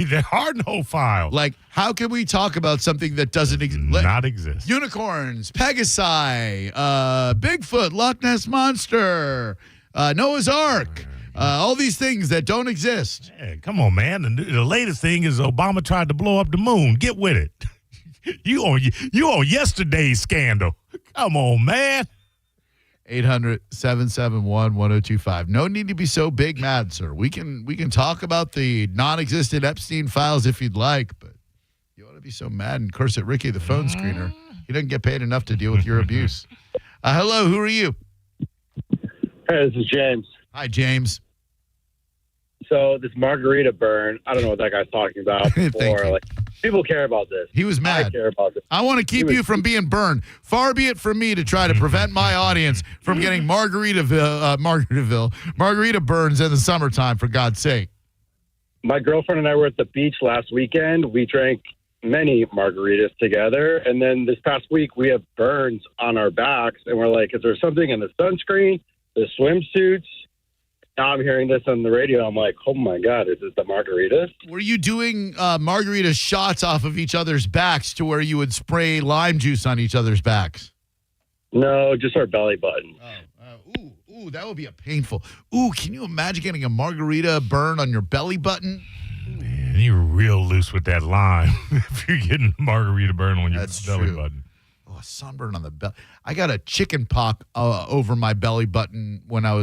there are no files. Like, how can we talk about something that doesn't not exist? Unicorns, Pegasi, Bigfoot, Loch Ness Monster, Noah's Ark. All these things that don't exist. Yeah, come on, man. The latest thing is Obama tried to blow up the moon. Get with it. You on yesterday's scandal. Come on, man. 800-771-1025. No need to be so big mad, sir. We can talk about the non-existent Epstein files if you'd like, but you ought to be so mad and curse at Ricky, the phone screener. He doesn't get paid enough to deal with your abuse. Hello, who are you? Hey, this is James. Hi, James. So this margarita burn, I don't know what that guy's talking about before. Like, people care about this. He was mad. I care about this. I want to keep you from being burned. Far be it from me to try to prevent my audience from getting margarita burns in the summertime, for God's sake. My girlfriend and I were at the beach last weekend. We drank many margaritas together. And then this past week, we have burns on our backs. And we're like, is there something in the sunscreen, the swimsuits? Now I'm hearing this on the radio. I'm like, oh, my God, is it the margaritas? Were you doing margarita shots off of each other's backs to where you would spray lime juice on each other's backs? No, just our belly button. Ooh, that would be a painful. Ooh, can you imagine getting a margarita burn on your belly button? Man, you're real loose with that lime if you're getting a margarita burn on your belly button. Oh, a sunburn on the belly. I got a chicken pox over my belly button when I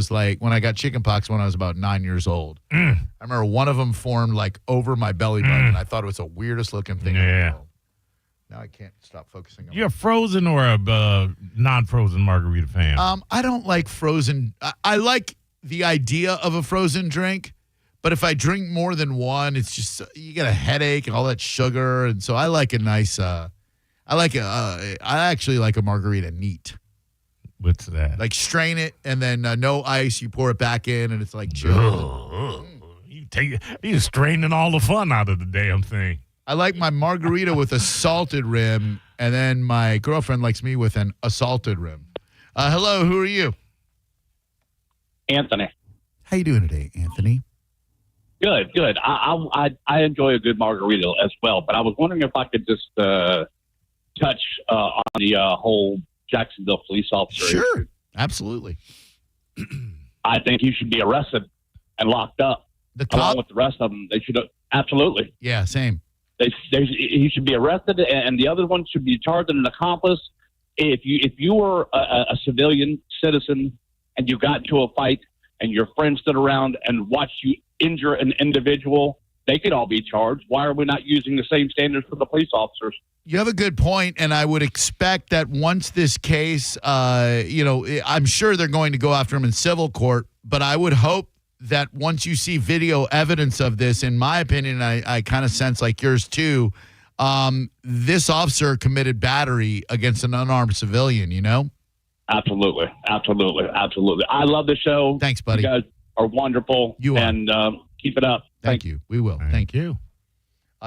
got chicken pox when I was about 9 years old. I remember one of them formed like over my belly button. I thought it was the weirdest looking thing in the world. Now I can't stop focusing on it. You're a frozen or a non-frozen margarita fan? I don't like frozen. I like the idea of a frozen drink, but if I drink more than one, it's just you get a headache and all that sugar. And so I like a nice. I actually like a margarita neat. What's that? Like strain it and then no ice. You pour it back in and it's like chill. You're straining all the fun out of the damn thing. I like my margarita with a salted rim, and then my girlfriend likes me with an assaulted rim. Hello, who are you? Anthony. How you doing today, Anthony? Good. I enjoy a good margarita as well, but I was wondering if I could just touch on the whole Jacksonville police officer. Sure, issue. absolutely. I think he should be arrested and locked up. Along with the rest of them, they should absolutely. Yeah, same. He should be arrested, and the other one should be charged as an accomplice. If you were a civilian citizen and you got into a fight and your friend stood around and watched you injure an individual, they could all be charged. Why are we not using the same standards for the police officers? You have a good point, and I would expect that once this case, I'm sure they're going to go after him in civil court, but I would hope that once you see video evidence of this, in my opinion, I kind of sense like yours too, this officer committed battery against an unarmed civilian, you know? Absolutely. I love the show. Thanks, buddy. You guys are wonderful. You are. And keep it up. Thank you. We will. Thank you.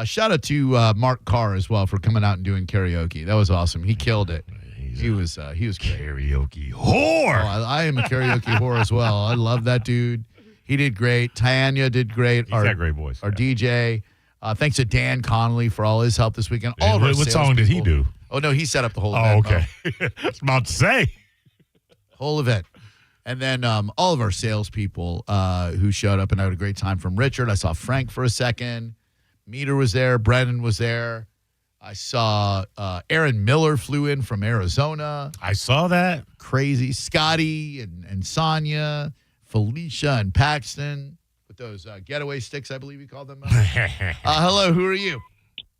Shout out to Mark Carr as well for coming out and doing karaoke. That was awesome. He killed it. He was great. Karaoke whore. Oh, I am a karaoke whore as well. I love that dude. He did great. Tanya did great. He's got a great voice. Our DJ. Thanks to Dan Connolly for all his help this weekend. All of our what song did he do? Oh, no, he set up the whole event. Oh, okay. I was about to say. Whole event. And then all of our salespeople who showed up, and I had a great time from Richard. I saw Frank for a second. Meter was there. Brennan was there. I saw Aaron Miller flew in from Arizona. I saw that. Crazy. Scotty and Sonia, Felicia and Paxton with those getaway sticks, I believe you called them. Hello, who are you?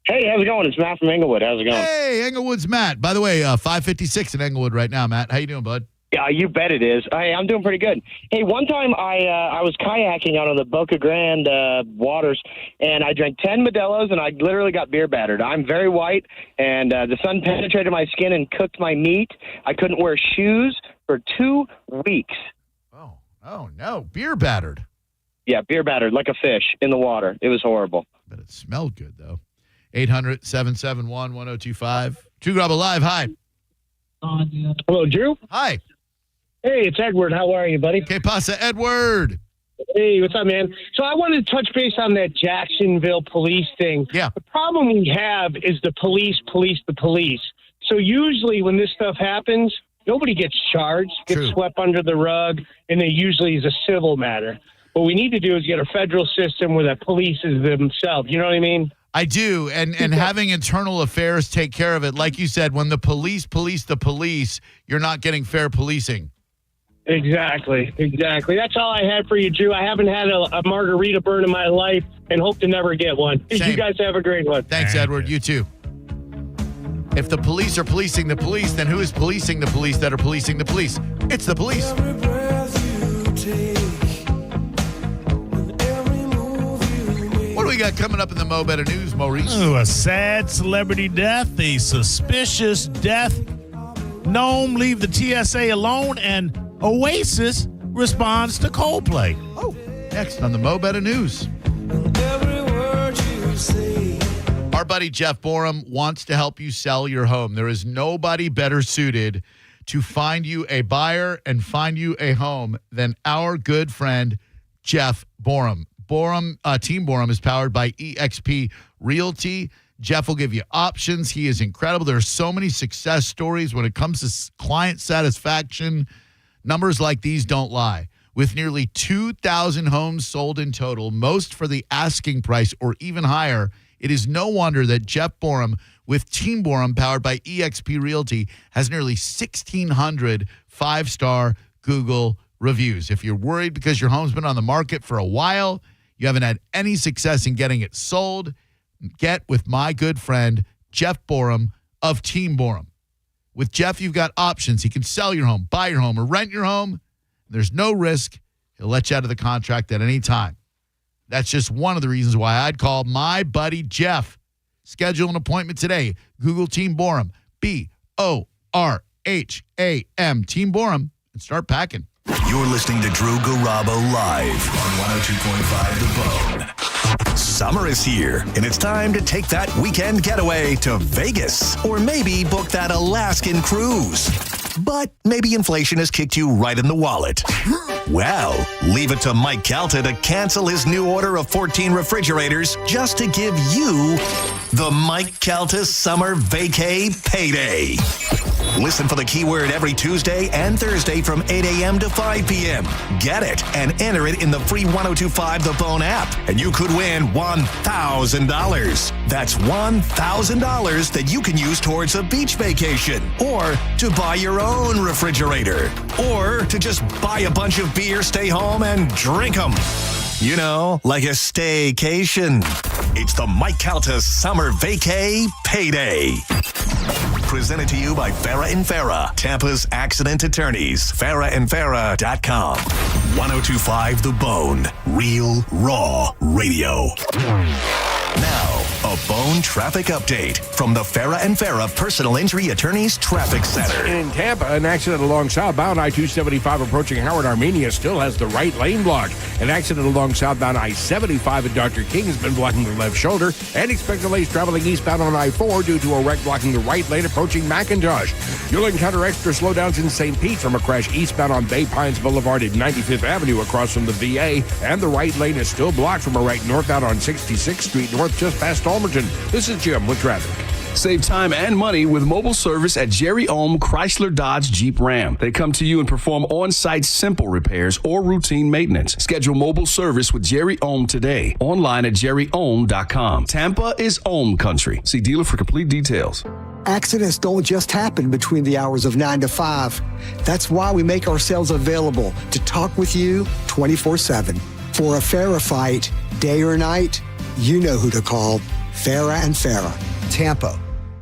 Hey, how's it going? It's Matt from Englewood. How's it going? Hey, Englewood's Matt. By the way, 5:56 in Englewood right now, Matt. How you doing, bud? Yeah, you bet it is. Hey, I'm doing pretty good. Hey, one time I was kayaking out on the Boca Grande waters, and I drank 10 Modelo's, and I literally got beer battered. I'm very white, and the sun penetrated my skin and cooked my meat. I couldn't wear shoes for 2 weeks. Oh, no. Beer battered. Yeah, beer battered like a fish in the water. It was horrible. But it smelled good, though. 800-771-1025. Drew Garabo Live, hi. Hello, Drew. Hi. Hey, it's Edward. How are you, buddy? Que pasa, Edward? Hey, what's up, man? So I wanted to touch base on that Jacksonville police thing. Yeah. The problem we have is the police the police. So usually when this stuff happens, nobody gets charged, gets swept under the rug, and it usually is a civil matter. What we need to do is get a federal system where the police is themselves. You know what I mean? I do, and having internal affairs take care of it. Like you said, when the police the police, you're not getting fair policing. Exactly. That's all I had for you, Drew. I haven't had a margarita burn in my life and hope to never get one. Same. You guys have a great one. Thanks, Edward. You too. If the police are policing the police, then who is policing the police that are policing the police? It's the police. What do we got coming up in the Mo Better News, Maurice? A sad celebrity death, a suspicious death. Gnome leave the TSA alone, and Oasis responds to Coldplay. Oh, next on the Mo Better News. Our buddy Jeff Borum wants to help you sell your home. There is nobody better suited to find you a buyer and find you a home than our good friend Jeff Borum. Team Borum is powered by eXp Realty. Jeff will give you options. He is incredible. There are so many success stories when it comes to client satisfaction. Numbers like these don't lie. With nearly 2,000 homes sold in total, most for the asking price or even higher, it is no wonder that Jeff Borum with Team Borum powered by eXp Realty has nearly 1,600 five-star Google reviews. If you're worried because your home's been on the market for a while, you haven't had any success in getting it sold, get with my good friend Jeff Borum of Team Borum. With Jeff, you've got options. He can sell your home, buy your home, or rent your home. There's no risk. He'll let you out of the contract at any time. That's just one of the reasons why I'd call my buddy Jeff. Schedule an appointment today. Google Team Borum, Borham, Team Borum, and start packing. You're listening to Drew Garabo live on 102.5 The Bone. Summer is here, and it's time to take that weekend getaway to Vegas, or maybe book that Alaskan cruise. but maybe inflation has kicked you right in the wallet. Well, leave it to Mike Calta to cancel his new order of 14 refrigerators just to give you the Mike Calta Summer Vacay Payday. Listen for the keyword every Tuesday and Thursday from 8 a.m. to 5 p.m. Get it and enter it in the free 1025 The Bone app, and you could win $1,000. That's $1,000 that you can use towards a beach vacation, or to buy your own refrigerator, or to just buy a bunch of beer, stay home, and drink them. You know, like a staycation. It's the Mike Calta Summer Vacay Payday. Presented to you by Farah and Farah, Tampa's accident attorneys. FarahandFarah.com. 1025 The Bone. Real, raw radio. Now, a Bone traffic update from the Farah and Farah Personal Injury Attorneys Traffic Center. In Tampa, an accident along southbound I-275 approaching Howard, Armenia still has the right lane blocked. An accident along southbound I-75 at Dr. King has been blocking the left shoulder, and expect delays traveling eastbound on I-4 due to a wreck blocking the right lane approaching McIntosh. You'll encounter extra slowdowns in St. Pete from a crash eastbound on Bay Pines Boulevard at 95th Avenue across from the VA, and the right lane is still blocked from a right northbound on 66th Street North just past Almerton. This is Jim with traffic. Save time and money with mobile service at Jerry Ohm Chrysler Dodge Jeep Ram. They come to you and perform on-site simple repairs or routine maintenance. Schedule mobile service with Jerry Ohm today. Online at jerryohm.com. Tampa is Ohm country. See dealer for complete details. Accidents don't just happen between the hours of 9 to 5. That's why we make ourselves available to talk with you 24/7. For a Farah fight, day or night, you know who to call. Farah and Farah, Tampa.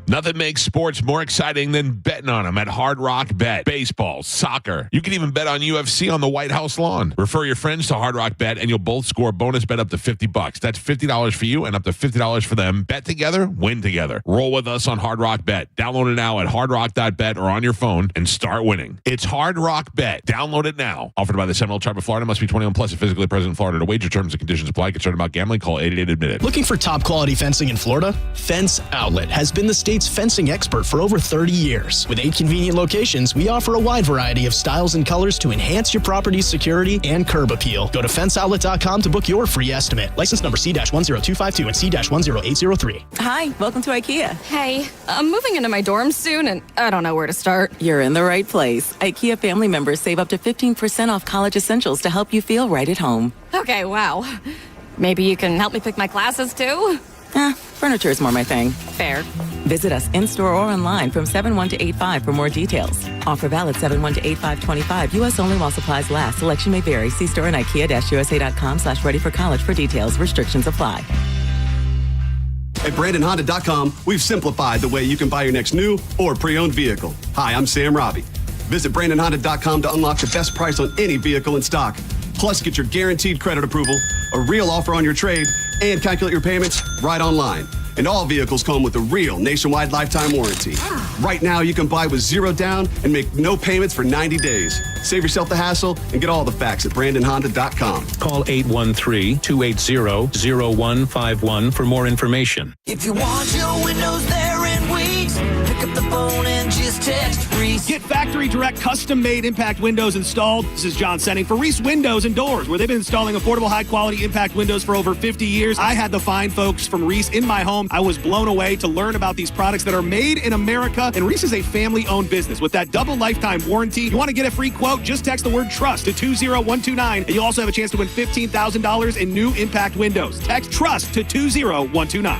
Nothing makes sports more exciting than betting on them at Hard Rock Bet. Baseball, soccer. You can even bet on UFC on the White House lawn. Refer your friends to Hard Rock Bet, and you'll both score a bonus bet up to $50. That's $50 for you and up to $50 for them. Bet together, win together. Roll with us on Hard Rock Bet. Download it now at hardrock.bet or on your phone and start winning. It's Hard Rock Bet. Download it now. Offered by the Seminole Tribe of Florida. Must be 21 plus and physically present in Florida to wager. Terms and conditions apply. Concerned about gambling? Call 888-ADMIT-IT. Looking for top quality fencing in Florida? Fence Outlet has been the state's fencing expert for over 30 years. With 8 convenient locations, we offer a wide variety of styles and colors to enhance your property's security and curb appeal. Go to fenceoutlet.com to book your free estimate. License number C-10252 and C-10803. Hi, welcome to IKEA. Hey, I'm moving into my dorm soon and I don't know where to start. You're in the right place. IKEA family members save up to 15% off college essentials to help you feel right at home. Okay, wow. Maybe you can help me pick my classes too? Furniture is more my thing. Fair. Visit us in-store or online from 7/1 to 8/5 for more details. Offer valid 7/1 to 8/5/25. U.S. only while supplies last. Selection may vary. See store and IKEA-USA.com/ready-for-college for details. Restrictions apply. At BrandonHonda.com, we've simplified the way you can buy your next new or pre-owned vehicle. Hi, I'm Sam Robbie. Visit BrandonHonda.com to unlock the best price on any vehicle in stock. Plus, get your guaranteed credit approval, a real offer on your trade, and calculate your payments right online. And all vehicles come with a real nationwide lifetime warranty. Right now, you can buy with 0 down and make no payments for 90 days. Save yourself the hassle and get all the facts at BrandonHonda.com. Call 813-280-0151 for more information. If you want your windows there in weeks, pick up the phone and just text Reese. Get factory direct custom-made impact windows installed. This is John Senning for Reese Windows and Doors, where they've been installing affordable, high-quality impact windows for over 50 years. I had the fine folks from Reese in my home. I was blown away to learn about these products that are made in America. And Reese is a family-owned business with that double lifetime warranty. You want to get a free quote? Just text the word TRUST to 20129, and you'll also have a chance to win $15,000 in new impact windows. Text TRUST to 20129.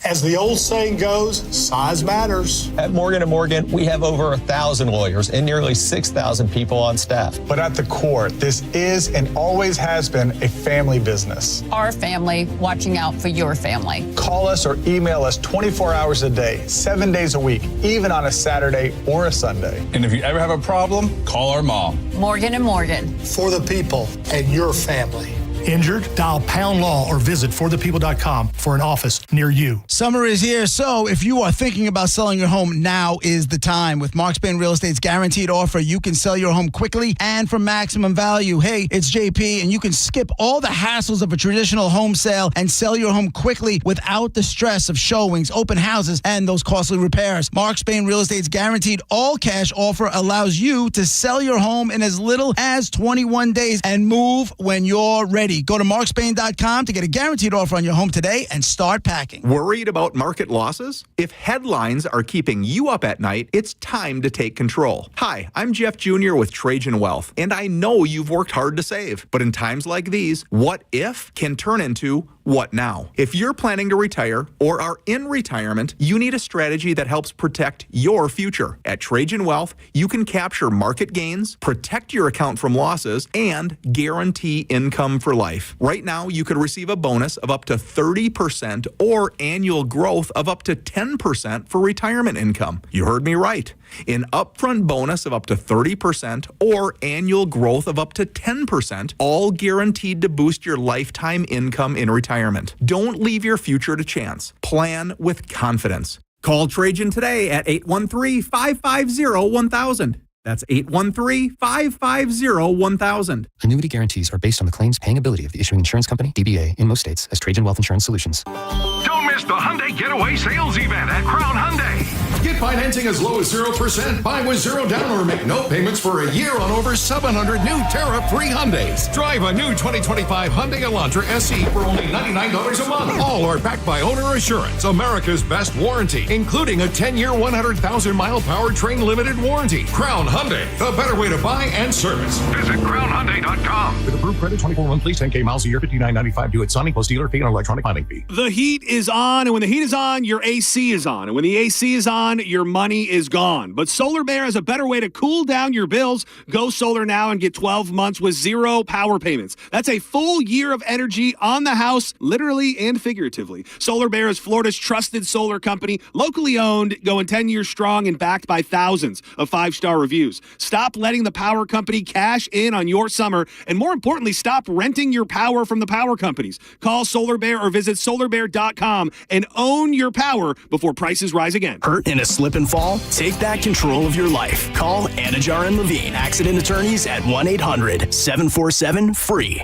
As the old saying goes, size matters. At Morgan & Morgan, we have over 1,000 lawyers and nearly 6,000 people on staff. But at the core, this is and always has been a family business. Our family watching out for your family. Call us or email us 24 hours a day, 7 days a week, even on a Saturday or a Sunday. And if you ever have a problem, call our mom. Morgan & Morgan. For the people and your family. Injured? Dial pound law or visit forthepeople.com for an office near you. Summer is here, so if you are thinking about selling your home, now is the time. With Mark Spain Real Estate's guaranteed offer, you can sell your home quickly and for maximum value. Hey, it's JP, and you can skip all the hassles of a traditional home sale and sell your home quickly without the stress of showings, open houses, and those costly repairs. Mark Spain Real Estate's guaranteed all-cash offer allows you to sell your home in as little as 21 days and move when you're ready. Go to markspain.com to get a guaranteed offer on your home today and start packing. Worried about market losses? If headlines are keeping you up at night, it's time to take control. Hi, I'm Jeff Jr. with Trajan Wealth, and I know you've worked hard to save. But in times like these, what if can turn into what now? If you're planning to retire or are in retirement, you need a strategy that helps protect your future. At Trajan Wealth, you can capture market gains, protect your account from losses, and guarantee income for life. Right now, you could receive a bonus of up to 30% or annual growth of up to 10% for retirement income. You heard me right. An upfront bonus of up to 30% or annual growth of up to 10%, all guaranteed to boost your lifetime income in retirement. Don't leave your future to chance. Plan with confidence. Call Trajan today at 813-550-1000. That's 813-550-1000. Annuity guarantees are based on the claims paying ability of the issuing insurance company, DBA, in most states as Trajan Wealth Insurance Solutions. Don't miss the Hyundai Getaway Sales Event at Crown Hyundai. Get financing as low as 0%, buy with zero down, or make no payments for a year on over 700 new tariff-free Hyundais. Drive a new 2025 Hyundai Elantra SE for only $99 a month. All are backed by Owner Assurance, America's best warranty, including a 10-year, 100,000-mile powertrain limited warranty. Crown Hyundai, the better way to buy and service. Visit crownhyundai.com. With approved credit, 24 monthly, 10K miles a year, $59.95 due at Sonic plus dealer fee and electronic filing fee. The heat is on, and when the heat is on, your AC is on. And when the AC is on, your money is gone. But Solar Bear has a better way to cool down your bills. Go solar now and get 12 months with zero power payments. That's a full year of energy on the house, literally and figuratively. Solar Bear is Florida's trusted solar company, locally owned, going 10 years strong and backed by thousands of 5-star reviews. Stop letting the power company cash in on your summer, and more importantly, stop renting your power from the power companies. Call Solar Bear or visit solarbear.com and own your power before prices rise again. Hurt in a slip and fall? Take back control of your life. Call Anajar and Levine, accident attorneys at 1-800-747-FREE.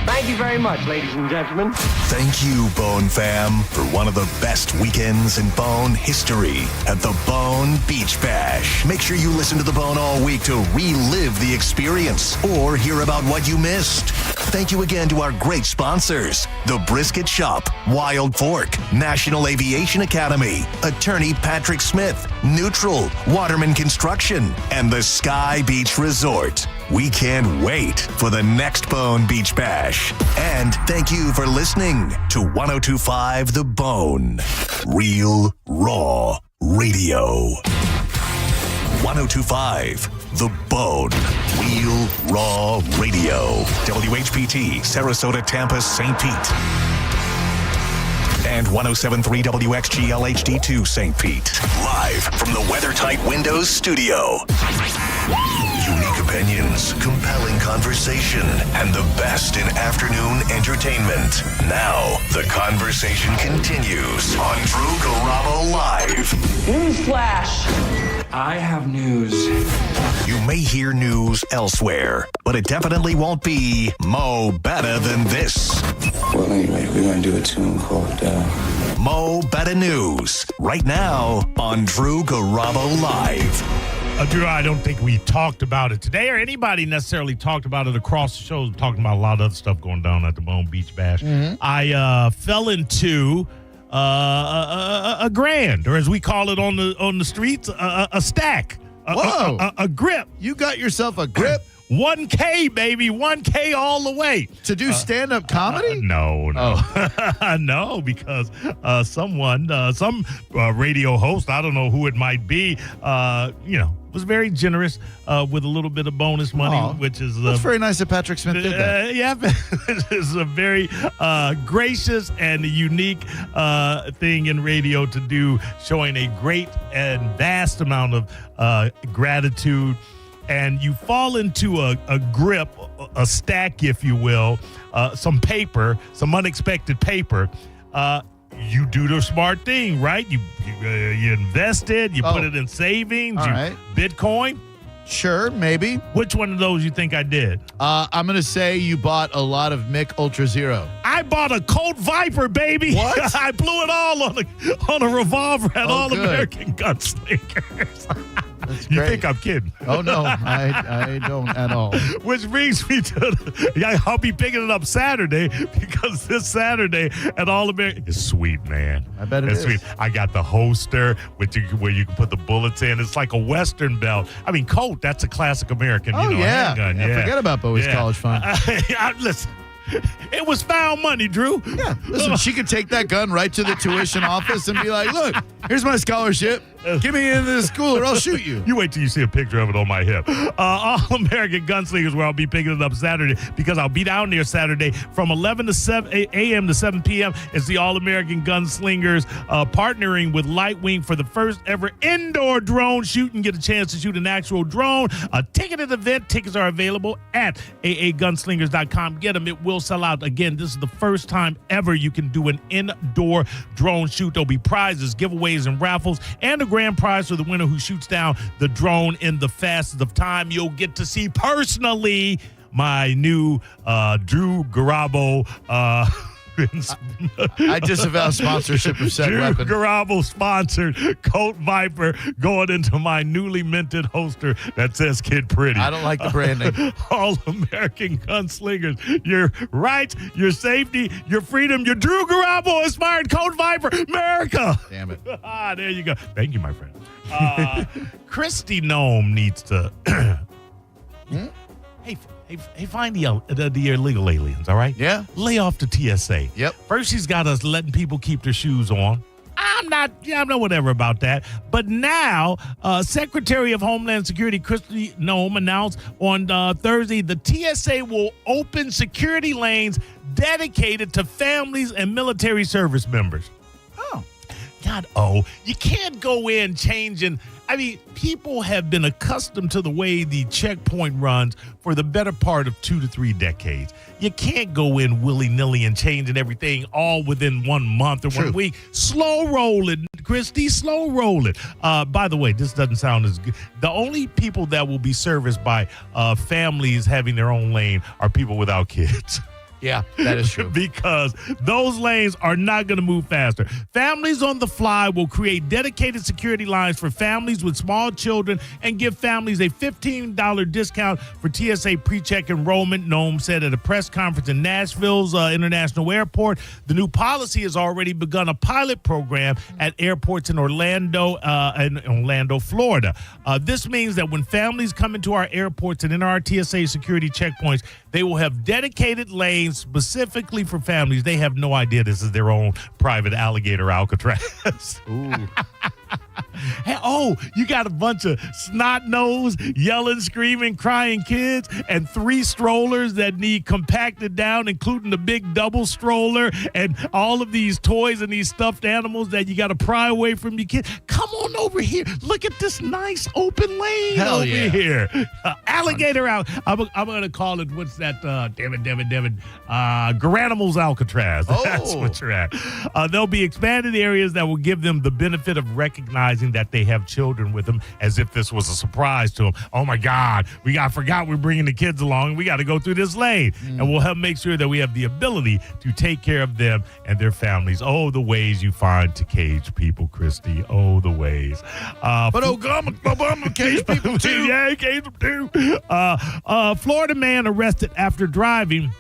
Thank you very much, ladies and gentlemen. Thank you, Bone Fam, for one of the best weekends in Bone history at the Bone Beach Bash. Make sure you listen to the Bone all week to relive the experience or hear about what you missed. Thank you again to our great sponsors, The Brisket Shop, Wild Fork, National Aviation Academy, Attorney Patrick Smith, Neutral, Waterman Construction, and the Sky Beach Resort. We can't wait for the next Bone Beach Bash. And thank you for listening to 102.5 The Bone. Real, raw radio. 102.5 The Bone. Real, raw radio. WHPT, Sarasota, Tampa, St. Pete. And 107.3 WXGL HD2 St. Pete. Live from the WeatherTight Windows studio. Unique opinions, compelling conversation, and the best in afternoon entertainment. Now, the conversation continues on Drew Garabo Live. Newsflash! I have news. You may hear news elsewhere, but it definitely won't be Mo Better Than This. Well, anyway, we're going to do a tune called Mo Better News, right now on Drew Garabo Live. Drew, I don't think we talked about it today, or anybody necessarily talked about it across the show, talking about a lot of other stuff going down at the Bone Beach Bash. Mm-hmm. I fell into a grand, or as we call it on the streets, a stack. A grip. You got yourself a grip? 1K, baby. 1K all the way. To do stand-up comedy? No. Oh. No, because some radio host, I don't know who it might be, was very generous with a little bit of bonus money, which is... That's very nice that Patrick Smith did that. Yeah, it's a very gracious and unique thing in radio to do, showing a great and vast amount of gratitude and you fall into a grip, a stack, if you will, some paper, some unexpected paper, you do the smart thing, right? You invest it, you put it in savings, Bitcoin. Sure, maybe. Which one of those you think I did? I'm going to say you bought a lot of Mick Ultra Zero. I bought a Colt Viper, baby. What? I blew it all on a revolver at All-American Gunslingers. You think I'm kidding? Oh, no, I don't at all. Which brings me to I'll be picking it up Saturday, because this Saturday at All-American, it's sweet, man. I bet it's sweet. I got the holster where you can put the bullets in. It's like a Western belt. I mean, Colt, that's a classic American, handgun. Yeah, forget about Bowie's college fund. Listen. It was found money, Drew. Yeah. Listen, she could take that gun right to the tuition office and be like, look, here's my scholarship. Get me into this school or I'll shoot you. You wait till you see a picture of it on my hip. All-American Gunslingers, where I'll be picking it up Saturday, because I'll be down there Saturday from 11 a.m. to 7 p.m. It's the All-American Gunslingers partnering with Lightwing for the first ever indoor drone shoot and get a chance to shoot an actual drone. A ticketed event. Tickets are available at aagunslingers.com. Get them. It will sell out. Again, this is the first time ever you can do an indoor drone shoot. There'll be prizes, giveaways, and raffles, and a grand prize for the winner who shoots down the drone in the fastest of time. You'll get to see personally my new Drew Garabo I disavow sponsorship of said weapon. Garabo sponsored Colt Viper going into my newly minted holster that says Kid Pretty. I don't like the branding. All-American Gunslingers. Your rights, your safety, your freedom, your Drew Garabo inspired Colt Viper. America. Damn it. There you go. Thank you, my friend. Christy Nome needs to Hey, find the illegal aliens, all right? Yeah. Lay off the TSA. Yep. First, she's got us letting people keep their shoes on. I'm not whatever about that. But now, Secretary of Homeland Security Christy Nome announced on Thursday the TSA will open security lanes dedicated to families and military service members. You can't go in changing. I mean, people have been accustomed to the way the checkpoint runs for the better part of 2 to 3 decades. You can't go in willy-nilly and changing everything all within 1 month or 1 week. Slow roll it, Christy, slow roll it. By the way, this doesn't sound as good. The only people that will be serviced by families having their own lane are people without kids. Yeah, that is true. Because those lanes are not going to move faster. Families on the Fly will create dedicated security lines for families with small children and give families a $15 discount for TSA pre-check enrollment, Nome said at a press conference in Nashville's International Airport. The new policy has already begun a pilot program at airports in Orlando, Florida. This means that when families come into our airports and in our TSA security checkpoints, they will have dedicated lanes specifically for families. They have no idea this is their own private alligator Alcatraz. Ooh. Hey, you got a bunch of snot-nosed, yelling, screaming, crying kids and 3 strollers that need compacted down, including the big double stroller and all of these toys and these stuffed animals that you got to pry away from your kids. Come on over here. Look at this nice open lane over here. Alligator out. I'm going to call it, what's that? Damn it. Garanimals Alcatraz. That's what you're at. There'll be expanded areas that will give them the benefit of recognizing that they have children with them, as if this was a surprise to them. Oh my God, forgot we're bringing the kids along. We got to go through this lane, and we'll help make sure that we have the ability to take care of them and their families. Oh, the ways you find to cage people, Christy. Oh, the ways. But Obama cage people too. Yeah, he caged them too. Florida man arrested after driving.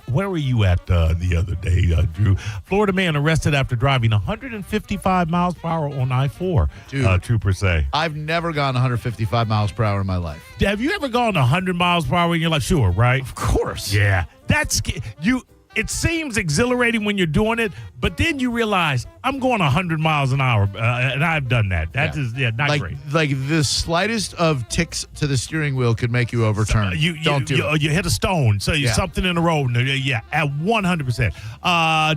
Where were you at the other day, Drew? Florida man arrested after driving 155 miles per hour on I-4. Dude, troopers say. I've never gone 155 miles per hour in my life. Have you ever gone 100 miles per hour in your life? Sure, right? Of course. Yeah. That's you. it seems exhilarating when you're doing it, but then you realize I'm going 100 miles an hour, and I've done that. That is not great. Like the slightest of ticks to the steering wheel could make you overturn. Don't do it. You hit a stone, so you something in the road. At 100%.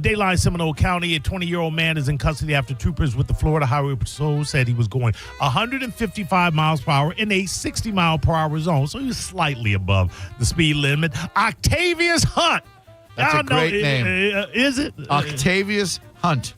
Dayline, Seminole County, a 20-year-old man is in custody after troopers with the Florida Highway Patrol said he was going 155 miles per hour in a 60-mile-per-hour zone, so he was slightly above the speed limit. Octavius Hunt. That's a great name. Is it? Octavius Hunt.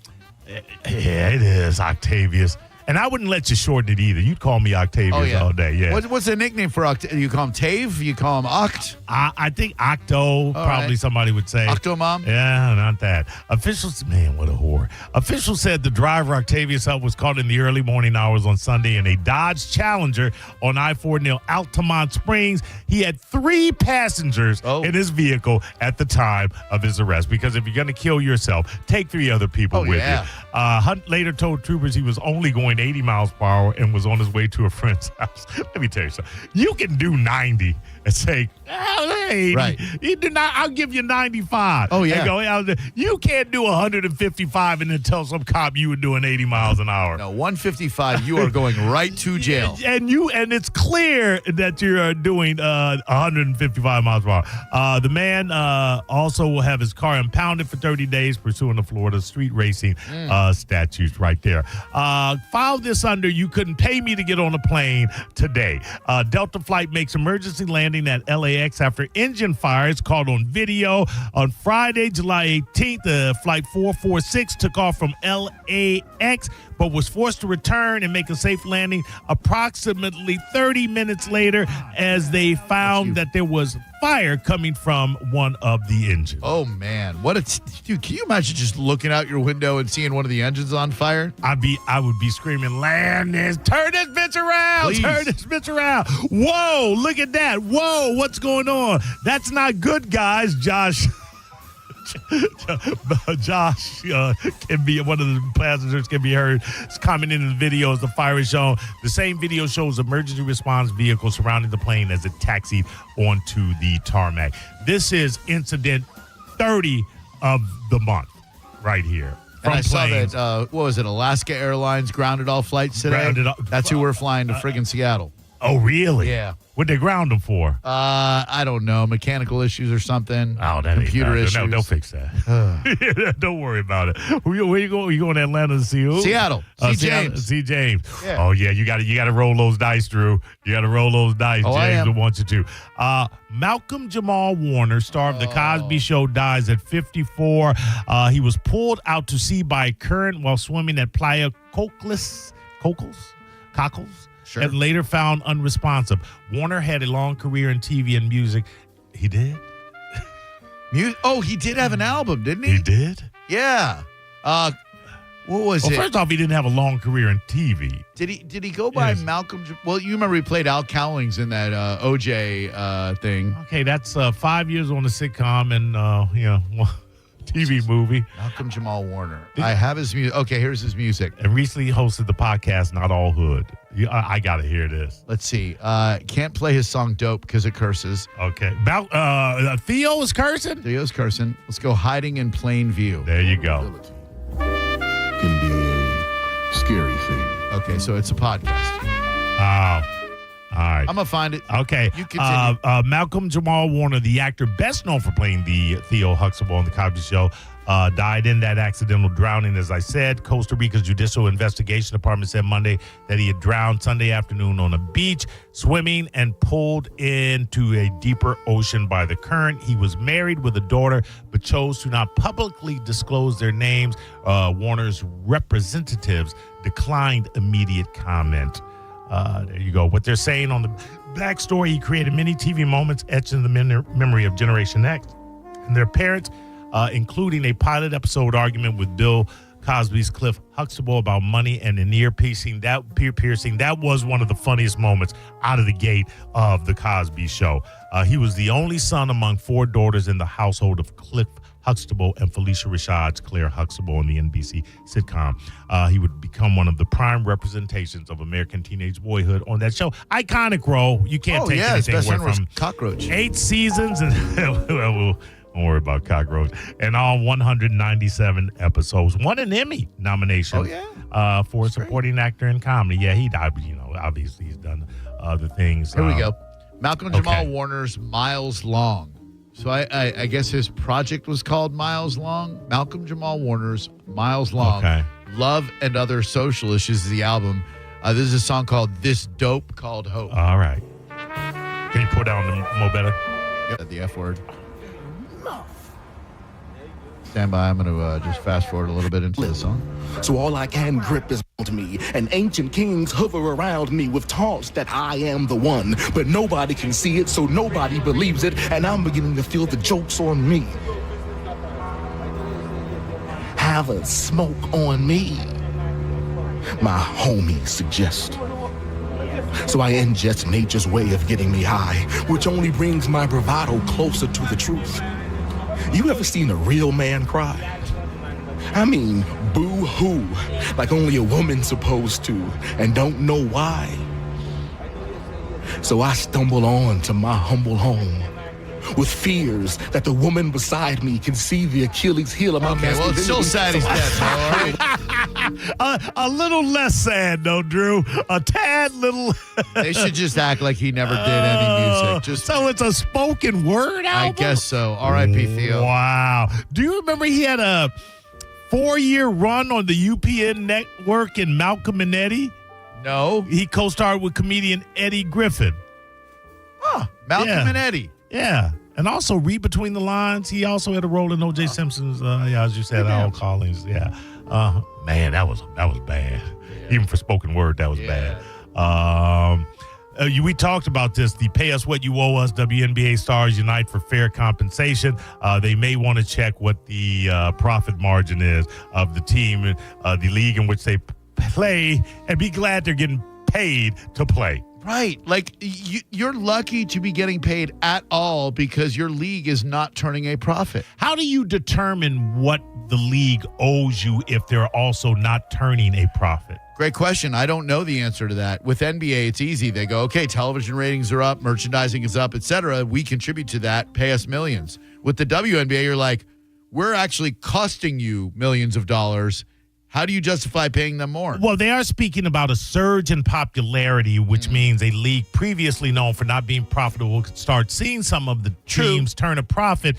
Yeah, it is, Octavius. And I wouldn't let you shorten it either. You'd call me Octavius all day. Yeah. What's the nickname for Octavius? You call him Tave? You call him Oct? I think Octo, probably somebody would say. Octo Mom? Yeah, not that. Officials, man, what a whore. Officials said the driver, Octavius Hunt, was caught in the early morning hours on Sunday in a Dodge Challenger on I-4 near Altamont Springs. He had 3 passengers in his vehicle at the time of his arrest, because if you're going to kill yourself, take 3 other people with you. Hunt later told troopers he was only going 80 miles per hour and was on his way to a friend's house. Let me tell you something. You can do 90 and say, hey, right. You do not, I'll give you 95. Oh, yeah. And go, you can't do 155 and then tell some cop you were doing 80 miles an hour. No, 155, you are going right to jail. And it's clear that you're doing 155 miles per hour. The man also will have his car impounded for 30 days pursuant to Florida street racing statutes right there. File this under you couldn't pay me to get on a plane today. Delta flight makes emergency landing at LAX after engine fire. It's caught on video. On Friday, July 18th, the flight 446 took off from LAX but was forced to return and make a safe landing approximately 30 minutes later as they found that there was fire coming from one of the engines. Oh, man. Dude, can you imagine just looking out your window and seeing one of the engines on fire? I would be screaming, turn this bitch around. Please. Turn this bitch around. Whoa, look at that. Whoa, what's going on? That's not good, guys. Josh can be one of the passengers can be heard commenting in the video as the fire is shown. The same video shows emergency response vehicles surrounding the plane as it taxied onto the tarmac. This is incident 30 of the month right here. And I saw that, what was it, Alaska Airlines grounded all flights today? That's who we're flying to friggin' Seattle. Oh, really? Yeah. What'd they ground them for? I don't know. Mechanical issues or something. Oh, that computer issues. No, they'll fix that. Don't worry about it. Where you going? You going to Atlanta to see who? Seattle. See James. See James. Yeah. Oh yeah, you got to roll those dice, Drew. You got to roll those dice. Oh, James will want you to. Malcolm Jamal Warner, star of The Cosby Show, dies at 54. He was pulled out to sea by a current while swimming at Playa Cockles. Sure. And later found unresponsive. Warner had a long career in TV and music. He did? He did have an album, didn't he? He did? Yeah. What was it? First off, he didn't have a long career in TV. Did he go by Malcolm? Well, you remember he played Al Cowlings in that OJ thing. Okay, that's 5 years on the sitcom and, TV movie. Malcolm Jamal Warner. I have his music. Okay, here's his music. And recently hosted the podcast Not All Hood. I got to hear this. Let's see. Can't play his song Dope because it curses. Okay. Theo is cursing? Theo's cursing. Let's go Hiding in Plain View. There you go. Can be a scary thing. Okay, so it's a podcast. Oh. All right. I'm going to find it. Okay. You continue. Malcolm Jamal Warner, the actor best known for playing the Theo Huxtable on The Cosby Show, died in that accidental drowning, as I said. Costa Rica's Judicial Investigation Department said Monday that he had drowned Sunday afternoon on a beach, swimming and pulled into a deeper ocean by the current. He was married with a daughter, but chose to not publicly disclose their names. Warner's representatives declined immediate comment. There you go. What they're saying on the backstory, he created many TV moments etched in the memory of Generation X and their parents, including a pilot episode argument with Bill Cosby's Cliff Huxtable about money and an ear piercing. That was one of the funniest moments out of the gate of The Cosby Show. He was the only son among 4 daughters in the household of Cliff Huxtable and Felicia Rashad's Claire Huxtable in the NBC sitcom. He would become one of the prime representations of American teenage boyhood on that show. Iconic role. You can't take anything away from Cockroach. 8 seasons and Don't worry about cockroach. And all 197 episodes. Won an Emmy nomination for supporting actor in comedy. Yeah, he died, but, obviously he's done other things. Here we go. Malcolm Jamal Warner's Miles Long. So I guess his project was called Miles Long. Malcolm Jamal Warner's Miles Long. Okay. Love and Other Social Issues is the album. This is a song called This Dope Called Hope. All right. Can you put down the Mo Better? Yep, the F word. Stand by. I'm going to just fast forward a little bit into the song. So all I can grip is onto me, and ancient kings hover around me with taunts that I am the one. But nobody can see it, so nobody believes it, and I'm beginning to feel the joke's on me. Have a smoke on me, my homie suggests. So I ingest nature's way of getting me high, which only brings my bravado closer to the truth. You ever seen a real man cry? I mean, boo-hoo, like only a woman's supposed to, and don't know why. So I stumble on to my humble home with fears that the woman beside me can see the Achilles heel of my masculinity. Well, it's still sad he's dead, all right? A little less sad, though, Drew. A tad little. They should just act like he never did any music. So it's a spoken word album? I guess so. R.I.P. Theo. Wow. Do you remember he had a 4-year run on the UPN network in Malcolm and Eddie? No. He co-starred with comedian Eddie Griffin. Malcolm and Eddie. Yeah. And also Read Between the Lines. He also had a role in O.J. Simpson's, as you said, Al Collins. Yeah. Man, that was bad. Yeah. Even for spoken word, that was bad. We talked about this. The Pay Us What You Owe Us, WNBA stars unite for fair compensation. They may want to check what the profit margin is of the team, the league in which they play, and be glad they're getting paid to play. Right. Like, you're lucky to be getting paid at all because your league is not turning a profit. How do you determine what the league owes you if they're also not turning a profit? Great question. I don't know the answer to that. With NBA, it's easy. They go, okay, television ratings are up, merchandising is up, etc. We contribute to that. Pay us millions. With the WNBA, you're like, we're actually costing you millions of dollars. How do you justify paying them more? Well, they are speaking about a surge in popularity, which means a league previously known for not being profitable could start seeing some of the teams turn a profit.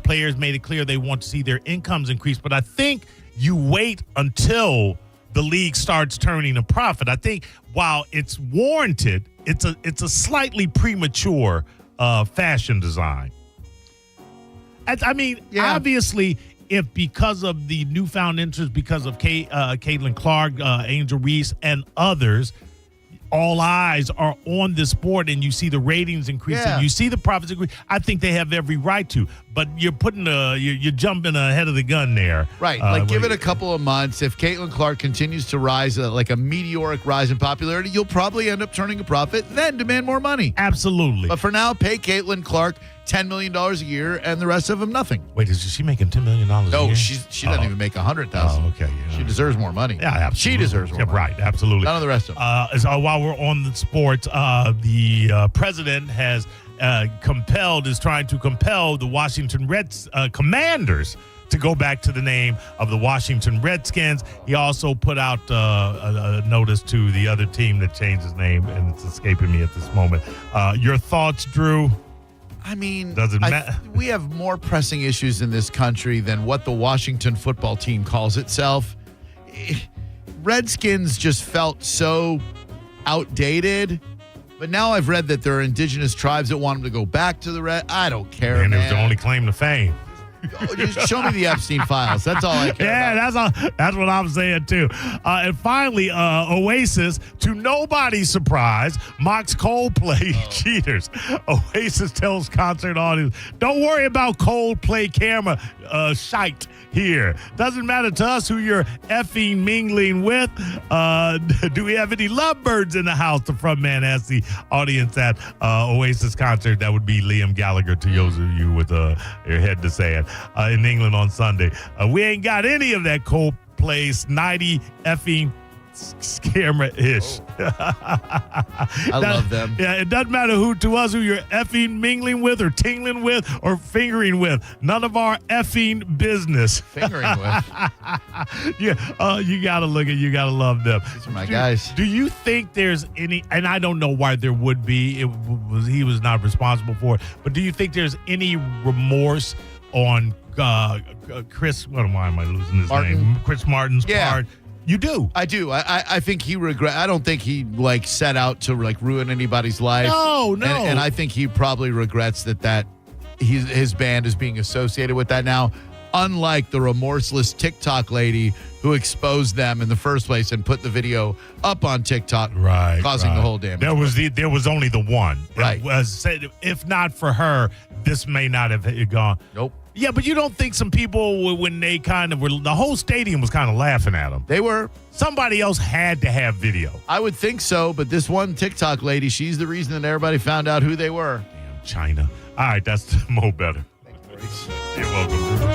Players made it clear they want to see their incomes increase. But I think you wait until the league starts turning a profit. I think while it's warranted, it's a slightly premature fashion design. Obviously, if because of the newfound interest, because of Caitlin Clark, Angel Reese, and others, all eyes are on this sport and you see the ratings increasing, you see the profits increase, I think they have every right to. But you're you're jumping ahead of the gun there. Right. Give it a couple of months. If Caitlin Clark continues to rise like a meteoric rise in popularity, you'll probably end up turning a profit, then demand more money. Absolutely. But for now, pay Caitlin Clark $10 million a year and the rest of them nothing. Wait, is she making $10 million a year? No, she doesn't even make $100,000. Oh, okay. Yeah. She deserves more money. Yeah, absolutely. She deserves more money. Right, absolutely. None of the rest of them. So while we're on the sports, the president has is trying to compel the Washington Commanders to go back to the name of the Washington Redskins. He also put out a notice to the other team that changed his name, and it's escaping me at this moment. Your thoughts, Drew? I mean, doesn't matter. We have more pressing issues in this country than what the Washington football team calls itself. Redskins just felt so outdated. But now I've read that there are indigenous tribes that want them to go back to the Red. I don't care, and man. it was the only claim to fame. Just show me the Epstein files. That's all I care about. That's what I'm saying, too. And finally, Oasis, to nobody's surprise, mocks Coldplay cheaters. Oasis tells concert audience, don't worry about Coldplay camera shite here. Doesn't matter to us who you're effing mingling with. Do we have any lovebirds in the house? The frontman asked the audience at Oasis concert. That would be Liam Gallagher, to those of you with your head to say it. In England on Sunday. We ain't got any of that Coldplay snidey effing scammer-ish. I love them. Yeah, it doesn't matter who you're effing mingling with or tingling with or fingering with. None of our effing business. Fingering with. Yeah, you gotta love them. These are my guys. Do you think there's any, and I don't know why there would be, he was not responsible for it, but do you think there's any remorse on Chris, why am I losing his name? Chris Martin's part? You do. I do. I think he I don't think he set out to ruin anybody's life. No. And I think he probably regrets that his band is being associated with that now. Unlike the remorseless TikTok lady who exposed them in the first place and put the video up on TikTok, causing the whole damage. There was only the one. Right. It was, if not for her, this may not have gone. Nope. Yeah, but you don't think some people, when they kind of were, the whole stadium was kind of laughing at them. They were. Somebody else had to have video. I would think so, but this one TikTok lady, she's the reason that everybody found out who they were. Damn, China. All right, that's Mo better. You're welcome.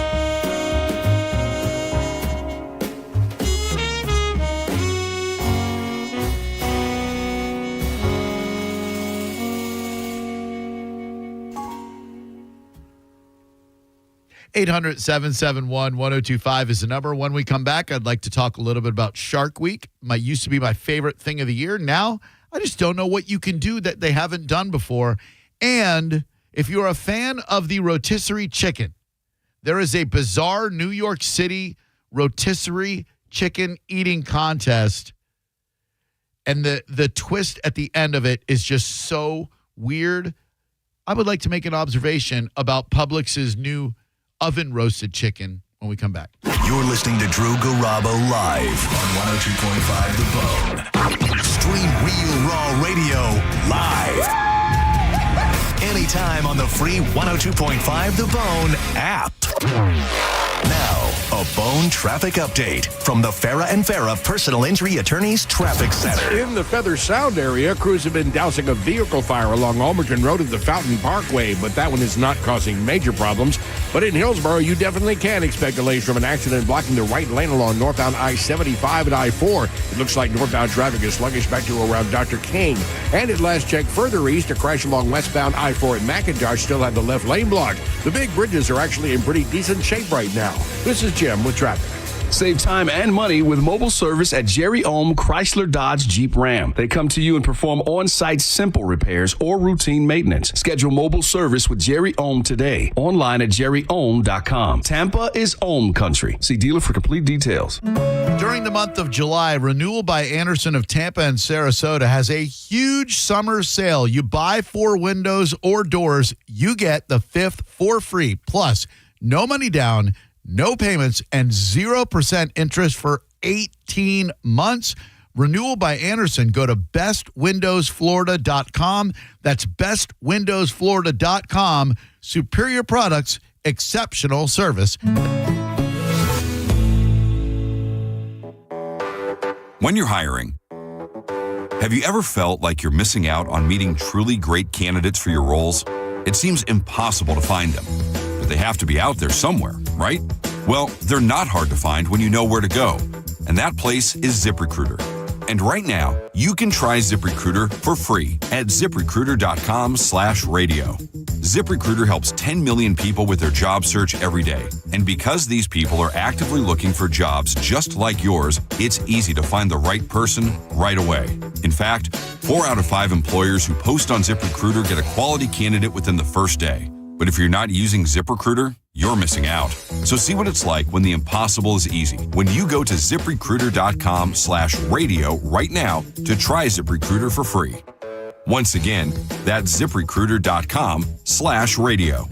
800-771-1025 is the number. When we come back, I'd like to talk a little bit about Shark Week. Used to be my favorite thing of the year. Now, I just don't know what you can do that they haven't done before. And if you're a fan of the rotisserie chicken, there is a bizarre New York City rotisserie chicken eating contest. And the twist at the end of it is just so weird. I would like to make an observation about Publix's new oven roasted chicken when we come back. You're listening to Drew Garabo live on 102.5 The Bone. Stream Real Raw Radio live. Anytime on the free 102.5 The Bone app. Now, a Bone traffic update from the Farrah and Farrah Personal Injury Attorneys Traffic Center. In the Feather Sound area, crews have been dousing a vehicle fire along Almerton Road at the Fountain Parkway, but that one is not causing major problems. But in Hillsborough, you definitely can expect delays from an accident blocking the right lane along northbound I-75 and I-4. It looks like northbound traffic is sluggish back to around Dr. King. And at last check further east, a crash along westbound I-4 at McIntosh still had the left lane blocked. The big bridges are actually in pretty decent shape right now. This is Jim with traffic. Save time and money with mobile service at Jerry Ohm Chrysler Dodge Jeep Ram. They come to you and perform on-site simple repairs or routine maintenance. Schedule mobile service with Jerry Ohm today. Online at jerryohm.com. Tampa is Ohm country. See dealer for complete details. During the month of July, Renewal by Anderson of Tampa and Sarasota has a huge summer sale. You buy 4 windows or doors, you get the 5th for free. Plus, no money down, no payments, and 0% interest for 18 months. Renewal by Anderson. Go to bestwindowsflorida.com. That's bestwindowsflorida.com. Superior products, exceptional service. When you're hiring, have you ever felt like you're missing out on meeting truly great candidates for your roles? It seems impossible to find them. They have to be out there somewhere, right? Well, they're not hard to find when you know where to go. And that place is ZipRecruiter. And right now, you can try ZipRecruiter for free at ZipRecruiter.com/radio. ZipRecruiter helps 10 million people with their job search every day. And because these people are actively looking for jobs just like yours, it's easy to find the right person right away. In fact, 4 out of 5 employers who post on ZipRecruiter get a quality candidate within the first day. But if you're not using ZipRecruiter, you're missing out. So see what it's like when the impossible is easy. When you go to ZipRecruiter.com/radio right now to try ZipRecruiter for free. Once again, that's ZipRecruiter.com/radio.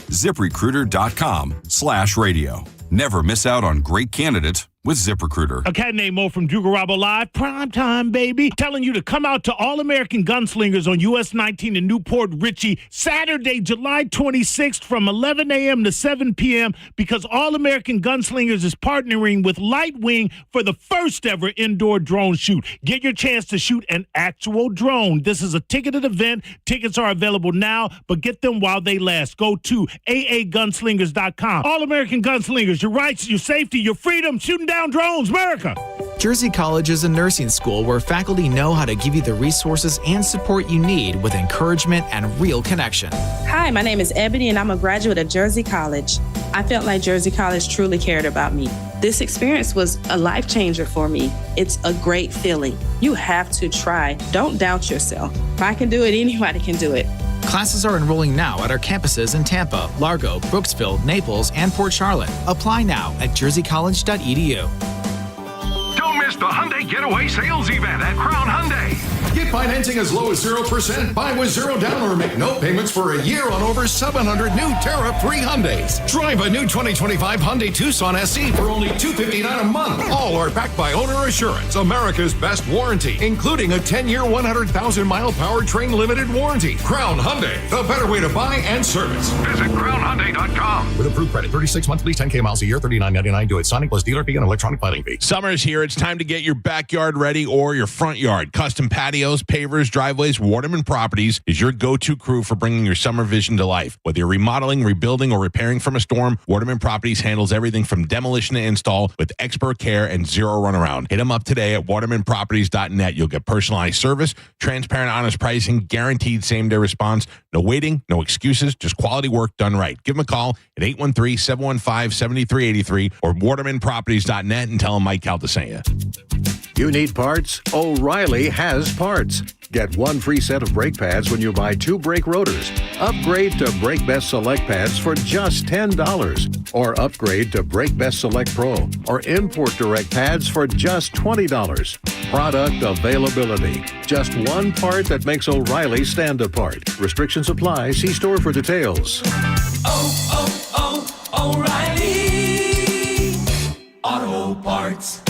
ZipRecruiter.com/radio. Never miss out on great candidates with ZipRecruiter. A cat named Mo from Drew Garabo Live, prime time, baby. Telling you to come out to All-American Gunslingers on US 19 in Newport Richey, Saturday, July 26th from 11 a.m. to 7 p.m. because All-American Gunslingers is partnering with Lightwing for the first ever indoor drone shoot. Get your chance to shoot an actual drone. This is a ticketed event. Tickets are available now, but get them while they last. Go to aagunslingers.com. All-American Gunslingers, your rights, your safety, your freedom, shooting down drones, America. Jersey College is a nursing school where faculty know how to give you the resources and support you need with encouragement and real connection. Hi, my name is Ebony, and I'm a graduate of Jersey College. I felt like Jersey College truly cared about me. This experience was a life changer for me. It's a great feeling. You have to try. Don't doubt yourself. If I can do it, anybody can do it. Classes are enrolling now at our campuses in Tampa, Largo, Brooksville, Naples, and Port Charlotte. Apply now at jerseycollege.edu. Don't miss the Hyundai Getaway Sales Event at Crown Hyundai. Get financing as low as 0%, buy with zero down, or make no payments for a year on over 700 new tariff-free Hyundais. Drive a new 2025 Hyundai Tucson SE for only $259 a month. All are backed by Owner Assurance, America's best warranty, including a 10-year, 100,000-mile powertrain limited warranty. Crown Hyundai, the better way to buy and service. Visit crownhyundai.com. With approved credit, 36 monthly, 10K miles a year, $39.99. Do it. Signing plus dealer fee and electronic filing fee. Summer's here. It's time to get your backyard ready or your front yard. Custom patios, pavers, driveways, Waterman Properties is your go-to crew for bringing your summer vision to life. Whether you're remodeling, rebuilding, or repairing from a storm, Waterman Properties handles everything from demolition to install with expert care and zero runaround. Hit them up today at watermanproperties.net. You'll get personalized service, transparent, honest pricing, guaranteed same-day response. No waiting, no excuses, just quality work done right. Give them a call at 813-715-7383 or watermanproperties.net and tell them Mike Calta sent you. You need parts? O'Reilly has parts. Get one free set of brake pads when you buy 2 brake rotors. Upgrade to Brake Best Select pads for just $10. Or upgrade to Brake Best Select Pro or Import Direct pads for just $20. Product availability. Just one part that makes O'Reilly stand apart. Restrictions apply. See store for details. O'Reilly Auto Parts.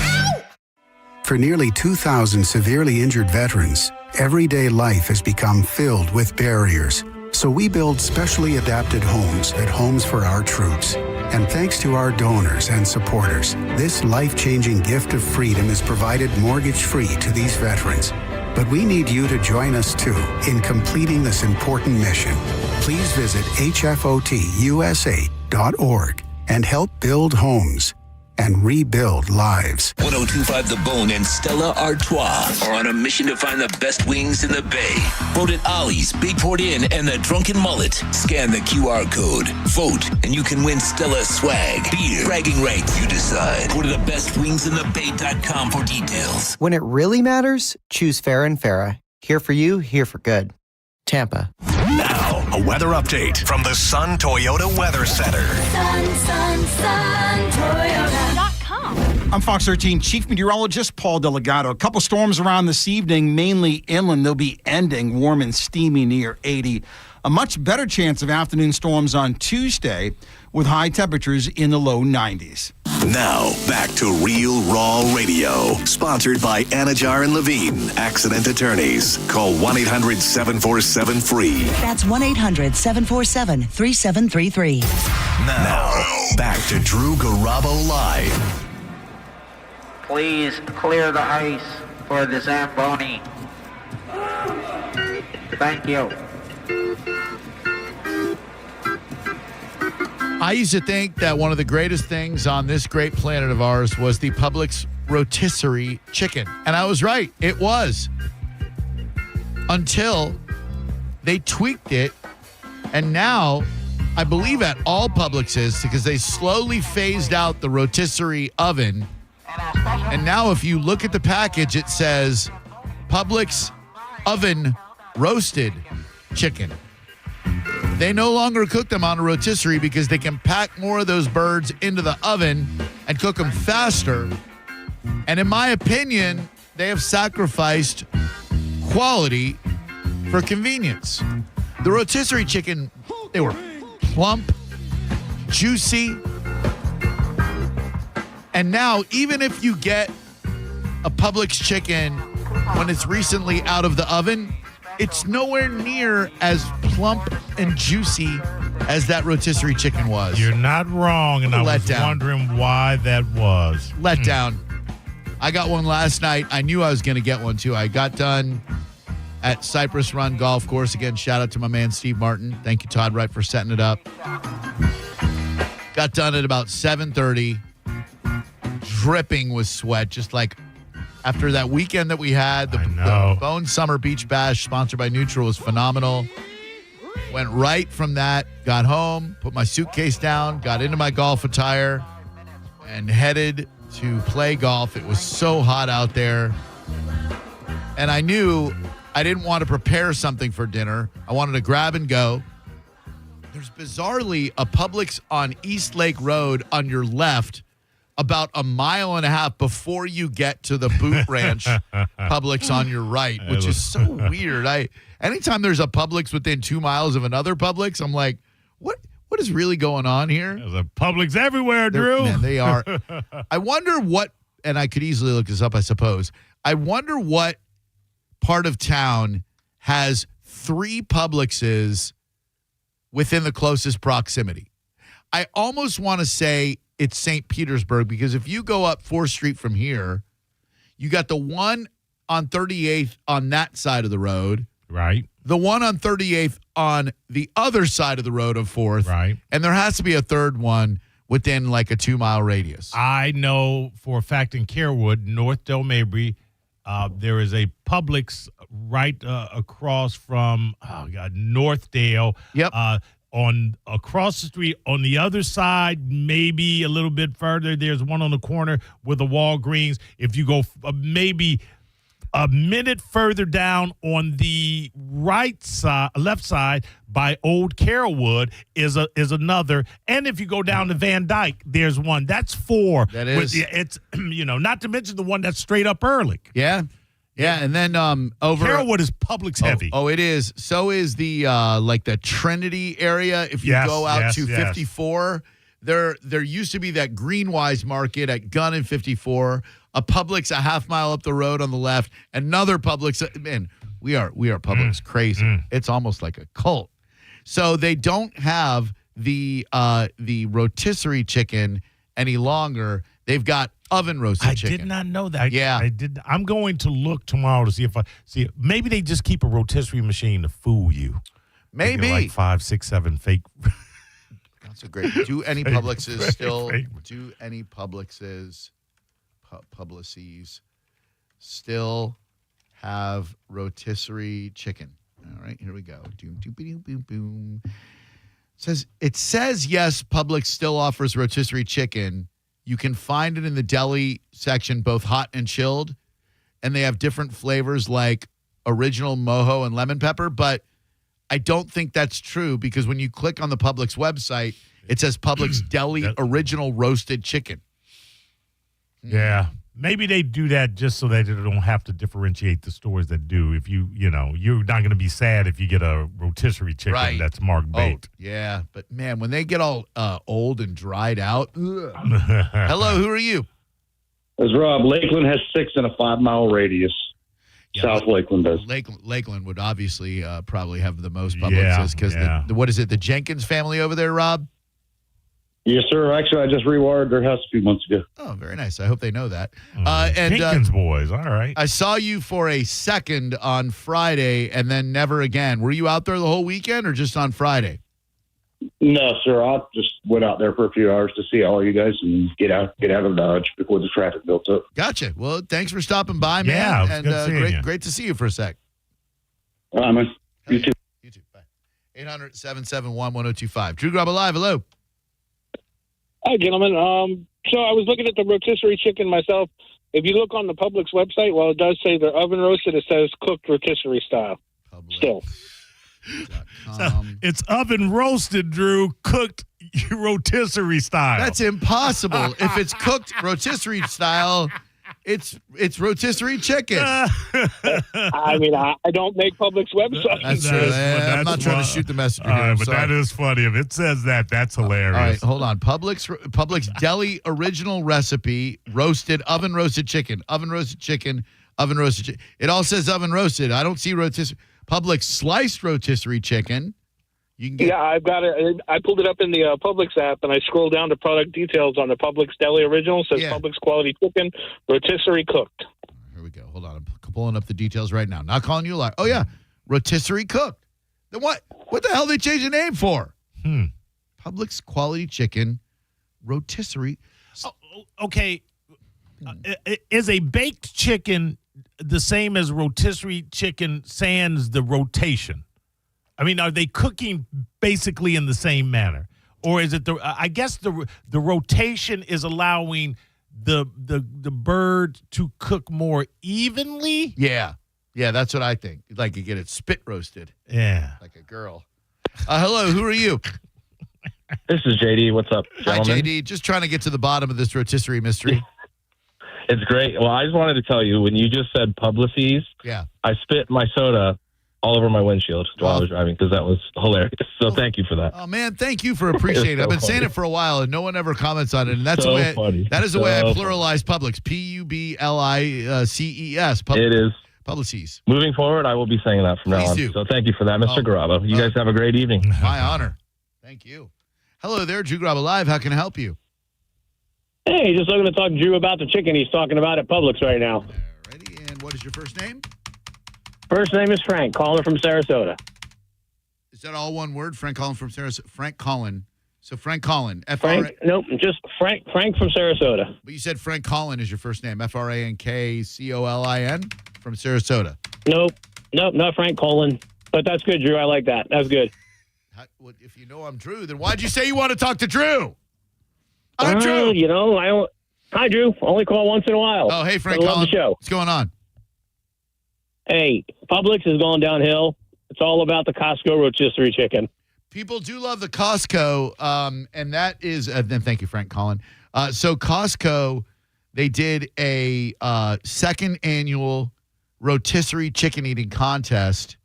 For nearly 2,000 severely injured veterans, everyday life has become filled with barriers. So we build specially adapted homes at Homes for Our Troops. And thanks to our donors and supporters, this life-changing gift of freedom is provided mortgage-free to these veterans. But we need you to join us, too, in completing this important mission. Please visit hfotusa.org and help build homes and rebuild lives. 1025 The Bone and Stella Artois are on a mission to find the best wings in the Bay. Vote at Ollie's, Big Port Inn, and the Drunken Mullet. Scan the QR code. Vote, and you can win Stella swag, beer, bragging rights. You decide. Go to thebestwingsinthebay.com for details. When it really matters, choose Farrah and Farrah. Here for you, here for good. Tampa. Now, a weather update from the Sun Toyota Weather Center. Sun, Toyota.com. I'm Fox 13 Chief Meteorologist Paul Delgado. A couple storms around this evening, mainly inland. They'll be ending warm and steamy near 80. A much better chance of afternoon storms on Tuesday with high temperatures in the low 90s. Now, back to Real Raw Radio, sponsored by Anajar and Levine, accident attorneys. Call 1-800-747-FREE. That's 1-800-747-3733. Now, back to Drew Garabo Live. Please clear the ice for the Zamboni. Thank you. I used to think that one of the greatest things on this great planet of ours was the Publix rotisserie chicken. And I was right. It was. Until they tweaked it. And now, I believe at all Publixes, because they slowly phased out the rotisserie oven. And now if you look at the package, it says Publix oven roasted chicken. They no longer cook them on a rotisserie because they can pack more of those birds into the oven and cook them faster. And in my opinion, they have sacrificed quality for convenience. The rotisserie chicken, they were plump, juicy. And now, even if you get a Publix chicken when it's recently out of the oven, it's nowhere near as plump and juicy as that rotisserie chicken was. You're not wrong, and I was wondering why that was. Let down. I got one last night. I knew I was going to get one, too. I got done at Cypress Run Golf Course. Again, shout out to my man, Steve Martin. Thank you, Todd Wright, for setting it up. Got done at about 7:30. dripping with sweat, just like after that weekend that we had. The Bone Summer Beach Bash, sponsored by Neutral, was phenomenal. Went right from that, got home, put my suitcase down, got into my golf attire, and headed to play golf. It was so hot out there. And I knew I didn't want to prepare something for dinner. I wanted to grab and go. There's bizarrely a Publix on East Lake Road on your left, about a mile and a half before you get to the Boot Ranch Publix on your right, which is so weird. Anytime there's a Publix within 2 miles of another Publix, I'm like, what is really going on here? There's a Publix everywhere, Drew. Man, they are. I wonder what, and I could easily look this up, I suppose. I wonder what part of town has 3 Publixes within the closest proximity. I almost want to say it's St. Petersburg, because if you go up 4th Street from here, you got the one on 38th on that side of the road. Right. The one on 38th on the other side of the road of 4th. Right. And there has to be a third one within like a 2-mile radius. I know for a fact in Carewood, North Del Mabry, there is a Publix right across from Northdale. Yep. On across the street, on the other side, maybe a little bit further, there's one on the corner with a Walgreens. If you go maybe a minute further down on the left side by Old Carewood is another. And if you go down to Van Dyke, there's one. That's 4. That is. It's not to mention the one that's straight up Ehrlich. Yeah. Yeah, and then over Carewood is Publix heavy. Oh, it is. So is the like the Trinity area. If you go out to 54, there used to be that Greenwise Market at Gunn and 54, a Publix a half mile up the road on the left, another Publix. Man, we are Publix crazy. It's almost like a cult. So they don't have the rotisserie chicken any longer. They've got oven roasted chicken. I did not know that. Yeah. I did. I'm going to look tomorrow to see if I see it. Maybe they just keep a rotisserie machine to fool you. Maybe. Like 5, 6, 7 fake. That's a great. Do any Publixes still? Do any Publixes, Publices still have rotisserie chicken? All right, here we go. Boom. It says yes, Publix still offers rotisserie chicken. You can find it in the deli section, both hot and chilled, and they have different flavors like original mojo and lemon pepper, but I don't think that's true, because when you click on the Publix website, it says Publix Deli Original Roasted Chicken. Yeah. Maybe they do that just so that they don't have to differentiate the stores that do. If you're not going to be sad if you get a rotisserie chicken that's marked baked. Oh, yeah, but man, when they get all old and dried out. Hello, who are you? It's Rob. Lakeland has 6 in a 5-mile radius. Yeah, South Lakeland does. Lakeland would obviously probably have the most Publixes because what is it? The Jenkins family over there, Rob? Yes, sir. Actually, I just rewired their house a few months ago. Oh, very nice. I hope they know that. Jenkins boys. All right. I saw you for a second on Friday and then never again. Were you out there the whole weekend or just on Friday? No, sir. I just went out there for a few hours to see all you guys and get out of Dodge before the traffic built up. Gotcha. Well, thanks for stopping by, man. Yeah, and good seeing you. great to see you for a sec. All right, man. You too. You too. Bye. 800-771-1025. Drew Garabo Live. Hello. Hi, gentlemen. So I was looking at the rotisserie chicken myself. If you look on the Publix website, while it does say they're oven roasted, it says cooked rotisserie style. Publix. Still. So it's oven roasted, Drew, cooked rotisserie style. That's impossible. If it's cooked rotisserie style, it's rotisserie chicken. I mean, I don't make Publix websites. That's true. I'm not trying to shoot the messenger here. But that is funny. If it says that, that's hilarious. All right, hold on. Publix Deli Original Recipe Roasted Oven Roasted Chicken. Oven roasted chicken. Oven roasted chicken. It all says oven roasted. I don't see rotisserie. Publix Sliced Rotisserie Chicken. You can get. Yeah, I've got it. I pulled it up in the Publix app, and I scrolled down to product details on the Publix Deli Original. It says Publix Quality Chicken, rotisserie cooked. Here we go. Hold on. I'm pulling up the details right now. Not calling you a liar. Oh, yeah. Rotisserie cooked. Then what? What the hell they change the name for? Publix Quality Chicken, rotisserie. Oh, okay. Is a baked chicken the same as rotisserie chicken sans the rotation? I mean, are they cooking basically in the same manner? Or is it I guess the rotation is allowing the bird to cook more evenly? Yeah. Yeah, that's what I think. Like you get it spit roasted. Yeah. Like a girl. Hello, who are you? This is JD. What's up, gentlemen? Hi, JD. Just trying to get to the bottom of this rotisserie mystery. It's great. Well, I just wanted to tell you, when you just said Publicis, yeah, I spit my soda all over my windshield while I was driving because that was hilarious. So thank you for that. Oh, man, thank you for appreciating it. I've been saying it for a while, and no one ever comments on it. And that's So the way funny. that is the way I So pluralize Publix. Publilices. It is. Publicis. Moving forward, I will be saying that from now Please on. do. So thank you for that, Mr. Garabo. You guys have a great evening. My honor. Thank you. Hello there, Drew Garabo Live. How can I help you? Hey, just looking to talk to Drew about the chicken he's talking about at Publix right now. Ready? And what is your first name? First name is Frank, calling from Sarasota. Is that all one word? Frank Collin from Sarasota. Frank Collin. So Frank Collin. Frank? Nope, just Frank from Sarasota. But you said Frank Collin is your first name. FrankColin from Sarasota. Nope, not Frank Colin. But that's good, Drew. I like that. That's good. If you know I'm Drew, then why'd you say you want to talk to Drew? I'm Drew. You know, hi, Drew. Only call once in a while. Oh, hey, Frank I love Collin. the show. What's going on? Hey, Publix is going downhill. It's all about the Costco rotisserie chicken. People do love the Costco, and that is then thank you, Frank Collin. So Costco, they did a second annual rotisserie chicken eating contest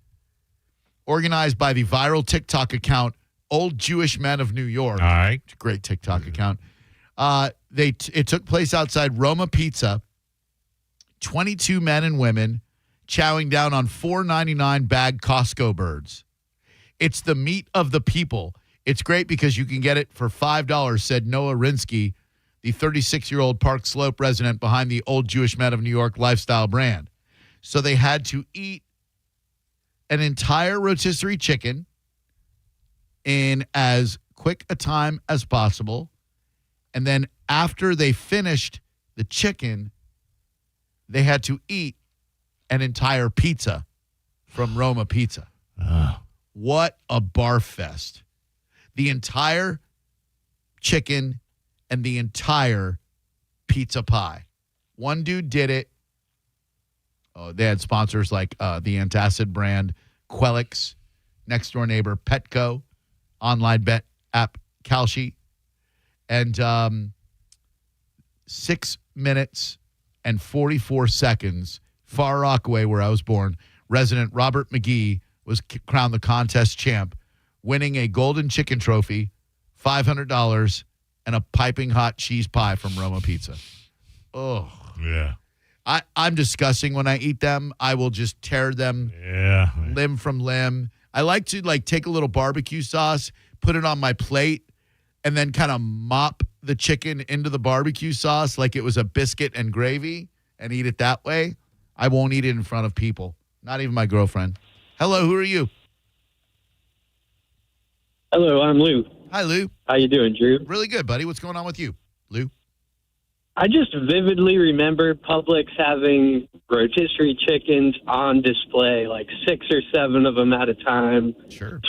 organized by the viral TikTok account Old Jewish Men of New York. All right. It's a great TikTok account. It took place outside Roma Pizza. 22 men and women chowing down on $4.99 bag Costco birds. It's the meat of the people. It's great because you can get it for $5, said Noah Rinsky, the 36-year-old Park Slope resident behind the Old Jewish Men of New York lifestyle brand. So they had to eat an entire rotisserie chicken in as quick a time as possible. And then after they finished the chicken, they had to eat an entire pizza from Roma Pizza. What a barf fest. The entire chicken and the entire pizza pie. One dude did it. Oh, they had sponsors like the antacid brand Quelix, next door neighbor Petco, online bet app Kalshi, and 6 minutes and 44 seconds, Far Rockaway, where I was born, resident Robert McGee was crowned the contest champ, winning a golden chicken trophy, $500, and a piping hot cheese pie from Roma Pizza. Oh. Yeah. I'm disgusting when I eat them. I will just tear them limb from limb. I like to take a little barbecue sauce, put it on my plate, and then kind of mop the chicken into the barbecue sauce like it was a biscuit and gravy and eat it that way. I won't eat it in front of people, not even my girlfriend. Hello, who are you? Hello, I'm Lou. Hi, Lou. How you doing, Drew? Really good, buddy. What's going on with you, Lou? I just vividly remember Publix having rotisserie chickens on display, like 6 or 7 of them at a time,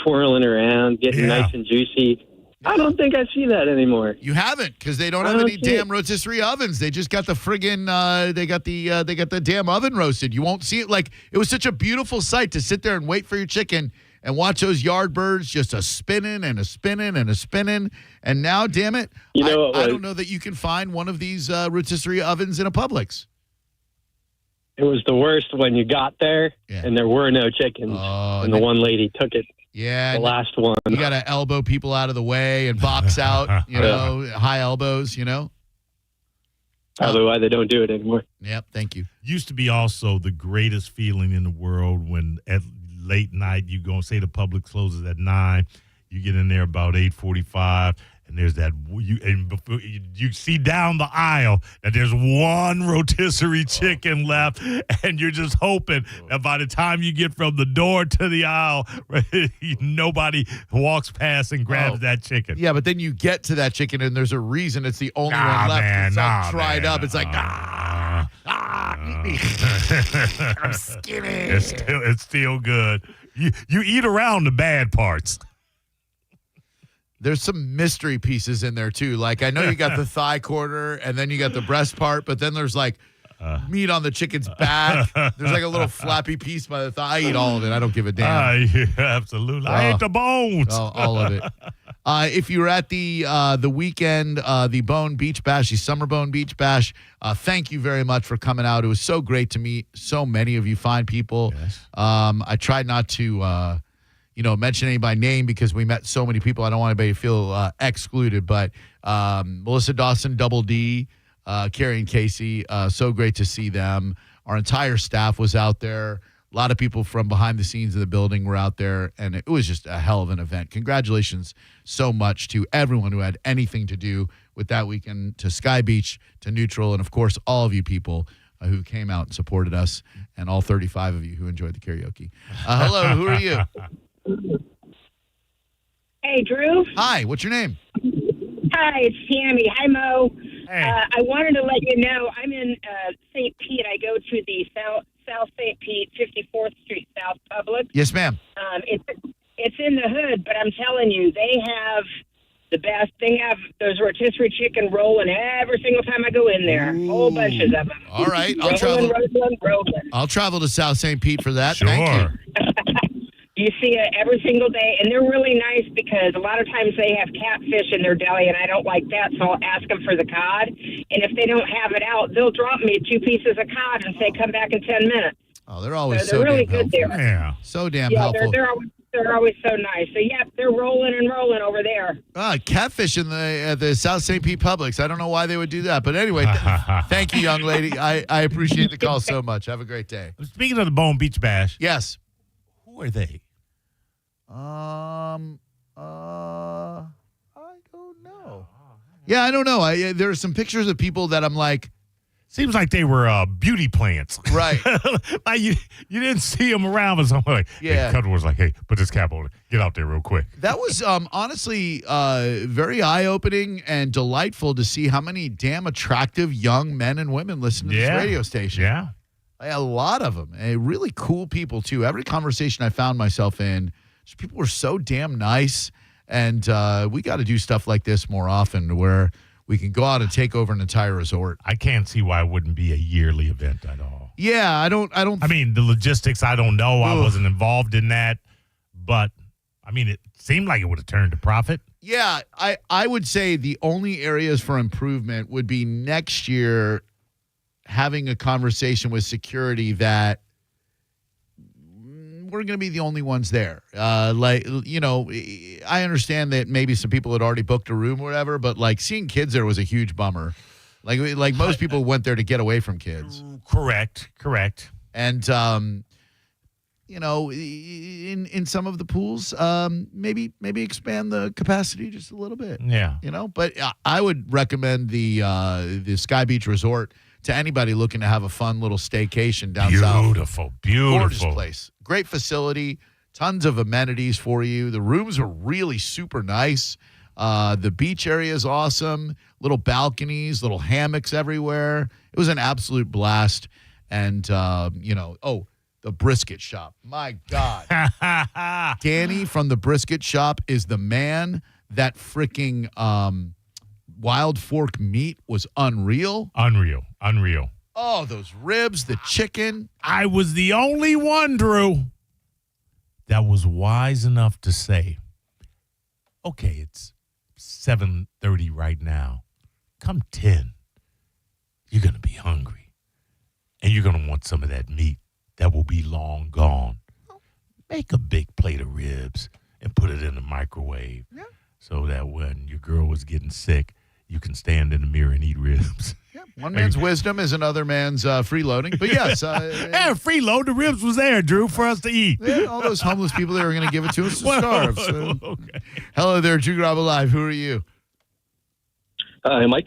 twirling around, getting nice and juicy. I don't think I see that anymore. You haven't, because they don't have any damn rotisserie ovens. They just got the friggin' they got the damn oven roasted. You won't see it. Like, it was such a beautiful sight to sit there and wait for your chicken and watch those yard birds just a spinning and a spinning and a spinning. And now, damn it, I don't know that you can find one of these rotisserie ovens in a Publix. It was the worst when you got there and there were no chickens. And the one lady took it. Yeah. The last one. You got to elbow people out of the way and box out, high elbows, Probably why they don't do it anymore. Yep, thank you. Used to be also the greatest feeling in the world when at late night you go and say the Publix closes at 9. You get in there about 8:45, and there's that you see down the aisle that there's one rotisserie chicken left, and you're just hoping that by the time you get from the door to the aisle, nobody walks past and grabs that chicken. Yeah, but then you get to that chicken, and there's a reason it's the only one left. Man, it's all dried up. It's like, I'm skinny. It's still good. You eat around the bad parts. There's some mystery pieces in there, too. Like, I know you got the thigh quarter, and then you got the breast part, but then there's, like, meat on the chicken's back. There's, like, a little flappy piece by the thigh. I eat all of it. I don't give a damn. Yeah, absolutely. I ate the bones. All of it. If you were at the weekend, the Bone Beach Bash, the Summer Bone Beach Bash, thank you very much for coming out. It was so great to meet so many of you fine people. Yes. I tried not to mention anybody by name because we met so many people. I don't want anybody to feel excluded, but Melissa Dawson, Double D, Carrie and Casey, so great to see them. Our entire staff was out there. A lot of people from behind the scenes of the building were out there, and it was just a hell of an event. Congratulations so much to everyone who had anything to do with that weekend, to Sky Beach, to Neutral, and, of course, all of you people who came out and supported us, and all 35 of you who enjoyed the karaoke. Hello, who are you? Hey, Drew. Hi, what's your name? Hi, it's Tammy. Hi, Mo. Hey. I wanted to let you know I'm in St. Pete. I go to the South St. Pete, 54th Street South Publix. Yes, ma'am. It's in the hood, but I'm telling you, they have the best. They have those rotisserie chicken rolling every single time I go in there. Whole bunches of them. All right, rolling. I'll travel to South St. Pete for that. Sure. Thank you. You see it every single day, and they're really nice because a lot of times they have catfish in their deli, and I don't like that, so I'll ask them for the cod. And if they don't have it out, they'll drop me 2 pieces of cod and say, come back in 10 minutes. Oh, they're always so they're really good helpful. there. Yeah. So damn helpful. They're always so nice. So, yeah, they're rolling and rolling over there. Catfish in the South St. Pete Publix. I don't know why they would do that. But anyway, thank you, young lady. I appreciate the call so much. Have a great day. Speaking of the Bone Beach Bash. Yes. Who are they? I don't know. Yeah, I don't know. There are some pictures of people that I'm like, seems like they were beauty plants. Right. Like you didn't see them around, but someone like, yeah. Hey, Cuddle was like, hey, put this cap on it. Get out there real quick. That was honestly very eye-opening and delightful to see how many damn attractive young men and women listen to this radio station. Yeah. A lot of them. And really cool people, too. Every conversation I found myself in, people were so damn nice. And we got to do stuff like this more often where we can go out and take over an entire resort. I can't see why it wouldn't be a yearly event at all. Yeah, I don't. I mean, the logistics, I don't know. I wasn't involved in that. But, I mean, it seemed like it would have turned a profit. Yeah, I would say the only areas for improvement would be next year having a conversation with security that we're going to be the only ones there. I understand that maybe some people had already booked a room or whatever, but like seeing kids there was a huge bummer. Like most people went there to get away from kids. Correct. And, in some of the pools, maybe expand the capacity just a little bit. Yeah. But I would recommend the Sky Beach Resort to anybody looking to have a fun little staycation down south. Beautiful. Gorgeous place. Great facility. Tons of amenities for you. The rooms are really super nice. The beach area is awesome. Little balconies, little hammocks everywhere. It was an absolute blast. And, the brisket shop. My God. Danny from the brisket shop is the man. That freaking Wild Fork meat was unreal. Unreal. Oh, those ribs, the chicken. I was the only one, Drew, that was wise enough to say, okay, it's 7:30 right now. Come 10, you're going to be hungry. And you're going to want some of that meat that will be long gone. Make a big plate of ribs and put it in the microwave so that when your girl was getting sick, you can stand in the mirror and eat ribs. Yeah, one man's wisdom is another man's freeloading. But yes. Freeload. The ribs was there, Drew, for us to eat. Yeah, all those homeless people, they were going to give it to us to starve. So. Okay. Hello there, Drew Garabo Live. Who are you? Hi, Mike.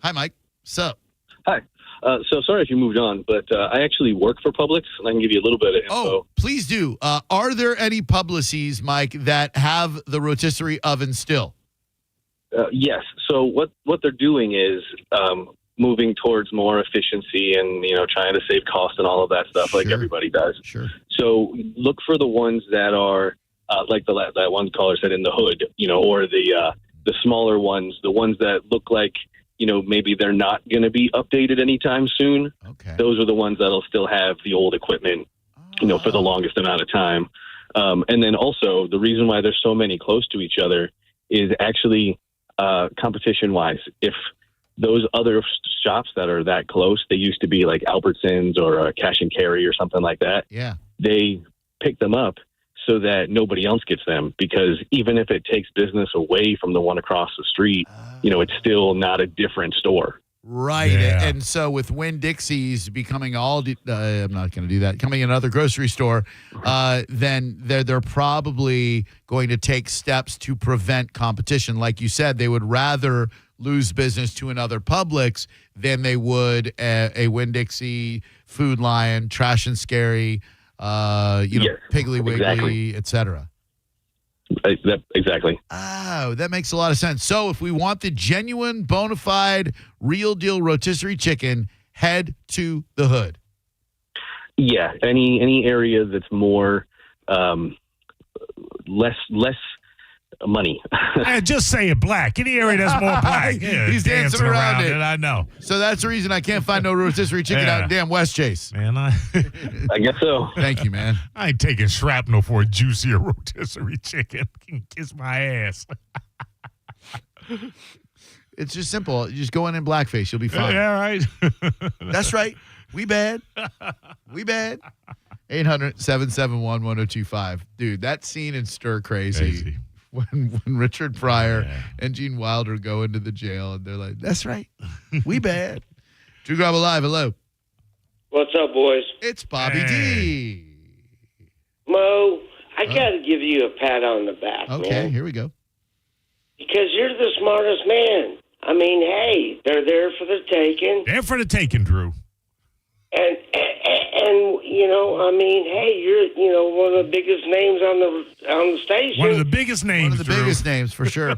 Hi, Mike. What's up? Hi. So sorry if you moved on, but I actually work for Publix, and I can give you a little bit of info. Oh, please do. Are there any Publicis, Mike, that have the rotisserie oven still? Yes. So what they're doing is moving towards more efficiency and, trying to save cost and all of that stuff like everybody does. Sure. So look for the ones that are like that one caller said, in the hood, or the smaller ones, the ones that look like, maybe they're not going to be updated anytime soon. Okay. Those are the ones that'll still have the old equipment, for the longest amount of time. And then also the reason why there's so many close to each other is actually competition-wise. If those other shops that are that close, they used to be like Albertsons or Cash and Carry or something like that. Yeah. They pick them up so that nobody else gets them, because even if it takes business away from the one across the street, it's still not a different store. Right. Yeah. And so with Winn-Dixie's becoming I'm not going to do that, coming in another grocery store, then they're probably going to take steps to prevent competition. Like you said, they would rather lose business to another Publix than they would a Winn-Dixie, Food Lion, Trash and Scary, Piggly Wiggly, exactly. etc. Exactly. Oh, that makes a lot of sense. So if we want the genuine, bona fide, real deal rotisserie chicken, head to the hood. Yeah, any area that's more less money. Just say it black. Any area that's more black. Yeah, He's dancing around it. I know. So that's the reason I can't find no rotisserie chicken out in damn West Chase. Man, I guess so. Thank you, man. I ain't taking shrapnel for a juicier rotisserie chicken. Kiss my ass. It's just simple. You just go in blackface. You'll be fine. Yeah, right. That's right. We bad. We bad. 800-771-1025. Dude, that scene in Stir Crazy. When Richard Pryor and Gene Wilder go into the jail and they're like, that's right. We bad. Drew Garabo Live, hello. What's up, boys? It's Bobby D. Mo, I got to give you a pat on the back, Okay, man. here we go. Because you're the smartest man. I mean, hey, they're there for the taking. They're for the taking, Drew. And I mean, hey, you're, one of the biggest names on the station. One of the biggest names, One of the biggest names, for sure.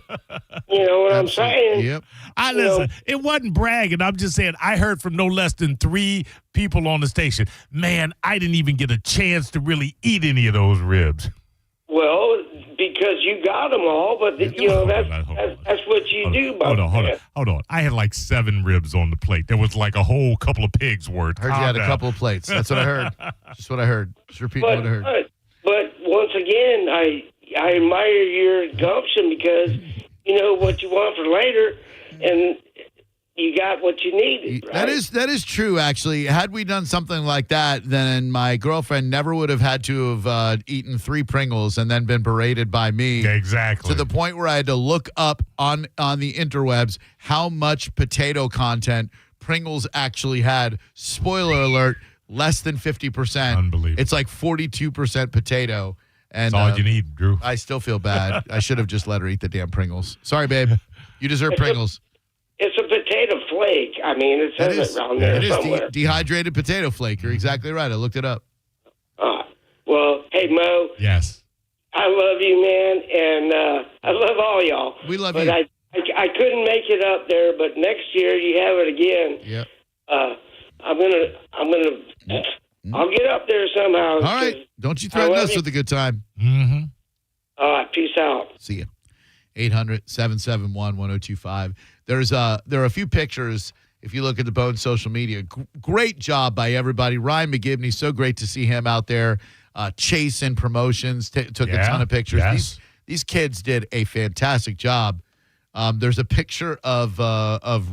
You know what I'm saying? Yep. Listen, it wasn't bragging. I'm just saying I heard from no less than 3 people on the station. Man, I didn't even get a chance to really eat any of those ribs. Well, because you got them all, but that's what you do. Hold on. I had like 7 ribs on the plate. There was like a whole couple of pigs worth. Heard you had a couple of plates. That's what I heard. Just what I heard. Just repeating what I heard. But once again, I admire your gumption, because you know what you want for later, and you got what you needed. Right? That is true, actually. Had we done something like that, then my girlfriend never would have had to have eaten 3 Pringles and then been berated by me. Exactly. To the point where I had to look up on the interwebs how much potato content Pringles actually had. Spoiler alert, less than 50%. Unbelievable. It's like 42% potato. And that's all you need, Drew. I still feel bad. I should have just let her eat the damn Pringles. Sorry, babe. You deserve Pringles. It's a potato flake. I mean, it says it around there somewhere. It is dehydrated potato flake. You're exactly right. I looked it up. Well, hey, Mo. Yes. I love you, man, and I love all y'all. We love you. But I couldn't make it up there, but next year you have it again. Yep. I'll get up there somehow. All right. Don't you threaten us with a good time. Mm-hmm. All right. Peace out. See you. 800-771-1025. There are a few pictures. If you look at the Bone social media, great job by everybody. Ryan McGibney, so great to see him out there chasing promotions. Took a ton of pictures. Yes. These kids did a fantastic job. There's a picture of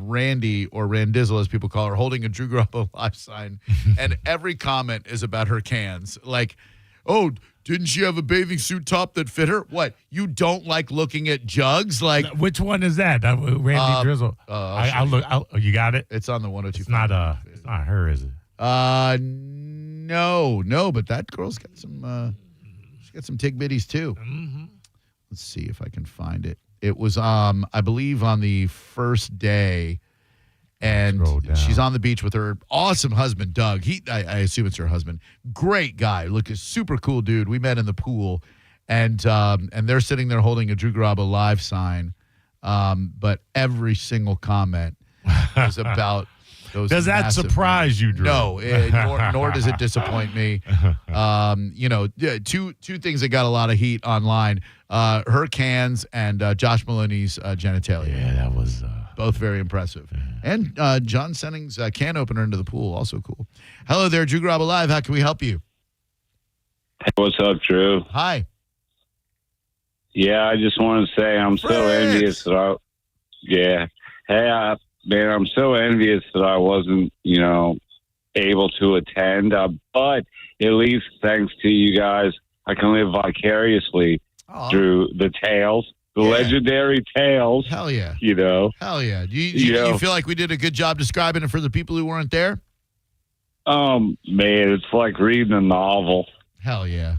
Randy, or Randizzle as people call her, holding a Drew Garabo Live sign, and every comment is about her cans. Like, oh, didn't she have a bathing suit top that fit her? What? You don't like looking at jugs? Like, which one is that? Randy Drizzle. I'll look. You got it. It's on the 102. It's not her, is it? No. But that girl's got some. She's got some tig bitties too. Mm-hmm. Let's see if I can find it. It was, I believe, on the first day, and she's on the beach with her awesome husband, Doug. I assume it's her husband. Great guy. Look, a super cool dude. We met in the pool, and they're sitting there holding a Drew Garabo Live sign, but every single comment was about those. Does that surprise you, Drew? No, nor does it disappoint me. Two things that got a lot of heat online: her cans and Josh Maloney's genitalia. Yeah, that was both very impressive. And John Senning's can opener into the pool, also cool. Hello there, Drew Garabo Live. How can we help you? Hey, what's up, Drew? Hi. Yeah, I just want to say I'm so envious that man, I'm so envious that I wasn't, able to attend. But at least thanks to you guys, I can live vicariously through the tales, the legendary tales. Hell yeah. Hell yeah. Do you feel like we did a good job describing it for the people who weren't there? Man, it's like reading a novel. Hell yeah.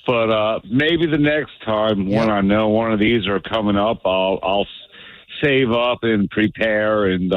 But maybe the next time when I know one of these are coming up, I'll save up and prepare, and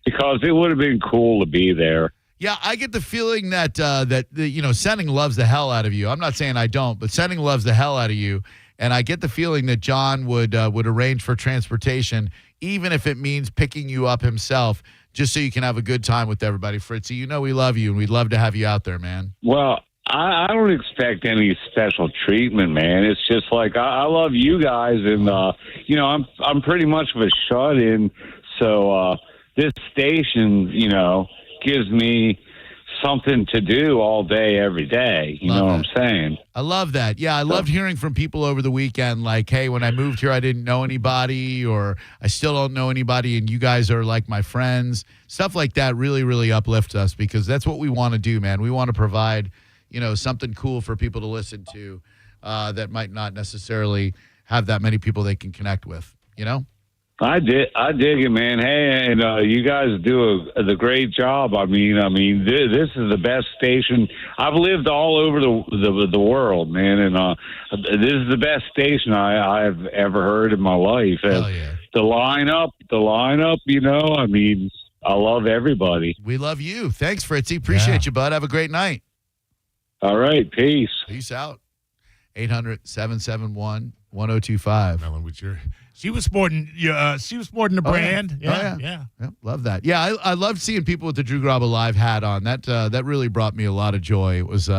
because it would have been cool to be there. Yeah, I get the feeling that Senning loves the hell out of you. I'm not saying I don't, but Senning loves the hell out of you, and I get the feeling that John would arrange for transportation, even if it means picking you up himself, just so you can have a good time with everybody. Fritzy, we love you, and we'd love to have you out there, man. Well, I don't expect any special treatment, man. It's just like I love you guys, and I'm pretty much of a shut-in, so this station, gives me something to do all day, every day. You know what I'm saying? I love that. Yeah, I loved hearing from people over the weekend, like, hey, when I moved here, I didn't know anybody, or I still don't know anybody, and you guys are like my friends. Stuff like that really, really uplifts us, because that's what we want to do, man. We want to provide something cool for people to listen to that might not necessarily have that many people they can connect with, I dig it, man. Hey, and you guys do the great job. I mean, this is the best station. I've lived all over the world, man, and this is the best station I've ever heard in my life. Hell yeah. The lineup, I mean, I love everybody. We love you. Thanks, Fritzy. Appreciate you, bud. Have a great night. All right. Peace. Peace out. 800-771-1025. She was sporting the brand. Yeah. Love that. Yeah, I loved seeing people with the Drew Garabo Live hat on. That really brought me a lot of joy. It was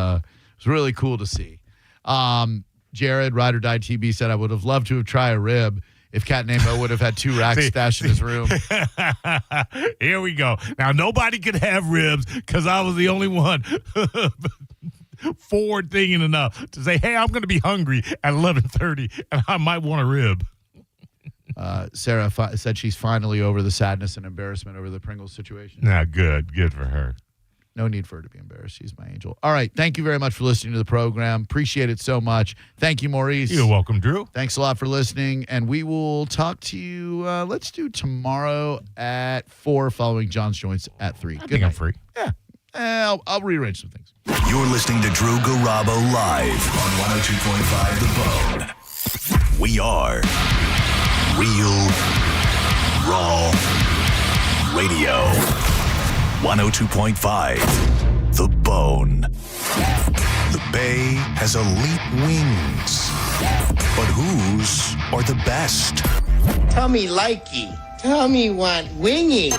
really cool to see. Jared, Ride or Die TB, said, I would have loved to have tried a rib if Cat Nemo would have had 2 racks stashed in his room. Here we go. Now, nobody could have ribs because I was the only one forward thinking enough to say, hey, I'm going to be hungry at 11:30 and I might want a rib. Sarah said she's finally over the sadness and embarrassment over the Pringles situation. Good for her. No need for her to be embarrassed. She's my angel. All right. Thank you very much for listening to the program. Appreciate it so much. Thank you, Maurice. You're welcome, Drew. Thanks a lot for listening. And we will talk to you, let's do tomorrow at 4, following John's Joints at 3. I think I'm free. Yeah. I'll rearrange some things. You're listening to Drew Garabo live on 102.5 The Bone. We are Real Raw Radio. 102.5 The Bone. The Bay has elite wings. But whose are the best? Tell me likey. Tell me want wingy.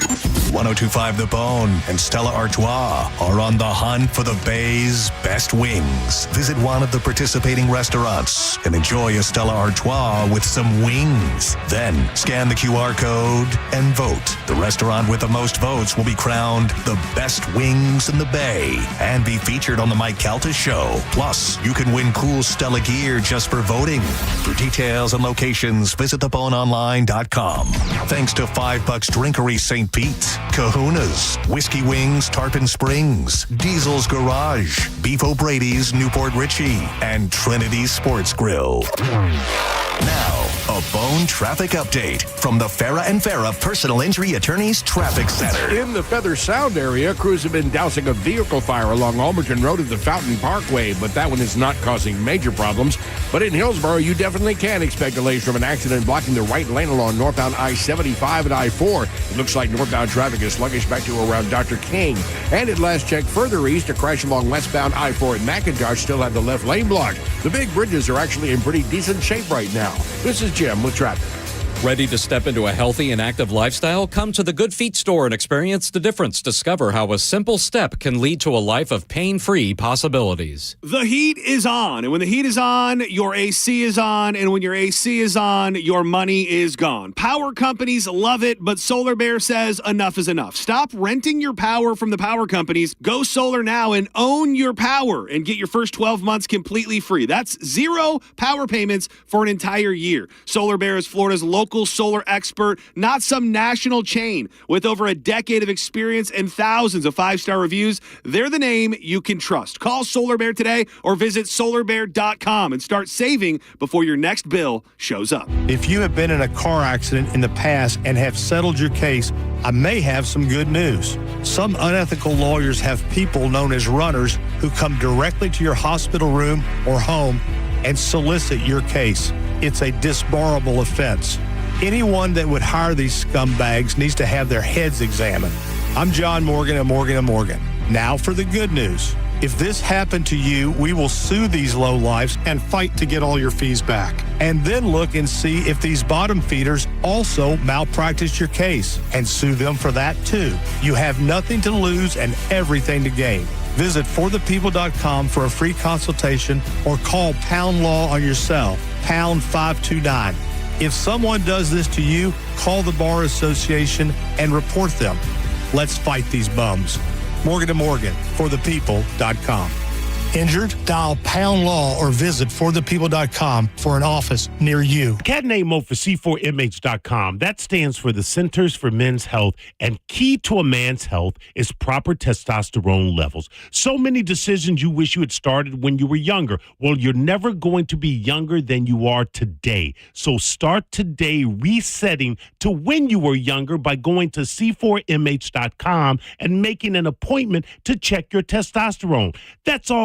102.5 The Bone and Stella Artois are on the hunt for the Bay's best wings. Visit one of the participating restaurants and enjoy a Stella Artois with some wings. Then scan the QR code and vote. The restaurant with the most votes will be crowned the best wings in the Bay and be featured on the Mike Calta Show. Plus, you can win cool Stella gear just for voting. For details and locations, visit theboneonline.com. Thanks to $5 Drinkery St. Pete, Kahuna's, Whiskey Wings Tarpon Springs, Diesel's Garage, Beef O'Brady's Newport Richie, and Trinity Sports Grill. Now, a The Bone Traffic Update from the Farah and Farah Personal Injury Attorneys Traffic Center. In the Feather Sound area, crews have been dousing a vehicle fire along Almerton Road at the Fountain Parkway, but that one is not causing major problems. But in Hillsborough, you definitely can expect delays from an accident blocking the right lane along northbound I-75 and I-4. It looks like northbound traffic is sluggish back to around Dr. King. And at last check further east, a crash along westbound I-4 at McIntosh still had the left lane blocked. The big bridges are actually in pretty decent shape right now. This is Jim with traffic. Ready to step into a healthy and active lifestyle? Come to the Good Feet store and experience the difference. Discover how a simple step can lead to a life of pain-free possibilities. The heat is on, and when the heat is on, your AC is on, and when your AC is on, your money is gone. Power companies love it, but Solar Bear says enough is enough. Stop renting your power from the power companies. Go solar now and own your power and get your first 12 months completely free. That's 0 power payments for an entire year. Solar Bear is Florida's local solar expert, not some national chain. With over a decade of experience and thousands of 5-star reviews, they're the name you can trust. Call Solar Bear today or visit solarbear.com and start saving before your next bill shows up. If you have been in a car accident in the past and have settled your case, I may have some good news. Some unethical lawyers have people known as runners who come directly to your hospital room or home and solicit your case. It's a disbarable offense. Anyone that would hire these scumbags needs to have their heads examined. I'm John Morgan of Morgan & Morgan. Now for the good news. If this happened to you, we will sue these lowlifes and fight to get all your fees back. And then look and see if these bottom feeders also malpracticed your case and sue them for that too. You have nothing to lose and everything to gain. Visit forthepeople.com for a free consultation or call Pound Law on your cell, pound 529. If someone does this to you, call the Bar Association and report them. Let's fight these bums. Morgan & Morgan, forthepeople.com. Injured? Dial Pound Law or visit forthepeople.com for an office near you. Cat name mode for C4MH.com. That stands for the Centers for Men's Health, and key to a man's health is proper testosterone levels. So many decisions you wish you had started when you were younger. Well, you're never going to be younger than you are today. So start today resetting to when you were younger by going to C4MH.com and making an appointment to check your testosterone. That's all